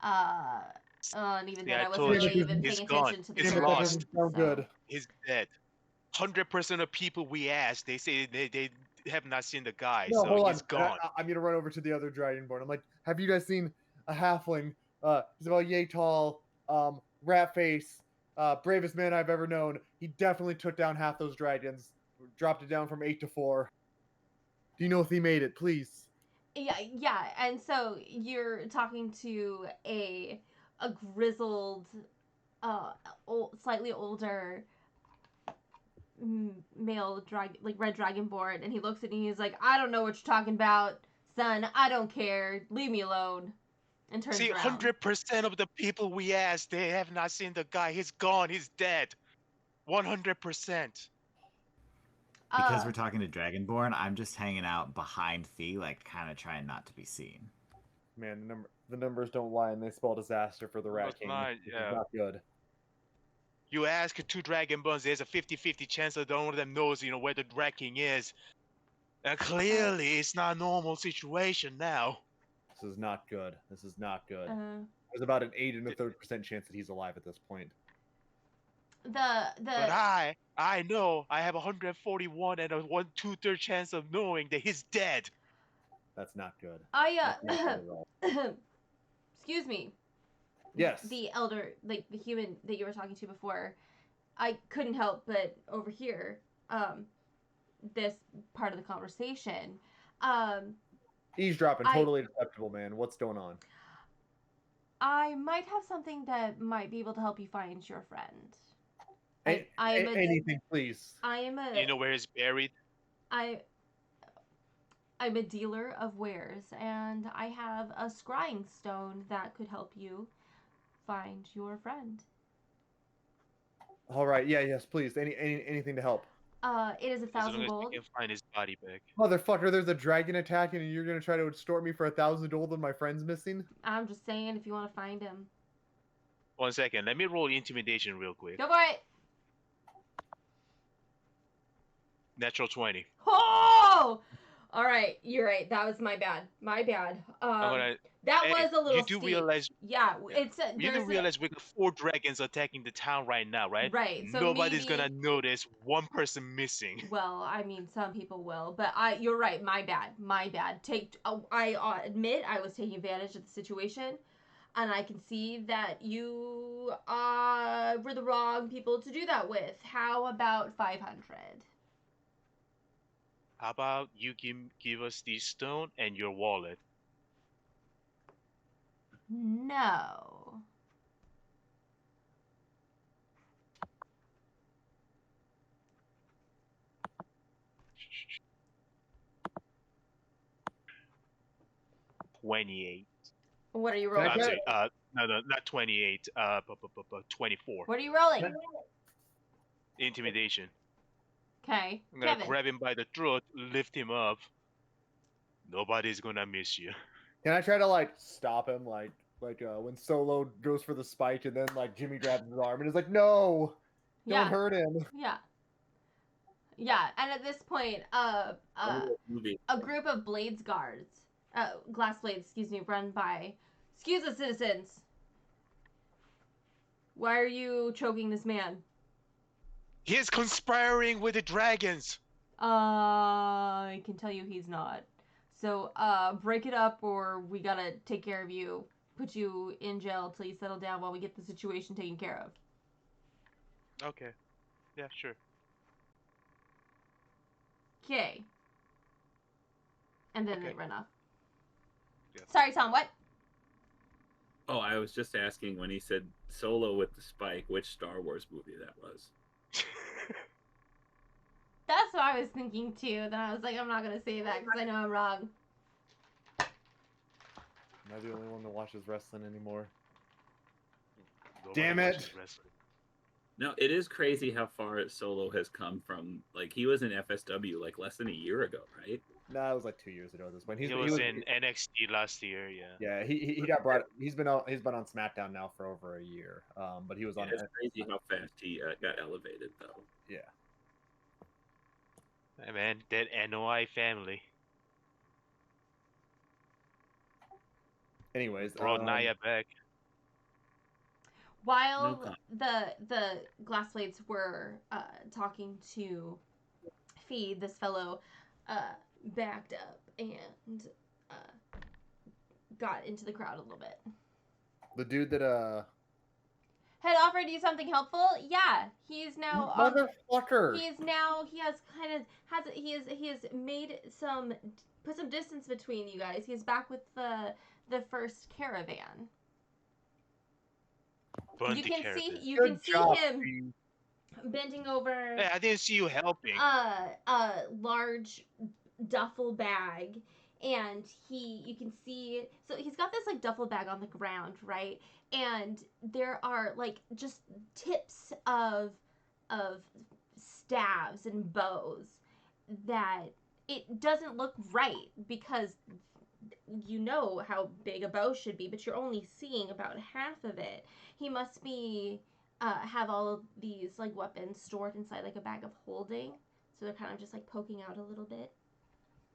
And even then, I wasn't really even paying attention to the He's caravan. lost. Sound good. He's dead. 100% of people we asked, they say they have not seen the guy, No, so hold he's on. gone. I'm gonna run over to the other dragonborn. I'm like, have you guys seen a halfling? He's about yay tall, rat face, bravest man I've ever known. He definitely took down half those dragons, dropped it down from 8 to 4. Do you know if he made it, please? Yeah, and so you're talking to a grizzled, slightly older male red dragonborn, and he looks at you and he's like, I don't know what you're talking about, son. I don't care. Leave me alone. And turns See, around. 100% of the people we asked, they have not seen the guy. He's gone. He's dead. 100%. Because we're talking to Dragonborn, I'm just hanging out behind Fee, like kind of trying not to be seen. Man, the numbers don't lie, and they spell disaster for the Rat King. Not, This yeah. is not good. You ask two dragon bones, there's a 50-50 chance that one of them knows, where the Rat King is. And clearly, it's not a normal situation now. This is not good. This is not good. Uh, There's about an 8 1/3% chance that he's alive at this point. But I know I have 141 and a 1/2 chance of knowing that he's dead. That's not good. I That's not good at all. excuse me. Yes. The elder, like the human that you were talking to before, I couldn't help but overhear this part of the conversation. Eavesdropping, totally acceptable, man. What's going on? I might have something that might be able to help you find your friend. Anything, please. I am a. You know where he's buried? I'm a dealer of wares, and I have a scrying stone that could help you find your friend. All right, yes, please. Anything to help. It is 1,000 gold. I can find his body back. Motherfucker, there's a dragon attacking, and you're gonna try to extort me for 1,000 gold and my friend's missing? I'm just saying, if you want to find him, 1 second, let me roll intimidation real quick. go for it. Natural 20. Oh! All right, you're right. That was my bad. My bad. That was a little. You do steep. realize? Yeah, it's. You do realize we got 4 dragons attacking the town right now, right? Right. So nobody's maybe, gonna notice one person missing. Well, I mean, some people will, but you're right. My bad. My bad. I admit I was taking advantage of the situation, and I can see that you were the wrong people to do that with. How about 500? How about you give us the stone and your wallet? No. $28. What are you rolling? I'm sorry, no, not 28. 24. What are you rolling? Intimidation. Okay. I'm gonna Kevin. grab him by the throat, lift him up. Nobody's gonna miss you. Can I try to stop him like when Solo goes for the spike and then Jimmy grabs his arm and is like, no, don't hurt him. Yeah. Yeah, and at this point, a group of blades guards, glass blades, run by. Excuse us, citizens. Why are you choking this man? He's conspiring with the dragons. I can tell you he's not. So, break it up or we gotta take care of you. Put you in jail till you settle down while we get the situation taken care of. Okay. Yeah, sure. Okay. And then Okay. they run off. Yeah. Sorry, Tom, what? Oh, I was just asking when he said Solo with the spike, which Star Wars movie that was. That's what I was thinking too. Then I was like, I'm not gonna say that because I know I'm wrong. Am I the only one that watches wrestling anymore? Nobody Damn watches it. wrestling. No, it is crazy how far Solo has come from. He was in FSW less than a year ago, right? Nah, it was 2 years ago at this point. He was in NXT last year, yeah. Yeah, he got brought. He's been on SmackDown now for over a year. But he was on. It's crazy how fast he got elevated, though. Yeah. Hey man, that NOI family Anyways, brought Naya back. While the glass blades were talking to Feed, this fellow backed up and got into the crowd a little bit. the dude that Had offered you something helpful? Yeah, he's now motherfucker. he has made put some distance between you guys. He's back with the first caravan. Burn You the can caravan. see Good job, him Steve. bending over Hey, I didn't see you helping. a large duffel bag, and you can see, so he's got this duffel bag on the ground, right? And there are just tips of staves and bows that it doesn't look right, because you know how big a bow should be, but you're only seeing about half of it. He must be have all of these like weapons stored inside like a bag of holding, so they're kind of just like poking out a little bit.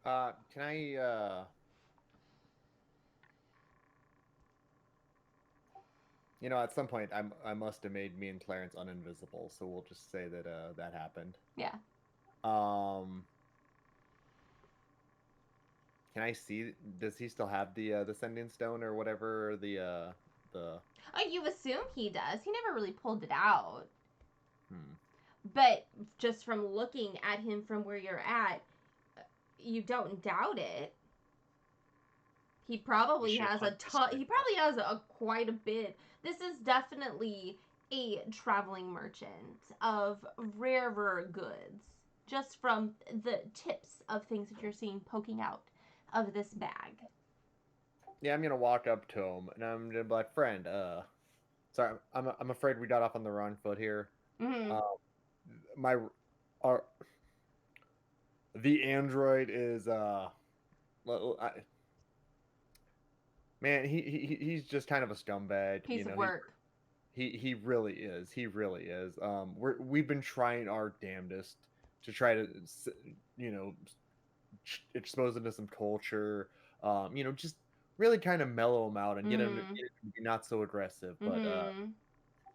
Can I you know, at some point I must have made me and Clarence uninvisible, so we'll just say that that happened. Yeah. Can I see? Does he still have the sending stone or whatever the? Oh, you assume he does. He never really pulled it out. Hmm. But just from looking at him from where you're at, you don't doubt it. He probably should has a hunt this ton. guy He down. probably has a quite a bit. This is definitely a traveling merchant of rarer goods. Just from the tips of things that you're seeing poking out of this bag. Yeah, I'm gonna walk up to him and I'm gonna be like, friend, sorry, I'm afraid we got off on the wrong foot here. Mm-hmm. My, our, the android is man, he's just kind of a scumbag. Piece You of know, work. he really is. He really is. We've been trying our damnedest to try to, you know, expose him to some culture. You know, just really kind of mellow him out and get him to Mm-hmm. be not so aggressive. But Mm-hmm.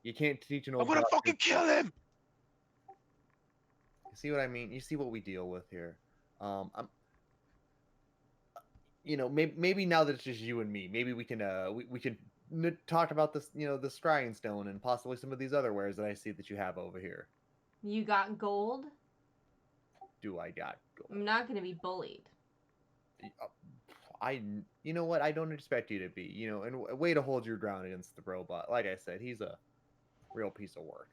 you can't teach an I'm old gonna dog. fucking kill him. You see what I mean? You see what we deal with here. I'm, you know, maybe now that it's just you and me, maybe we can we can talk about this, you know, the scrying stone and possibly some of these other wares that I see that you have over here. You got gold? Do I got gold? I'm not gonna be bullied. You know what? I don't expect you to be, you know, and a way to hold your ground against the robot. Like I said, he's a real piece of work.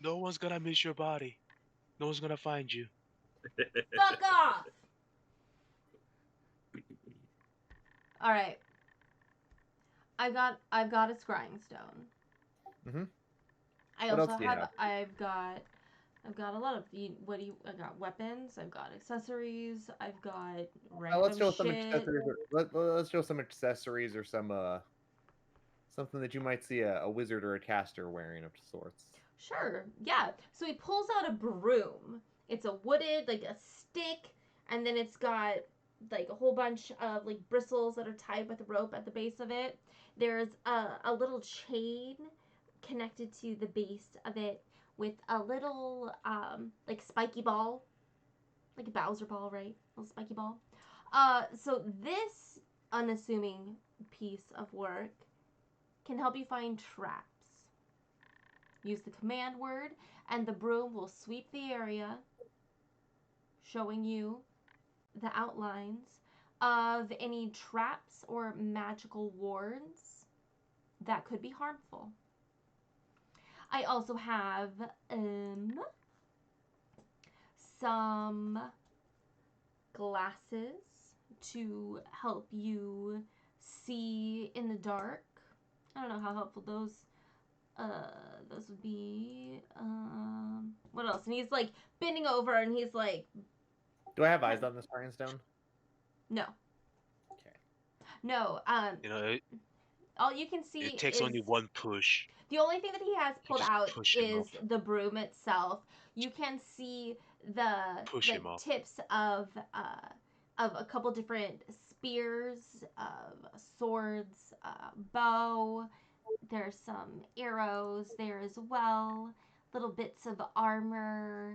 No one's gonna miss your body. No one's gonna find you. Fuck off! Alright. I've got a scrying stone. Mhm. I What also else do you have, have? I've got a lot of I got weapons, I've got accessories, I've got random Let's show some shit. accessories. Let's show some accessories or some something that you might see a wizard or a caster wearing of sorts. Sure, yeah. So he pulls out a broom. It's a wooded, like a stick, and then it's got like a whole bunch of like bristles that are tied with a rope at the base of it. There's a little chain connected to the base of it with a little like spiky ball, like a Bowser ball, right? A little spiky ball. So this unassuming piece of work can help you find traps. Use the command word, and the broom will sweep the area, showing you the outlines of any traps or magical wards that could be harmful. I also have some glasses to help you see in the dark. I don't know how helpful those would be. What else? And he's like bending over and he's like, Do I have eyes on this scrying stone? no. Okay. No, You know, all you can see it takes is only one push. the only thing that he has pulled just out push him is up. the broom itself. You can see the Push like him up. tips of a couple different spears, swords, bow. There's some arrows there as well. Little bits of armor.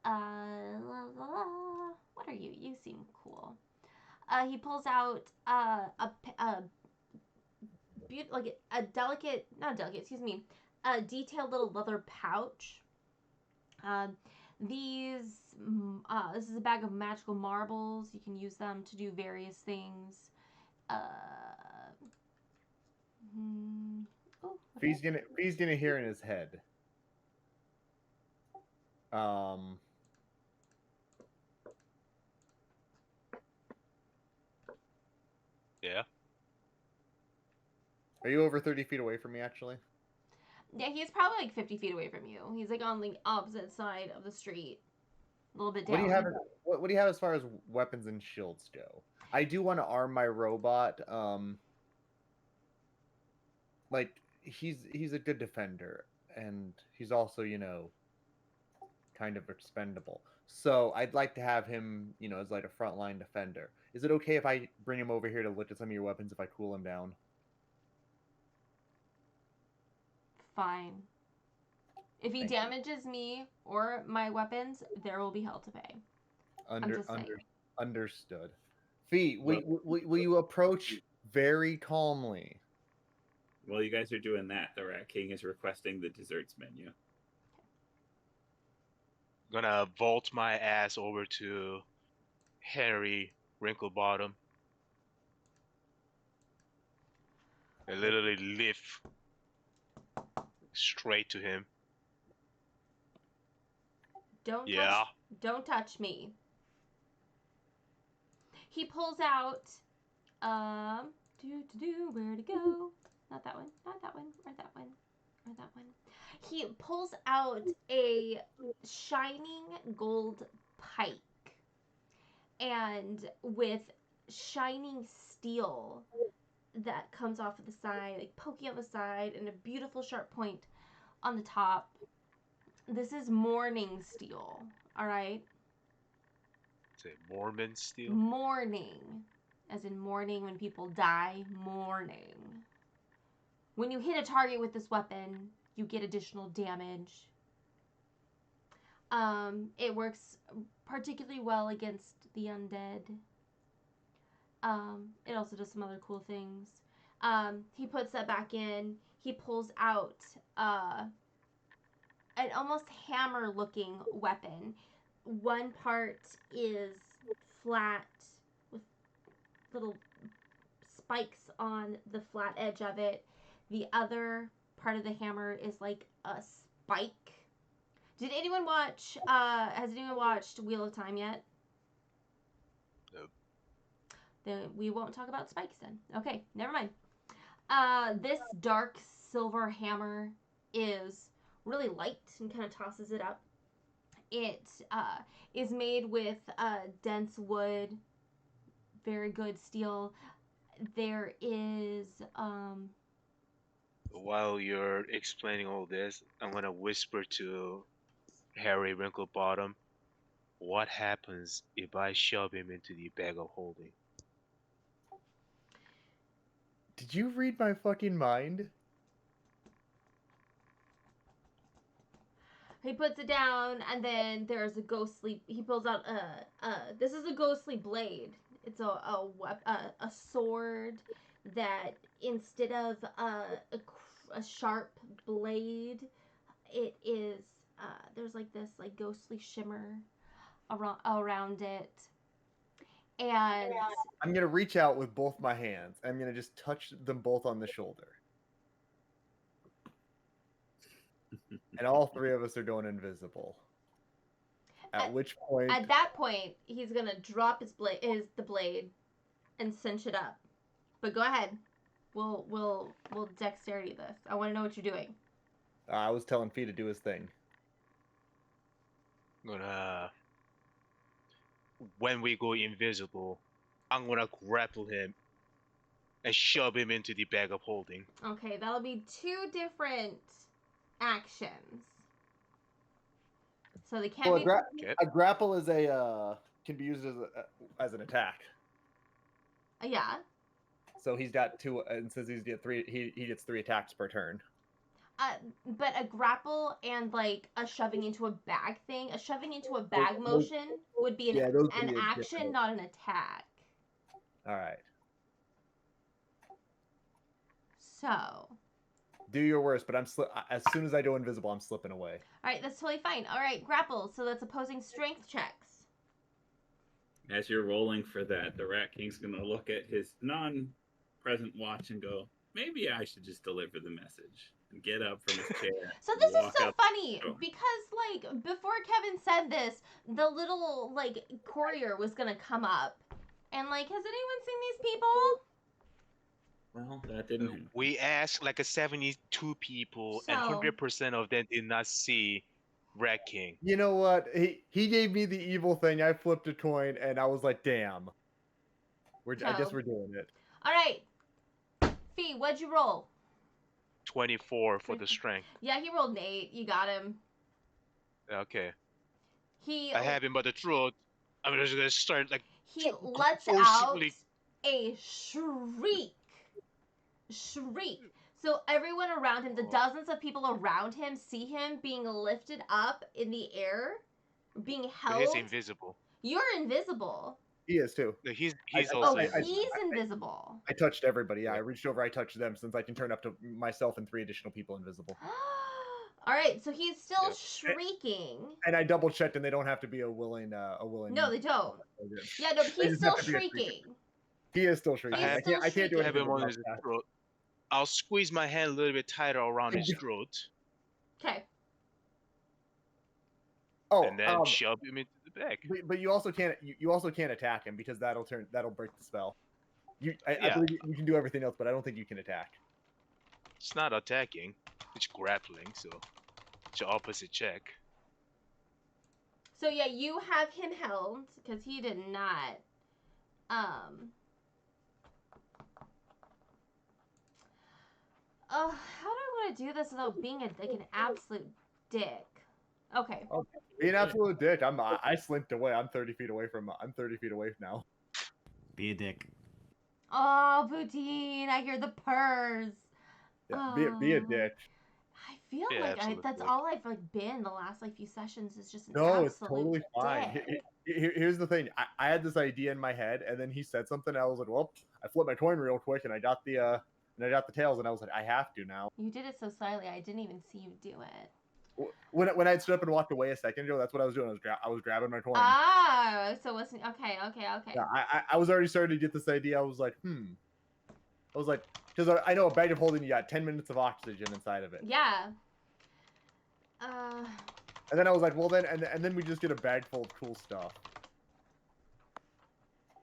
La, la, la. What are you? You seem cool. He pulls out a like a delicate, not delicate, excuse me, a detailed little leather pouch. Uh, this is a bag of magical marbles. You can use them to do various things. Uh, oh, He's gonna hear in his head. Yeah. Are you over 30 feet away from me? Actually. yeah, he's probably like 50 feet away from you. He's like on the opposite side of the street, a little bit down. What do you have? What do you have as far as weapons and shields go? I do want to arm my robot. Like he's a good defender, and he's also, kind of expendable. So I'd like to have him, as like a frontline defender. Is it okay if I bring him over here to look at some of your weapons if I cool him down? Fine. If he Thank you. damages me or my weapons, there will be hell to pay. just saying. Understood. Fee, will you approach very calmly? While you guys are doing that, the Rat King is requesting the desserts menu. Gonna vault my ass over to Harry Wrinklebottom. And literally lift straight to him. Don't touch me. He pulls out where to go? Not that one. Or that one. He pulls out a shining gold pike and with shining steel that comes off of the side, like poking on the side, and a beautiful sharp point on the top. This is mourning steel, all right? Say Mormon steel? Mourning. As in mourning when people die, mourning. When you hit a target with this weapon, you get additional damage. It works particularly well against the undead. It also does some other cool things. He puts that back in. He pulls out an almost hammer-looking weapon. One part is flat with little spikes on the flat edge of it. The other part of the hammer is like a spike. Has anyone watched Wheel of Time yet? Nope. Then we won't talk about spikes then. Okay, never mind. This dark silver hammer is really light and kind of tosses it up. It is made with dense wood, very good steel. There is While you're explaining all this, I'm gonna whisper to Harry Wrinklebottom, what happens if I shove him into the bag of holding? Did you read my fucking mind? He puts it down, and then there's a ghostly. He pulls out this is a ghostly blade. It's a sword that instead of a sharp blade, it is there's like this like ghostly shimmer around it, and I'm gonna reach out with both my hands. I'm gonna just touch them both on the shoulder. And all three of us are going invisible. At which point, at that point, he's gonna drop the blade, and cinch it up. But go ahead. We'll dexterity this. I want to know what you're doing. I was telling Fee to do his thing. When we go invisible, I'm gonna grapple him and shove him into the bag of holding. Okay, that'll be 2 different actions. So they can't be. A grapple is can be used as an attack. Yeah. So he's got 2, and since he's got 3, he gets 3 attacks per turn. But a grapple and like a shoving into a bag thing, a shoving into a bag motion would be an action, not an attack. All right. So. Do your worst, but as soon as I go invisible, I'm slipping away. All right, that's totally fine. All right, grapple. So that's opposing strength checks. As you're rolling for that, the Rat King's going to look at his non-present watch and go, maybe I should just deliver the message. And get up from his chair. So this is so funny because, like, before Kevin said this, the little, like, courier was going to come up. And, like, has anyone seen these people? Well, that didn't happen. We asked like 72 people, and 100% of them did not see Rat King. You know what? He gave me the evil thing. I flipped a coin, and I was like, damn. I guess we're doing it. All right. Fee, what'd you roll? 24 for the strength. Yeah, he rolled an 8. You got him. Okay. He I have him by the throat. I'm just gonna start like he lets out forcibly. a shriek. So everyone around him, the Oh. dozens of people around him, see him being lifted up in the air, being But held. he's invisible. You're invisible. He is too. Like, he's I- also Oh, invisible. he's invisible. I touched everybody. Yeah, I reached over. I touched them since I can turn up to myself and 3 additional people invisible. All right, so he's still Yep. shrieking. And I double checked, and they don't have to be a willing. No, they don't. Okay. Yeah, no, but They he's just have still to be a shrieker. shrieking. He is still shrieking. He's I still can't do I have anything him on about his that. throat. I'll squeeze my hand a little bit tighter around his throat, Okay. Oh, and then shove him into the back. but you also can't attack him because that'll break the spell. I Yeah. believe you can do everything else, but I don't think you can attack. It's not attacking. It's grappling, so it's the opposite check. So yeah, you have him held because he did not. Oh, how do I want to do this without being an absolute dick? Okay. Be an absolute dick. I slinked away. I'm 30 feet away now. Be a dick. Oh, Boudin, I hear the purrs. Yeah, be a Oh. dick. I feel Yeah, like absolute that's dick. all I've like been the last like few sessions is just an No, it's absolute totally fine. dick. Here's the thing. I had this idea in my head, and then he said something. And I was like, well, I flipped my coin real quick, and I got the tails, and I was like, I have to now. You did it so slyly, I didn't even see you do it. When I stood up and walked away a second ago, that's what I was doing. I was grabbing my coin. Ah, so it wasn't okay. Yeah, I was already starting to get this idea. I was like, I was like, because I know a bag of holding, you got 10 minutes of oxygen inside of it. Yeah. And then I was like, well then, and then we just get a bag full of cool stuff.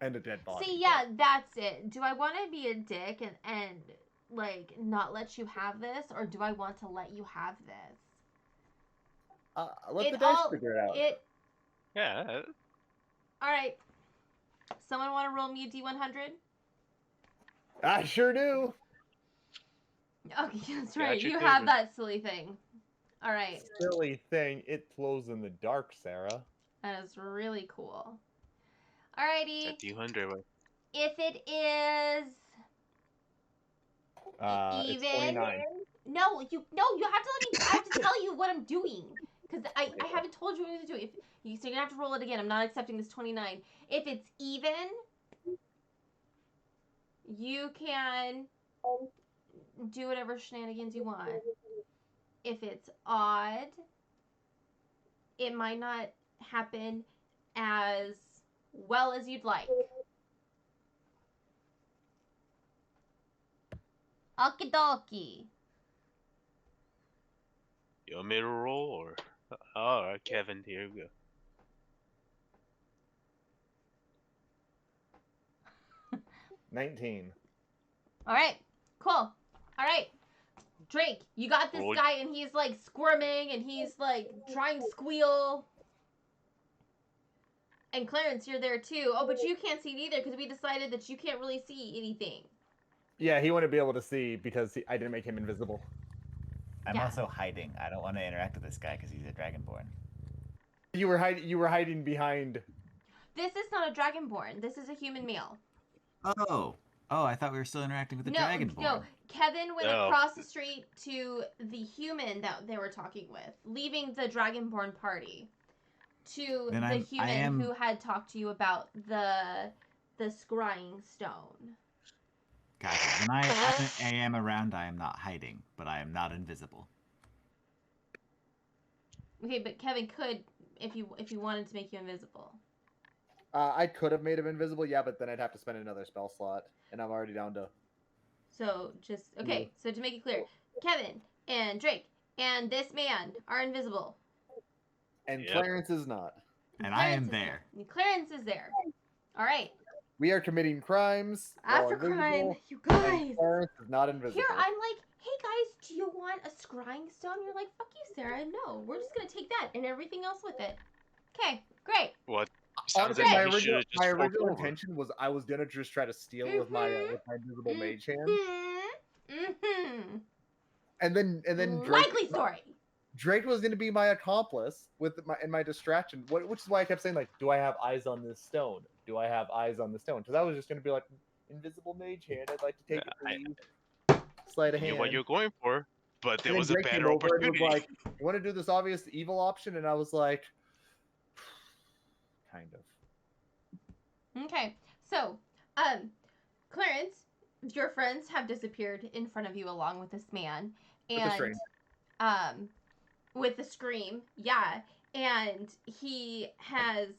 And a dead body. See, yeah, that's it. Do I want to be a dick and like not let you have this, or do I want to let you have this? Let It the dice all- figure it out. Yeah. All right. Someone want to roll me a D100? I sure do. Okay, that's Got right. you You have covered. that silly thing. All right. Silly thing. It glows in the dark, Sarah. That is really cool. Alrighty. At D100. If it is It's even, 29. no, you have to let me. I have to tell you what I'm doing because I haven't told you what to do. So you're gonna have to roll it again. I'm not accepting this 29. If it's even, you can do whatever shenanigans you want. If it's odd, it might not happen as well as you'd like. Okie dokie. You want me to roll or? Alright, Kevin, here we go. $19. All right, cool. All right, Drake, you got this Roll. guy, and he's like squirming, and he's like trying to squeal. And Clarence, you're there too. Oh, but you can't see it either because we decided that you can't really see anything. Yeah, he wouldn't be able to see because I didn't make him invisible. I'm Yeah. also hiding. I don't want to interact with this guy because he's a dragonborn. You were hiding behind. This is not a dragonborn. This is a human male. Oh, I thought we were still interacting with the No, dragonborn. no. Kevin went No. across the street to the human that they were talking with, leaving the dragonborn party to Then the I human am- who had talked to you about the scrying stone. Gotcha. When I am around, I am not hiding, but I am not invisible. Okay, but Kevin could if you wanted to make you invisible. I could have made him invisible, yeah, but then I'd have to spend another spell slot, and I'm already down to. So just okay. So to make it clear, Kevin and Drake and this man are invisible. And Yep. Clarence is not. And I am Clarence is there. And Clarence is there. All right. We are committing crimes. while After invisible, crime, you and guys. Clarence is not invisible. Here I'm like, hey guys, do you want a scrying stone? You're like, fuck you, Sarah. No, we're just gonna take that and everything else with it. Okay, great. What? Sounds Honestly, like my he original, should've just my walked original over. intention was I was gonna just try to steal with my invisible mage hand, Mm-hmm. and then Likely story. Drake was going to be my accomplice with my distraction, which is why I kept saying, like, do I have eyes on this stone? Do I have eyes on the stone? Because I was just going to be like, invisible mage hand. I'd like to take it, please. Sleight of I knew hand. what you're going for, but there And then was a Drake came better over and was opportunity. like, you want to do this obvious evil option? And I was like, kind of. Okay, so, Clarence, your friends have disappeared in front of you along with this man, With the and stranger. with the scream, yeah, and he has,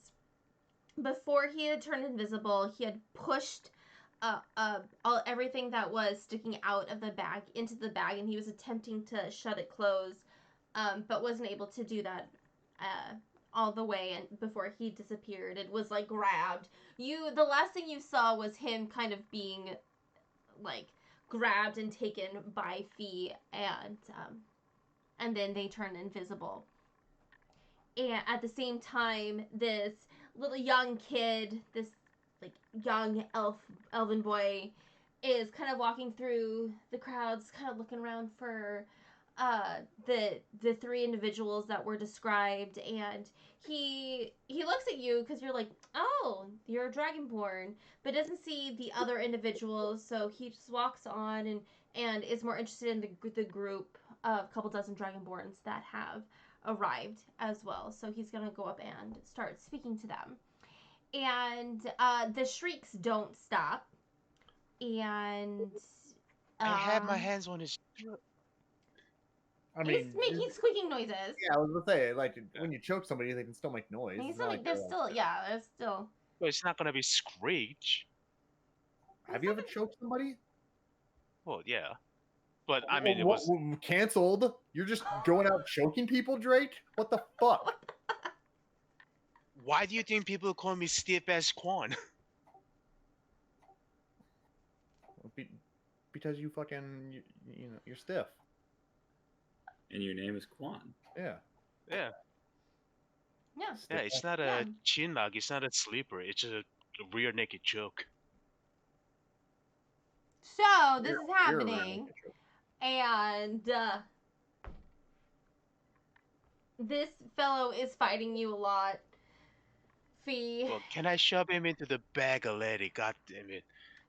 before he had turned invisible, he had pushed everything that was sticking out of the bag into the bag, and he was attempting to shut it closed, but wasn't able to do that all the way. And before he disappeared, it was like grabbed. The last thing you saw was him kind of being like grabbed and taken by Fee, and then they turned invisible. And at the same time, this little young kid, this like young elven boy, is kind of walking through the crowds, kind of looking around for the three individuals that were described, and he looks at you because you're like, oh, you're a dragonborn, but doesn't see the other individuals, so he just walks on and is more interested in the group of a couple dozen dragonborns that have arrived as well. So he's gonna go up and start speaking to them, and the shrieks don't stop, and I had my hands on his throat. I mean, he's making squeaking noises. yeah, I was gonna say, like, when you choke somebody, they can still make noise. He's It's still, not like there's they're, still, yeah, there's still. But it's not gonna be screech. Have you ever choked somebody? Well, yeah, but I mean, it What- was. what- canceled. You're just going out choking people, Drake? What the fuck? Why do you think people call me stiff as Quan? Because you fucking, you know, you're stiff. And your name is Quan. Yeah. Yeah, Yeah. yeah. It's not Yeah. a chin log. It's not a sleeper. It's a rear naked choke. So this You're- is you're a happening, random choke. and this fellow is fighting you a lot, Fee. Well, can I shove him into the bag already? God damn it!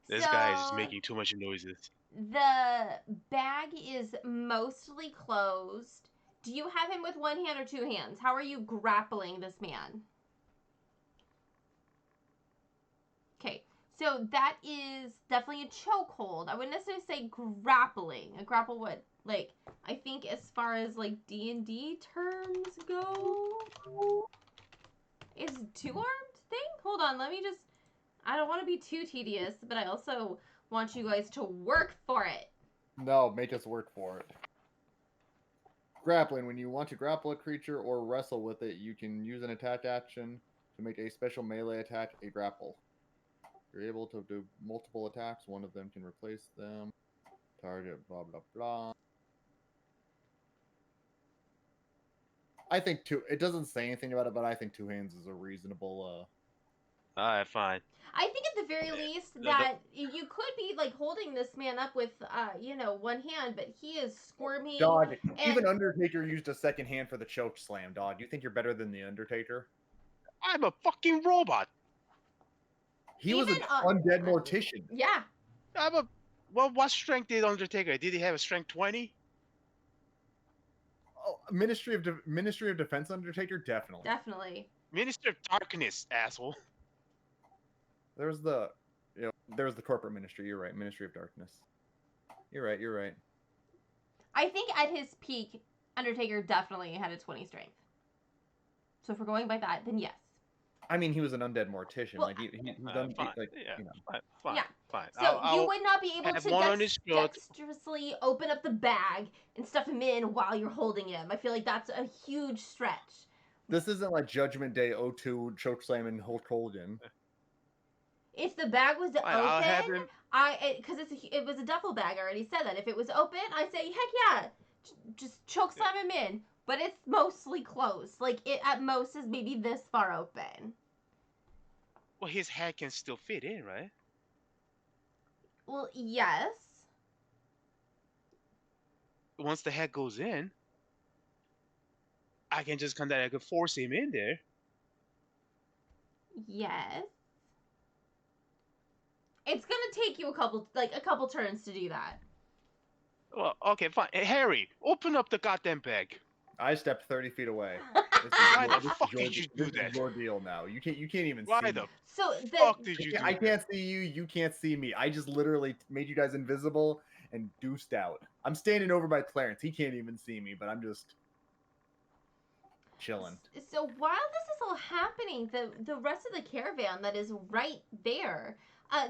This guy is So, making too much noises. The bag is mostly closed. Do you have him with one hand or two hands? How are you grappling this man? Okay, so that is definitely a chokehold. I wouldn't necessarily say grappling. A grapple would, like, I think as far as like D&D terms go, is two-armed thing? Hold on, let me just, I don't want to be too tedious, but I also want you guys to work for it. No, make us work for it. Grappling. When you want to grapple a creature or wrestle with it, you can use an attack action to make a special melee attack a grapple. You're able to do multiple attacks. One of them can replace them. Target, blah, blah, blah. I think it doesn't say anything about it, but I think two hands is a reasonable, Alright, fine. I think at the very least that you could be like holding this man up with, one hand, but he is squirming. Dog, and- even Undertaker used a second hand for the choke slam, dog. You think you're better than the Undertaker? I'm a fucking robot. He was an Even undead mortician. Yeah, I'm a. Well, what strength did Undertaker? Did he have a strength 20? Oh, Ministry of Defense Undertaker, definitely. definitely. Minister of Darkness, asshole. There's the corporate ministry. You're right, Ministry of Darkness. You're right. I think at his peak, Undertaker definitely had a 20 strength. So if we're going by that, then yes. I mean, he was an undead mortician. Well, like he's Fine. like, Yeah, you know. fine. Yeah. Fine. So I'll, you would not be able have to one on his throat. dexterously open up the bag and stuff him in while you're holding him. I feel like that's a huge stretch. This isn't like Judgment Day 02 chokeslam and Hulk Hogan. If the bag was I'll have open, him. because it was a duffel bag. I already said that. If it was open, I'd say heck yeah, just choke slam him in. But it's mostly closed. Like it at most is maybe this far open. Well, his head can still fit in, right? Well, yes. once the head goes in, I can just kind of, I could force him in there. Yes. It's gonna take you a couple turns to do that. Well, okay, fine. Hey, Harry, open up the goddamn bag. I stepped 30 feet away. Why the fuck did you do This that? is your deal now. You can't even see Why me. the So fuck did you do I that? can't see you. You can't see me. I just literally made you guys invisible and deuced out. I'm standing over by Clarence. He can't even see me, but I'm just chilling. So while this is all happening, the rest of the caravan that is right there,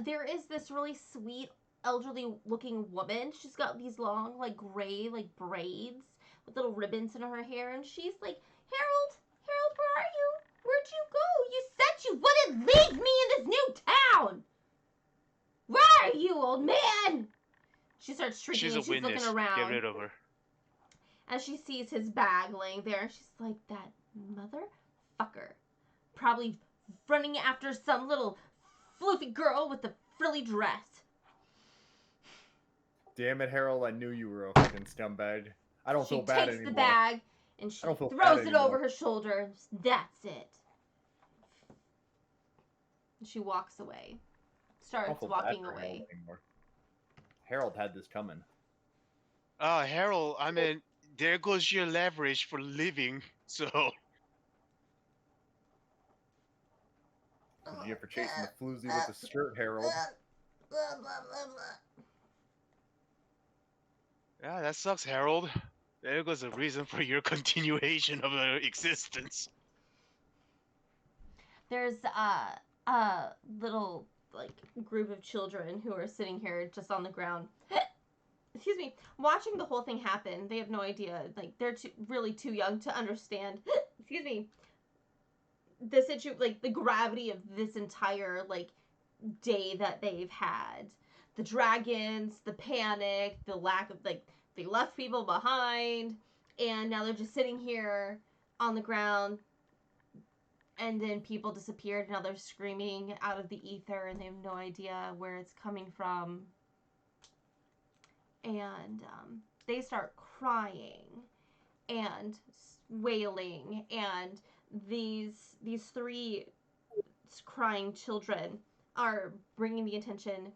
there is this really sweet elderly looking woman. She's got these long like gray like braids with little ribbons in her hair, and she's like, Harold, where are you? Where'd you go? You said you wouldn't leave me in this new town. Where are you, old man? She starts shrieking She's and a she's witness. looking around. Get rid of her. And she sees his bag laying there, and she's like, that motherfucker. Probably running after some little floofy girl with a frilly dress. Damn it, Harold! I knew you were a fucking scumbag. I don't feel bad She takes anymore. the bag, and she I don't feel bad throws it anymore. over her shoulder. And that's it. She walks away. I Starts don't feel bad walking for away. Harold anymore. Harold had this coming. Harold, I mean, there goes your leverage for living. So, What did you get for chasing the floozy with the skirt, Harold? yeah, that sucks, Harold. There goes a reason for your continuation of existence. There's a little like group of children who are sitting here just on the ground. Excuse me, watching the whole thing happen. They have no idea. Like they're really too young to understand. Excuse me. The gravity of this entire like day that they've had. The dragons, the panic, the lack of like they left people behind, and now they're just sitting here on the ground. And then people disappeared. Now they're screaming out of the ether, and they have no idea where it's coming from. And they start crying and wailing, and these three crying children are bringing the attention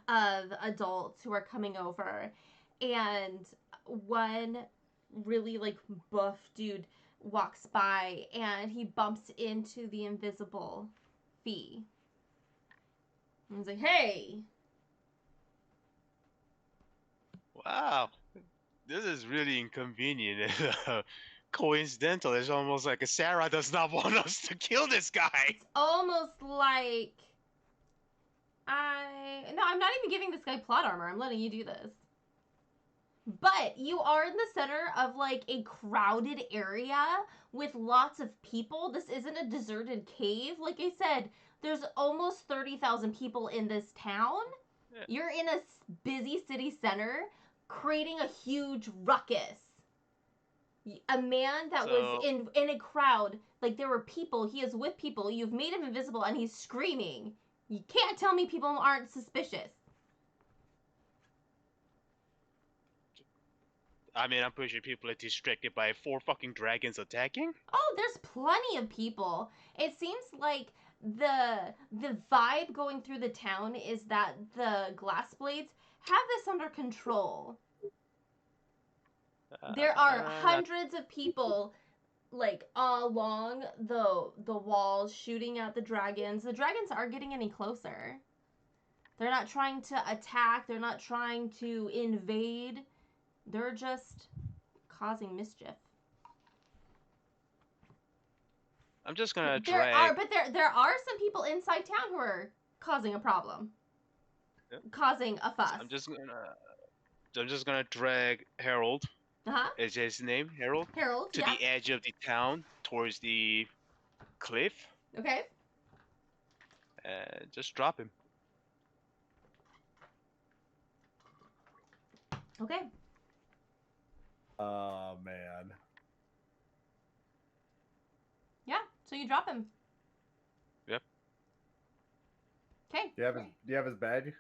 of adults who are coming over. And one really like buff dude walks by, and he bumps into the invisible Fee. And he's like, hey. Wow, this is really inconvenient and coincidental. It's almost like Sarah does not want us to kill this guy. It's almost like I'm not even giving this guy plot armor. I'm letting you do this. But you are in the center of like a crowded area with lots of people. This isn't a deserted cave. Like I said, there's almost 30,000 people in this town. Yeah. You're in a busy city center creating a huge ruckus. A man that was in a crowd, like there were people, he is with people, you've made him invisible and he's screaming. You can't tell me people aren't suspicious. I mean, I'm pretty sure people are distracted by 4 fucking dragons attacking. Oh, there's plenty of people. It seems like the vibe going through the town is that the glass blades have this under control. There are hundreds of people like along the walls shooting at the dragons. The dragons aren't getting any closer. They're not trying to attack. They're not trying to invade. They're just causing mischief. I'm just gonna There drag. are some people inside town who are causing a problem. Yep. Causing a fuss. I'm just gonna drag Harold. Uh-huh. Is his name Harold? Harold, To yeah. the edge of the town, towards the cliff, Okay. and just drop him. Okay. Oh man. Yeah. So you drop him. Yep. Okay. Do you have his badge?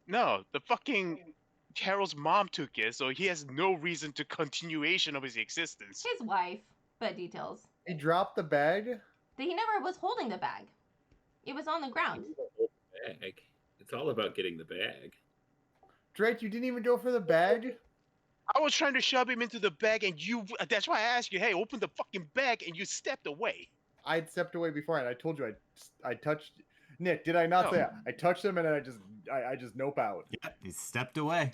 No, the fucking Carol's mom took it, so he has no reason to continuation of his existence. His wife, but details. He dropped the bag. He never was holding the bag. It was on the ground. Bag. It's all about getting the bag. Drake, you didn't even go for the bag. I was trying to shove him into the bag, and that's why I asked you, hey, open the fucking bag, and you stepped away. I'd stepped away before, and I told you I touched. Nick, did I not No. say that? I touched him, and then I just nope out. Yeah, he stepped away.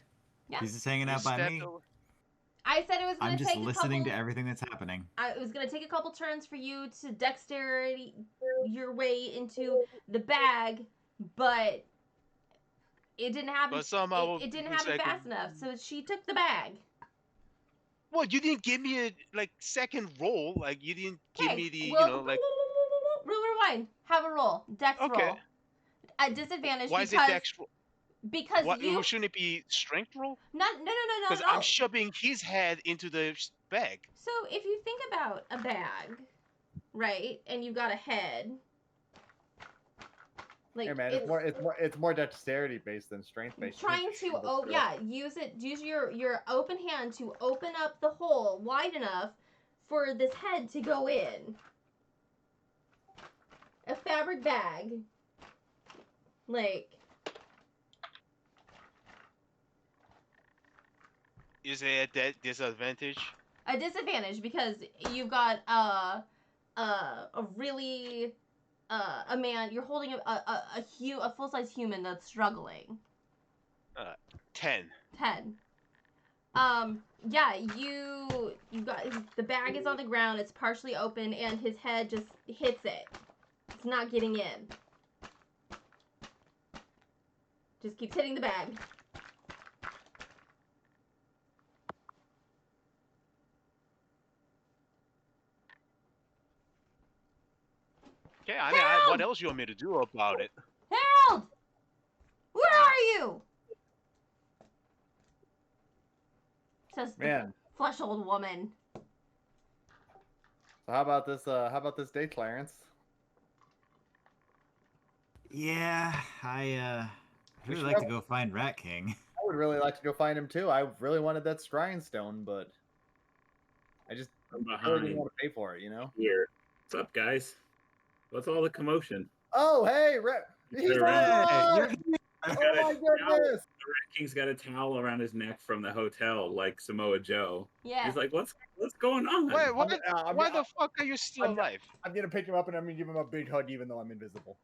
Yeah. He's just hanging You out by stepped me. away. I said it was going I'm to just take listening a to couple. everything that's happening. It was going to take a couple turns for you to dexterity your way into the bag, but it didn't happen. But somehow it didn't it's happen like- fast enough, so she took the bag. Well, you didn't give me a second roll. Like you didn't give me the rewind. Have a roll. Dex Okay. roll. At disadvantage Why is it because dex? because What you shouldn't it be strength roll? no Because no. I'm shoving his head into the bag. So if you think about a bag, right, and you've got a head, like Hey man, it's more dexterity based than strength based. trying to use your open hand to open up the hole wide enough for this head to go in. A fabric bag, like. Is it a disadvantage? A disadvantage because you've got a really a man. You're holding a full size human that's struggling. 10. 10. Yeah, you got the bag is on the ground. It's partially open, and his head just hits it. It's not getting in. Just keeps hitting the bag. Okay, I mean, what else you want me to do about it? Harold, where are you? Says the Man, flush old woman. so how about this? How about this date, Clarence? Yeah, I We really should like to have- go find Rat King. I would really like to go find him too. I really wanted that scrying stone, but I just I'm really behind didn't want to pay for it, you know. here. What's up, guys? What's all the commotion? Oh, hey, he's Hey, alive! I've Oh got my a goodness! King's got a towel around his neck from the hotel, like Samoa Joe. Yeah. He's like, "What's going on?" Wait, what? I'm, Why the fuck are you still I'm- alive? I'm gonna pick him up and I'm gonna give him a big hug, even though I'm invisible.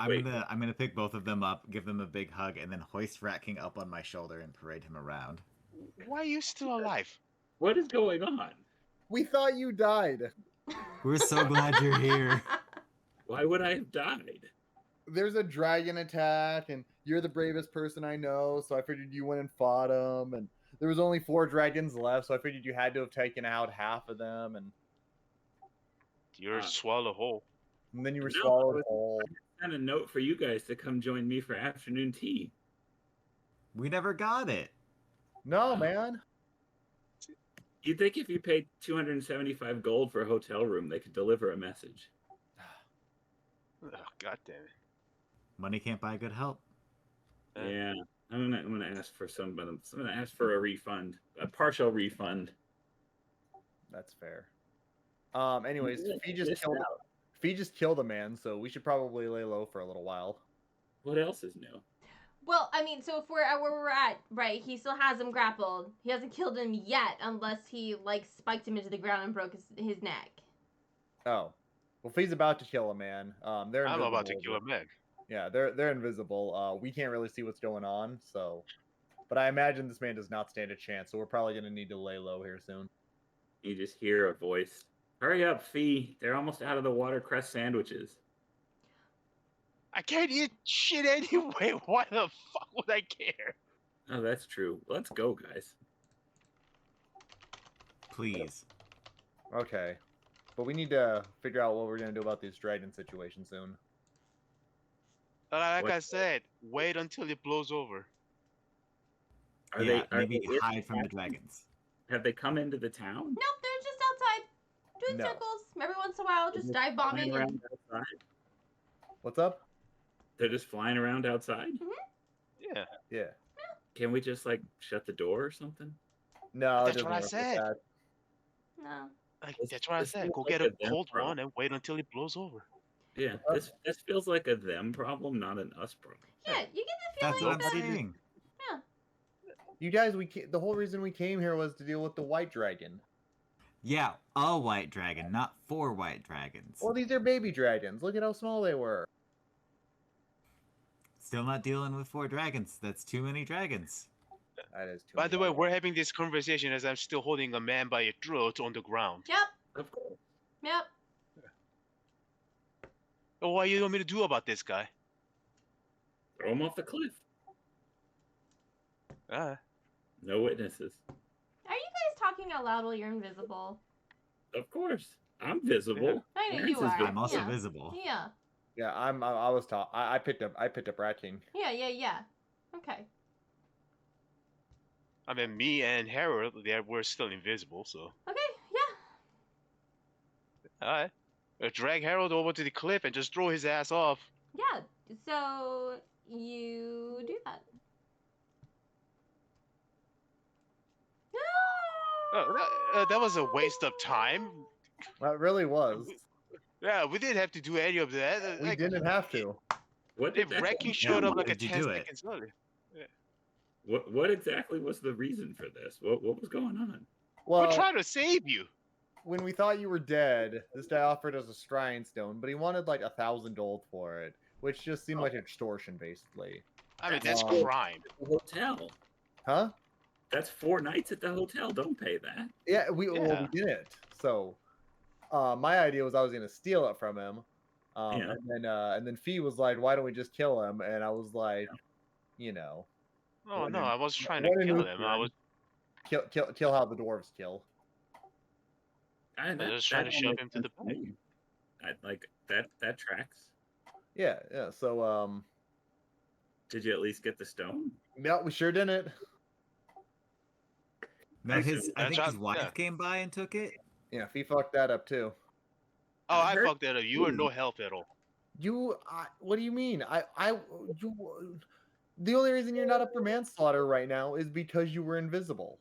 Wait. I'm gonna pick both of them up, give them a big hug, and then hoist Rat King up on my shoulder and parade him around. Why are you still alive? What is going on? We thought you died. We're so glad you're here. Why would I have died? There's a dragon attack, and you're the bravest person I know, so I figured you went and fought him. And there was only 4 dragons left, so I figured you had to have taken out half of them, and You're swallow whole. then you were No, swallowed it whole. Sent a note for you guys to come join me for afternoon tea. We never got it. No, man. You'd think if you paid 275 gold for a hotel room, they could deliver a message. Oh, God damn it. Money can't buy good help. Yeah, I'm gonna ask for I'm gonna ask for a refund, a partial refund. That's fair. Anyways, Yeah, Fee just missed killed out. Fee just killed a man, so we should probably lay low for a little while. What else is new? Well, I mean, so if we're at where we're at, right, he still has him grappled. He hasn't killed him yet, unless he, like, spiked him into the ground and broke his neck. Oh, well, Fee's about to kill a man. They're I'm about to invisible, kill a but- Meg. Yeah, they're invisible. We can't really see what's going on, so. But I imagine this man does not stand a chance, so we're probably gonna need to lay low here soon. You just hear a voice. Hurry up, Fee. They're almost out of the watercress sandwiches. I can't eat shit anyway. Why the fuck would I care? Oh, that's true. Let's go, guys. Please. Okay, but we need to figure out what we're gonna do about this dragon situation soon. Like What- I said, wait until it blows over. Are Yeah, they? Are maybe they hide from the dragons. Have they come into the town? Nope, they're just outside doing No. circles. Every once in a while, just dive bombing. Flying And... around outside? What's up? They're just flying around outside. Yeah. Yeah. Can we just like shut the door or something? No, it That's doesn't what I work like said. that. No. Like, This- that's what I this said. seems Go like get a a them cold problem. one and wait until it blows over. Yeah, this feels like a them problem, not an us problem. Yeah, you get the That's feeling what I'm that. saying. Yeah. You guys, the whole reason we came here was to deal with the white dragon. Yeah, a white dragon, not 4 white dragons. Well, these are baby dragons. Look at how small they were. Still not dealing with 4 dragons. That's too many dragons. That is too. By many the way, dragons. we're having this conversation as I'm still holding a man by a throat on the ground. Yep. Of course. Yep. Oh, what do you want me to do about this guy? Throw him off the cliff. No witnesses. Are you guys talking out loud while you're invisible? Of course. I'm visible. I know Clarence you is are. visible. I'm also yeah. visible. Yeah. Yeah, I was taught. I picked up Rat King. Yeah. Okay. I mean, me and Harold, we're still invisible, so. Okay. Yeah. Alright. Drag Harold over to the cliff and just throw his ass off. Yeah. So you do that. That was a waste of time. That really was. Yeah, we didn't have to do any of that. We Like, didn't have to. What did if that- Wrecking showed why up like a did you 10 do it? seconds earlier. What exactly was the reason for this? What was going on? Well, We're trying to save you. when we thought you were dead, this guy offered us a shrine stone, but he wanted like 1,000 gold for it, which just seemed like extortion, basically. I mean, that's Um, crime. The hotel. Huh? That's 4 nights at the hotel. Don't pay that. Yeah, well, Yeah. we didn't. So, my idea was I was gonna steal it from him, Yeah. and then Fee was like, "Why don't we just kill him?" And I was like, you know, Oh, what no, an- I was trying what to an kill him. I Uthman. was kill how the dwarves kill. I just trying to that shove makes him to the sense me. Like that tracks. Yeah. So, Did you at least get the stone? no, we sure didn't. No, I I see. think That's his right, wife yeah. came by and took it. Yeah, Fee fucked that up too. Oh, I I heard- fucked that up. You were no help at all. What do you mean? The only reason you're not up for manslaughter right now is because you were invisible.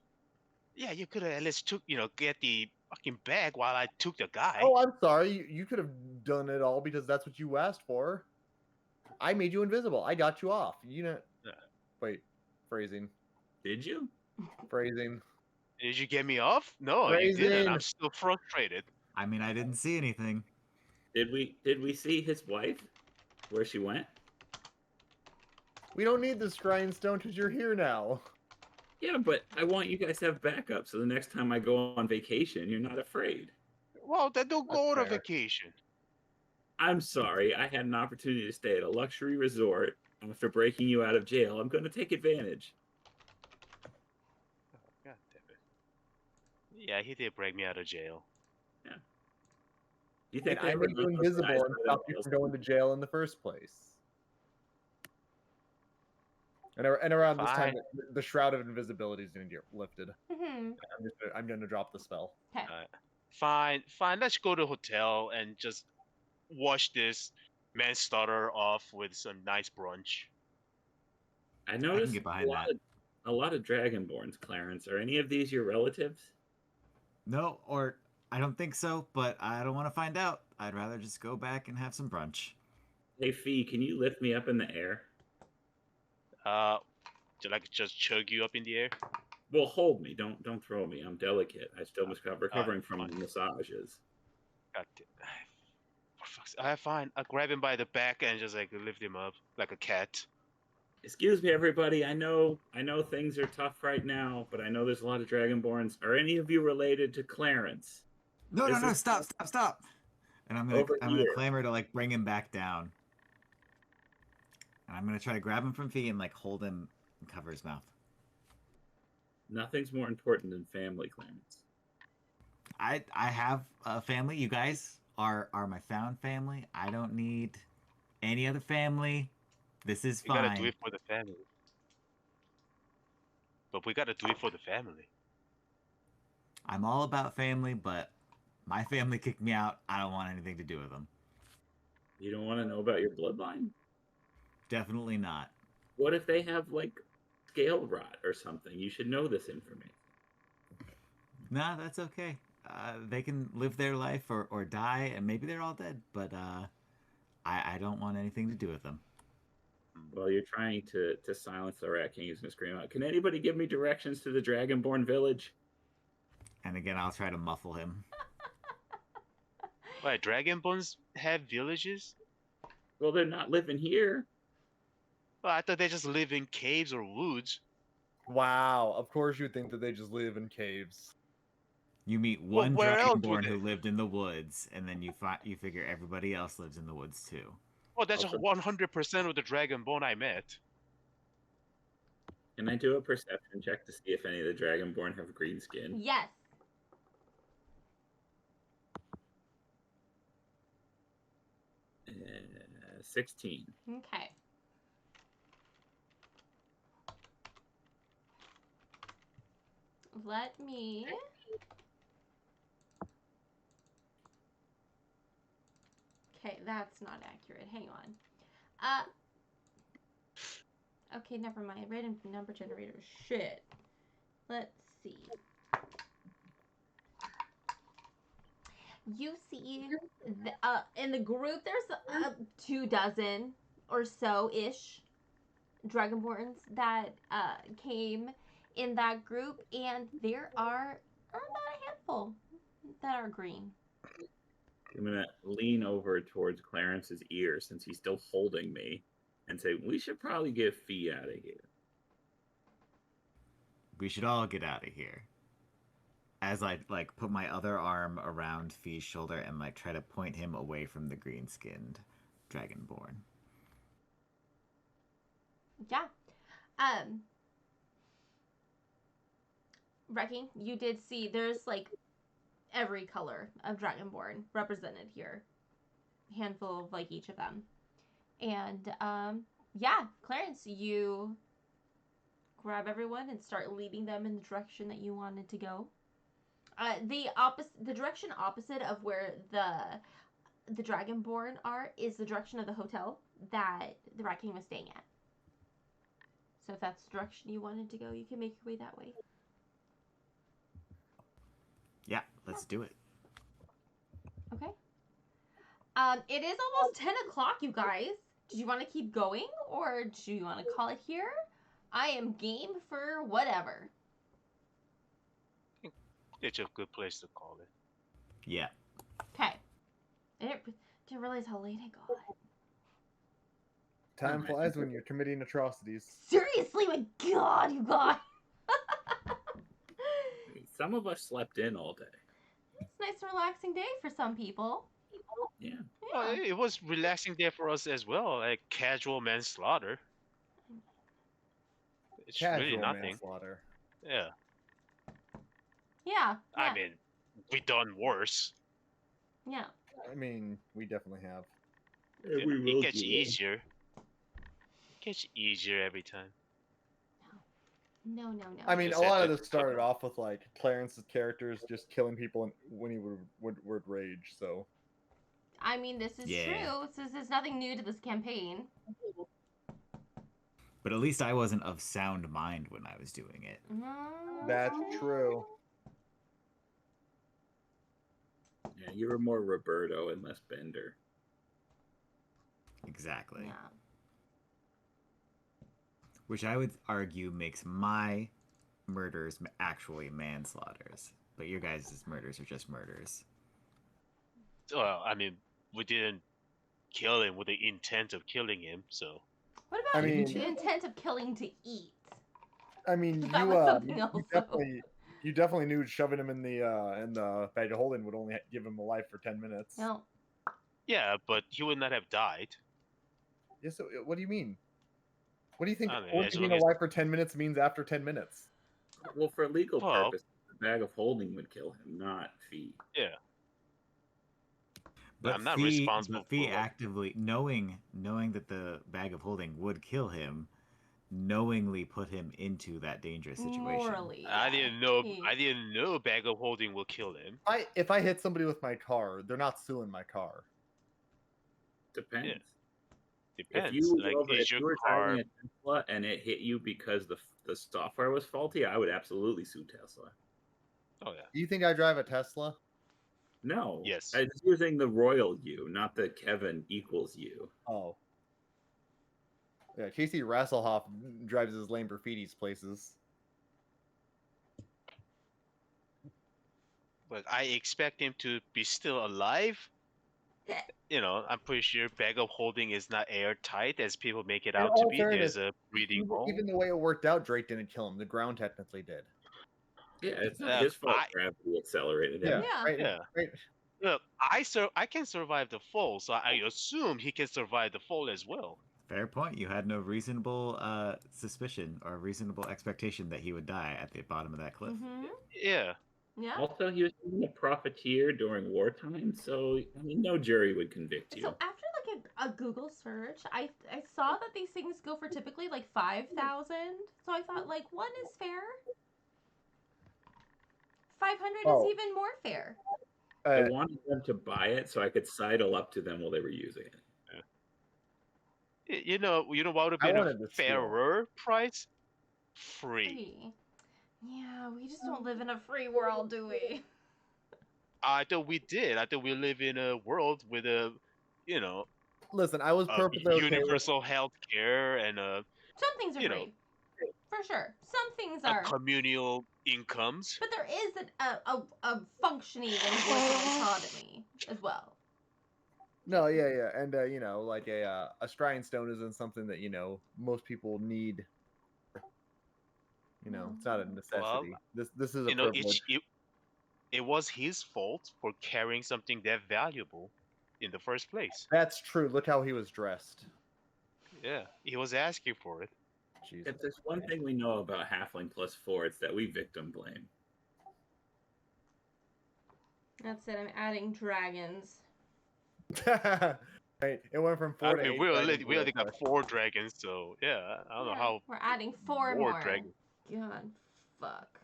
Yeah, you could have at least get the fucking bag while I took the guy. Oh, I'm sorry. You could have done it all because that's what you asked for. I made you invisible. I got you off. You know. Yeah. Wait, phrasing. Did you? Phrasing. Did you get me off? No, you didn't. Phrasing. I'm still frustrated. I mean, I didn't see anything. Did we see his wife? Where she went? We don't need the shrine stone because you're here now. Yeah, but I want you guys to have backup so the next time I go on vacation, you're not afraid. Well, then don't That's go on a fair. vacation. I'm sorry. I had an opportunity to stay at a luxury resort after breaking you out of jail. I'm going to take advantage. God damn it. Yeah, he did break me out of jail. You And think I they were made you those invisible guys and were stopped you those- from going to jail in the first place. And around this time, Fine. the shroud of invisibility is going to get lifted. Mm-hmm. I'm going to drop the spell. Fine. Let's go to the hotel and just wash this manslaughter off with some nice brunch. I noticed get behind a lot of Dragonborns, Clarence. Are any of these your relatives? No, or I don't think so, but I don't want to find out. I'd rather just go back and have some brunch. Hey, Fee, can you lift me up in the air? Did I just chug you up in the air? Well, hold me. Don't throw me. I'm delicate. I still was recovering from fine. massages. God damn. For fuck's sake. Fine. I grab him by the back and just like lift him up like a cat. Excuse me, everybody. I know things are tough right now, but I know there's a lot of Dragonborns. Are any of you related to Clarence? No, This no, is- stop. And I'm Over gonna here. clamor to like bring him back down. And I'm gonna try to grab him from Fee and like hold him and cover his mouth. Nothing's more important than family, Clarence. I have a family. You guys are my found family. I don't need any other family. This is We gotta fine. do it for the family. But we gotta do it for the family. I'm all about family, but my family kicked me out. I don't want anything to do with them. You don't want to know about your bloodline? Definitely not. What if they have like scale rot or something. You should know this information. Nah, that's okay. They can live their life or die, and maybe they're all dead, but I don't want anything to do with them. Well, you're trying to silence the Rat King. He's going to scream out, "Can anybody give me directions to the Dragonborn village?" And again, I'll try to muffle him. Why, Dragonborns have villages? Well, they're not living here. Well, I thought they just live in caves or woods. Wow, of course you'd think that they just live in caves. You meet Well, one where else would Dragonborn they? who lived in the woods, and then you figure everybody else lives in the woods too. Well, that's Also- 100% of the Dragonborn I met. Can I do a perception check to see if any of the Dragonborn have green skin? Yes. 16. Okay. Let me. Okay, that's not accurate. Hang on. Okay, never mind. Random number generator. Shit. Let's see. You see, in the group, there's 24 or so ish Dragonborns that came in that group, and there are about a handful that are green. I'm going to lean over towards Clarence's ear since he's still holding me and say, "We should probably get Fee out of here." We should all get out of here. As I like put my other arm around Fee's shoulder and like try to point him away from the green-skinned Dragonborn. Yeah. Wrecking, you did see there's like every color of Dragonborn represented here. Handful of like each of them. And yeah, Clarence, you grab everyone and start leading them in the direction that you wanted to go. The direction opposite of where the Dragonborn are is the direction of the hotel that the Rat King was staying at. So if that's the direction you wanted to go, you can make your way that way. Yeah, let's do it. Okay. It is almost 10 o'clock, you guys. Did you want to keep going, or do you want to call it here? I am game for whatever. It's a good place to call it. Yeah. Okay. I didn't realize how late it got. Time flies when you're committing atrocities. Seriously, my God, you guys. Some of us slept in all day. It's a nice, relaxing day for some people. Yeah. Well, Yeah. it was relaxing there for us as well, like casual manslaughter. It's really Casual nothing. manslaughter. Yeah. Yeah. I mean, we done worse. Yeah. I mean, we definitely have. It gets easier. It gets easier every time. No. I mean, Just a lot had of to this started off with like Clarence's characters just killing people when he would rage. So I mean, this is Yeah. true. This is nothing new to this campaign. But at least I wasn't of sound mind when I was doing it. that's true. Yeah, you were more Roberto and less Bender. Exactly. Yeah. Which I would argue makes my murders actually manslaughters. But your guys' murders are just murders. Well, I mean, we didn't kill him with the intent of killing him, so. What about I mean- the intent of killing to eat? I mean, That was something you else, you definitely knew shoving him in the bag of holding would only give him a life for 10 minutes. No. Yeah, but he would not have died. Yeah, so what do you mean? What do you think I mean, only as being long as- alive for 10 minutes means after 10 minutes? Well, for legal Well- purposes, the bag of holding would kill him, not Fee. Yeah. But I'm not Fee, responsible but Fee for- actively knowing that the bag of holding would kill him, knowingly put him into that dangerous situation. Morally. I yeah. didn't know. He- I didn't know bag of holding will kill him. If I hit somebody with my car, they're not suing my car. Depends. Depends. If you, Like, drove, is if your you were car? driving a Tesla and it hit you because the software was faulty, I would absolutely sue Tesla. Oh yeah. Do you think I drive a Tesla? No. Yes. I was using the royal you, not the Kevin equals you. Oh. Yeah, Casey Rasselhoff drives his Lamborghinis places. But I expect him to be still alive. You know, I'm pretty sure Bag of Holding is not airtight as people make it In out all to be. fairness, There's a breathing hole. Even the way it worked out, Drake didn't kill him. The ground technically did. Yeah, it's not his fault gravity accelerated him. Yeah. Right, Yeah. right. Look, I can survive the fall, so I assume he can survive the fall as well. Fair point. You had no reasonable suspicion or reasonable expectation that he would die at the bottom of that cliff. Mm-hmm. Yeah. Yeah. Also, he was a profiteer during wartime, so I mean, no jury would convict you. So after like a Google search, I saw that these things go for typically like 5,000. So I thought like one is fair. 500 Oh. is even more fair. I wanted them to buy it so I could sidle up to them while they were using it. You know what would have I been a wanted to steal. fairer price? Free. Free. Yeah, we just don't live in a free world, do we? I thought we did. I thought we live in a world with a, you know, Listen, I was a perfectly okay with universal health care and Some things are You know. free. For sure. Some things a are. communal incomes. But there is a functioning and working economy as well. No, yeah, and you know, like a Shrine Stone isn't something that most people need. You know, it's not a necessity. This is a You know, privilege. it was his fault for carrying something that valuable in the first place. That's true. Look how he was dressed. Yeah, he was asking for it. Jesus. If there's one thing we know about Halfling plus 4, it's that we victim blame. That's it. I'm adding dragons. Right, it went from 4 I to mean, 8. we dragons only to got 4 dragons, so yeah, I don't know how We're adding 4 more more. dragons. God, fuck.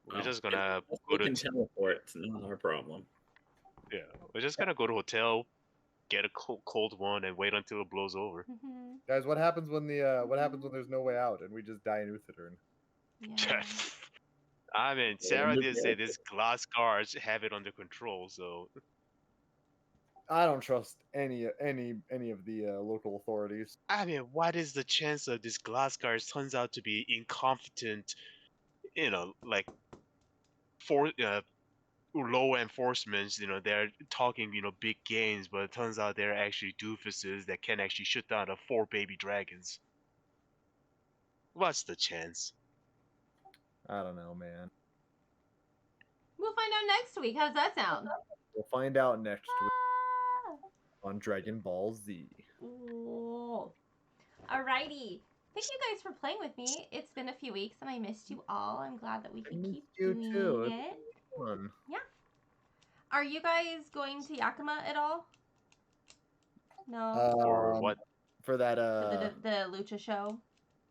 We're just gonna if go we to can teleport. It's not our problem. yeah. We're just gonna go to hotel, get a cold one, and wait until it blows over. Mm-hmm. Guys, what happens when there's no way out and we just die in Uthadern? Yeah. I mean, Sarah did say this glass guards have it under control, so I don't trust any of the local authorities. I mean, what is the chance of this glass guards turns out to be incompetent? You know, like for low enforcement. You know, they're talking big games, but it turns out they're actually doofuses that can actually shoot down 4 baby dragons. What's the chance? I don't know, man. We'll find out next week. How does that sound? We'll find out next week Ah. on Dragon Ball Z. Ooh. Alrighty. Thank you guys for playing with me. It's been a few weeks and I missed you all. I'm glad that we can missed keep you doing too. it. Fun. Are you guys going to Yakima at all? No. Or what? For that For the Lucha show?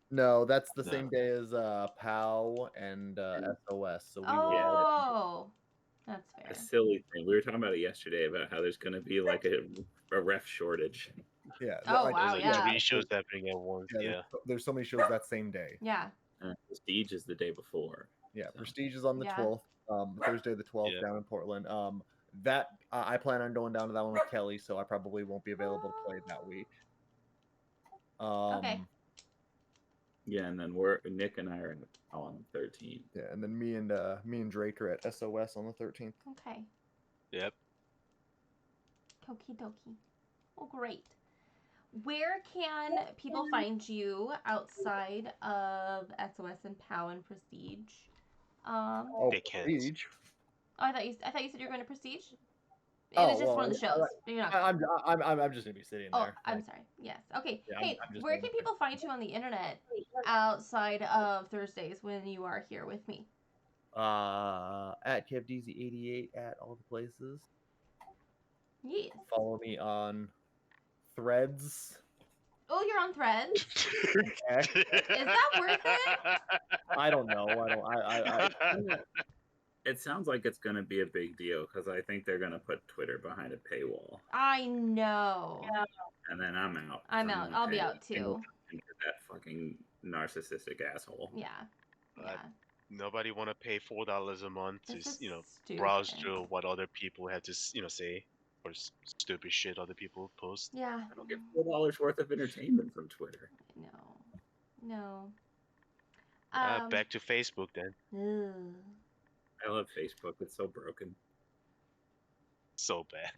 no, that's the No. same day as POW and SOS. So we will. Oh. That's fair. A silly thing. We were talking about it yesterday about how there's going to be like a ref shortage. Yeah. Oh, wow, There's yeah. 3 shows happening at once. Yeah. There's so many shows that same day. Yeah. Prestige is the day before. Yeah, So. Prestige is on the Yeah. 12th, Thursday the 12th Yeah. down in Portland. That I plan on going down to that one with Kelly, so I probably won't be available to play that week. Okay. Yeah, and then Nick and I are on the 13th. Yeah, and then me and Drake are at SOS on the 13th. Okay. Yep. Okie dokie. Oh, great. Where can people find you outside of SOS and POW and Prestige? Oh, They can't. Prestige. I thought you said you were going to Prestige. It was just well, one of the shows. You're not. I'm just gonna be sitting Oh, there. I'm like, sorry. Yes. Okay. Yeah, hey, I'm just where gonna can people find you on the internet outside of Thursdays when you are here with me? at KevDeezy88 at all the places. Yes. Follow me on Threads. Oh, you're on Threads. Is that worth it? I don't know. I It sounds like it's going to be a big deal because I think they're going to put Twitter behind a paywall. I know. And then I'm out. I'm out. I'll be out too. Into that fucking narcissistic asshole. Yeah. Uh, Yeah. Nobody want to pay $4 a month to This is browse stupid. through what other people have to say, or stupid shit other people post. Yeah. I don't get $4 worth of entertainment from Twitter. No. No. Back to Facebook then. Ugh. I love Facebook. It's so broken. So bad.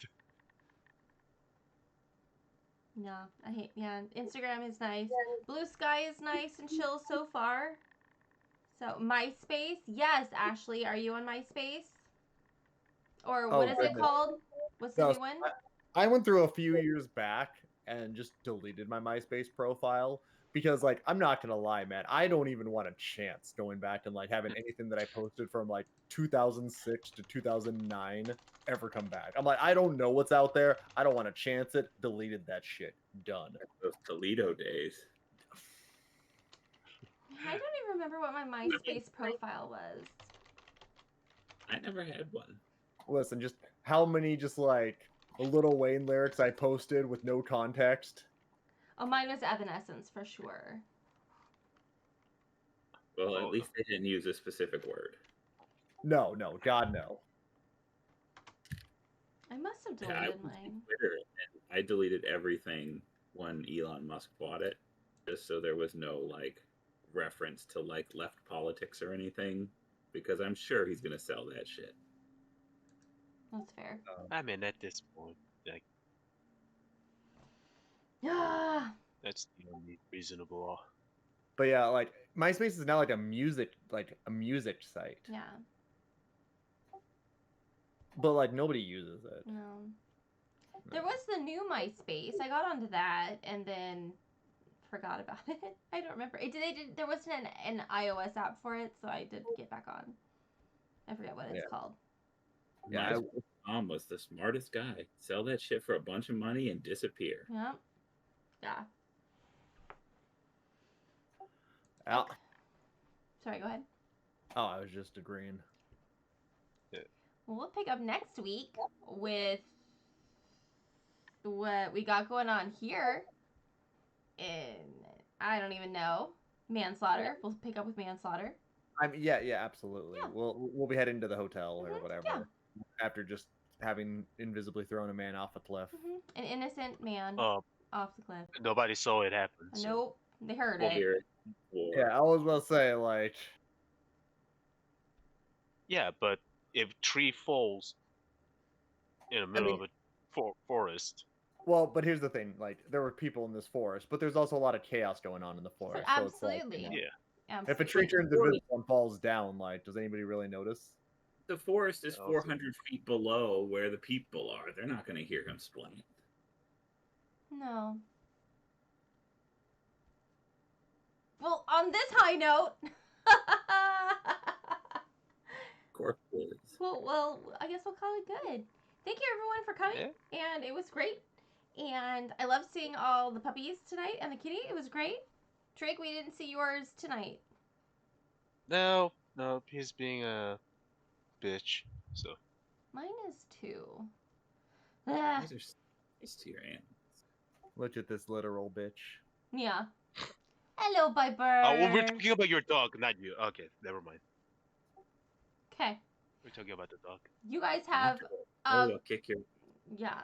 No, I hate. Yeah, Instagram is nice. Blue Sky is nice and chill so far. So MySpace, yes, Ashley, are you on MySpace? Or Oh, what is it goodness. called? What's the No, new one? I went through a few years back and just deleted my MySpace profile because, like, I'm not gonna lie, man, I don't even want a chance going back and like having anything that I posted from like 2006 to 2009 ever come back. I'm like, I don't know what's out there. I don't want to chance it. Deleted that shit. Done. Those Toledo days. I don't even remember what my MySpace profile was. I never had one. Listen, just how many just like Little Wayne lyrics I posted with no context. Oh, mine was Evanescence for sure. Well, Oh, at least they didn't use a specific word. No, God, no. I must have Yeah, I deleted was mine. Twitter, and I deleted everything when Elon Musk bought it, just so there was no like reference to like left politics or anything, because I'm sure he's gonna sell that shit. That's fair. I mean, at this point, like, Ah, that's the only reasonable. But yeah, like MySpace is now like a music site. yeah, But like nobody uses it. no. There was the new MySpace. I got onto that and then forgot about it. I don't remember. There wasn't an iOS app for it, so I did get back on. I forget what it's Yeah. called. Yeah, My mom was the smartest guy. Sell that shit for a bunch of money and disappear. Yeah. Yeah. Sorry, go ahead. Oh, I was just agreeing. Well, we'll pick up next week with what we got going on here. And I don't even know. Manslaughter. We'll pick up with manslaughter. I mean, yeah, absolutely. Yeah. We'll be heading to the hotel or Mhm, whatever yeah. after just having invisibly thrown a man off a cliff. An innocent man Oh, off the cliff. nobody saw it happen. So. Nope. They heard We'll it. hear it. Or Yeah, I was about to say like, Yeah, but if tree falls in the middle of a forest, well, but here's the thing: like, there were people in this forest, but there's also a lot of chaos going on in the forest. So it's like, Absolutely. yeah. Absolutely. if a tree turns invisible and falls down, like, does anybody really notice? the forest is Also- 400 feet below where the people are. They're not going to hear him splay. No. Well, on this high note. Corpses. well, I guess we'll call it good. Thank you everyone for coming, and it was great. And I love seeing all the puppies tonight and the kitty. It was great. Drake, we didn't see yours tonight. No, he's being a bitch. So Mine is too. These Ah, are nice to your aunt. Look at this literal bitch. yeah. Hello, Piper. well, we're talking about your dog, not you. Okay, never mind. Okay. We're talking about the dog. You guys have Oh, I'll kick your. yeah.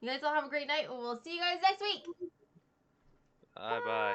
You guys all have a great night. We'll see you guys next week. Bye. Bye.